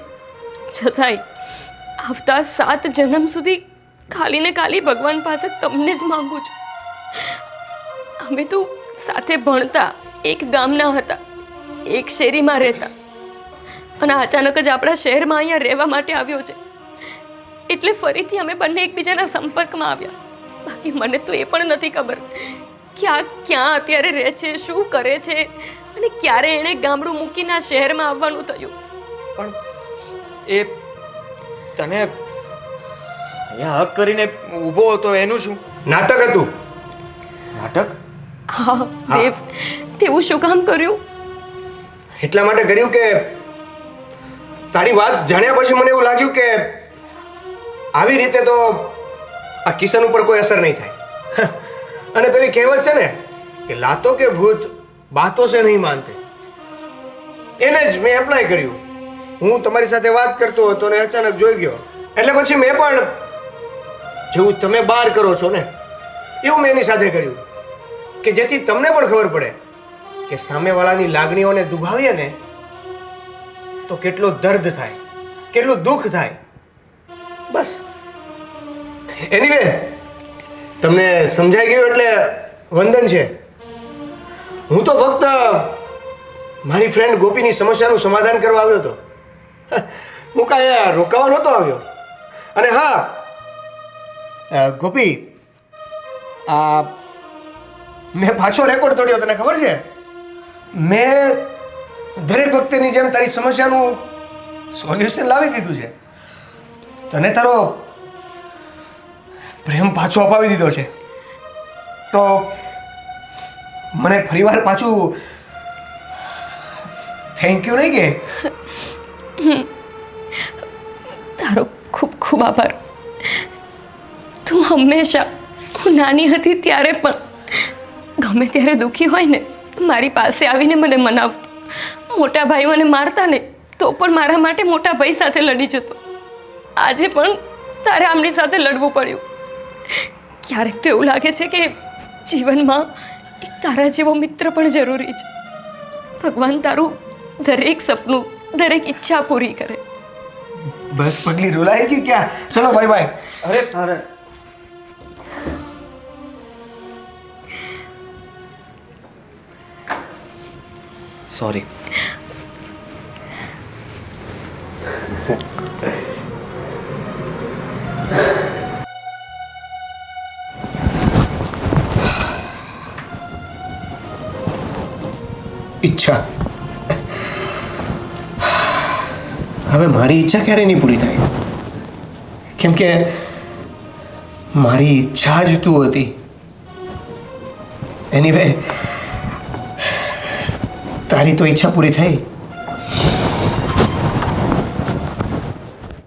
છતાંય આવતા 7 જન્મ સુધી ખાલી ને ખાલી ભગવાન પાસે તમને જ માંગુ છું. અમે તો સાથે ભણતા, એક ગામના હતા, એક શેરીમાં રહેતા, અને અચાનક જ આપણા શહેરમાં અહીંયા રહેવા માટે આવ્યો છે, એટલે ફરીથી અમે બંને એકબીજાના સંપર્કમાં આવ્યા. બાકી મને તો એ પણ નથી ખબર કે આ ક્યાં અત્યારે રહે છે, શું કરે છે, અને ક્યારે એણે ગામડું મૂકીને આ શહેરમાં આવવાનું થયું. પણ એ તને અહીંયા હક કરીને ઊભો હતો એનું શું? નાટક હતું. નાટક? હા દેવ, તેવું શું કામ કર્યું? એટલા માટે કર્યું કે તારી વાત જાણ્યા પછી મને એવું લાગ્યું કે આવી રીતે તો આ કિશન ઉપર કોઈ અસર નહીં થાય. અને પેલી કહેવત છે ને કે લાતો કે ભૂત બાતો સે નહીં માનતે, એને જ મેં એપ્લાય કર્યું. હું તમારી સાથે વાત કરતો હતો ને અચાનક જોઈ ગયો, એટલે પછી મેં પણ જેવું તમે બહાર કરો છો ને એવું મેં એની સાથે કર્યું, કે જેથી તમને પણ ખબર પડે કે સામેવાળાની લાગણીઓને દુભાવીએ ને તો કેટલો દર્દ થાય, કેટલું દુઃખ થાય. બસ. એનીવે, તમને સમજાઈ ગયું એટલે વંદન છે. હું તો ફક્ત મારી ફ્રેન્ડ ગોપીની સમસ્યાનું સમાધાન કરવા આવ્યો હતો. હું કાંઈ રોકાવા નહોતો આવ્યો. અને હા ગોપી, આ મેં પાછો રેકોર્ડ તોડ્યો, તને ખબર છે? મેં દરેક વખતેની જેમ તારી સમસ્યાનું સોલ્યુશન લાવી દીધું છે. તને તારો પ્રેમ પાછો અપાવી દીધો છે. તો મને ફરીવાર પાછું થેન્ક યુ નહીં કે? તારો ખૂબ ખૂબ આભાર. તું હંમેશા હું નાની હતી ત્યારે પણ ગમે ત્યારે દુઃખી હોય ને મારી પાસે આવીને મને મનાવતો. મોટા ભાઈ મને મારતા ને તો પણ મારા માટે મોટા ભાઈ સાથે લડી જતો. આજે પણ તારે આમની સાથે લડવું પડ્યું. ક્યારેક તો એવું લાગે છે કે જીવનમાં એક તારા જેવો મિત્ર પણ જરૂરી છે. ભગવાન તારું દરેક સપનું દરેક ઈચ્છા પૂરી કરે. બસ પગલી રૂલાઈ ગઈ ક્યાં? ચલો બાય બાય. અરે અરે સોરી. ઈચ્છા, હવે મારી ઈચ્છા ક્યારે નહીં પૂરી થાય? કેમ કે મારી ઈચ્છા જ તું હતી. એનીવે તારી તો ઈચ્છા પૂરી થઈ.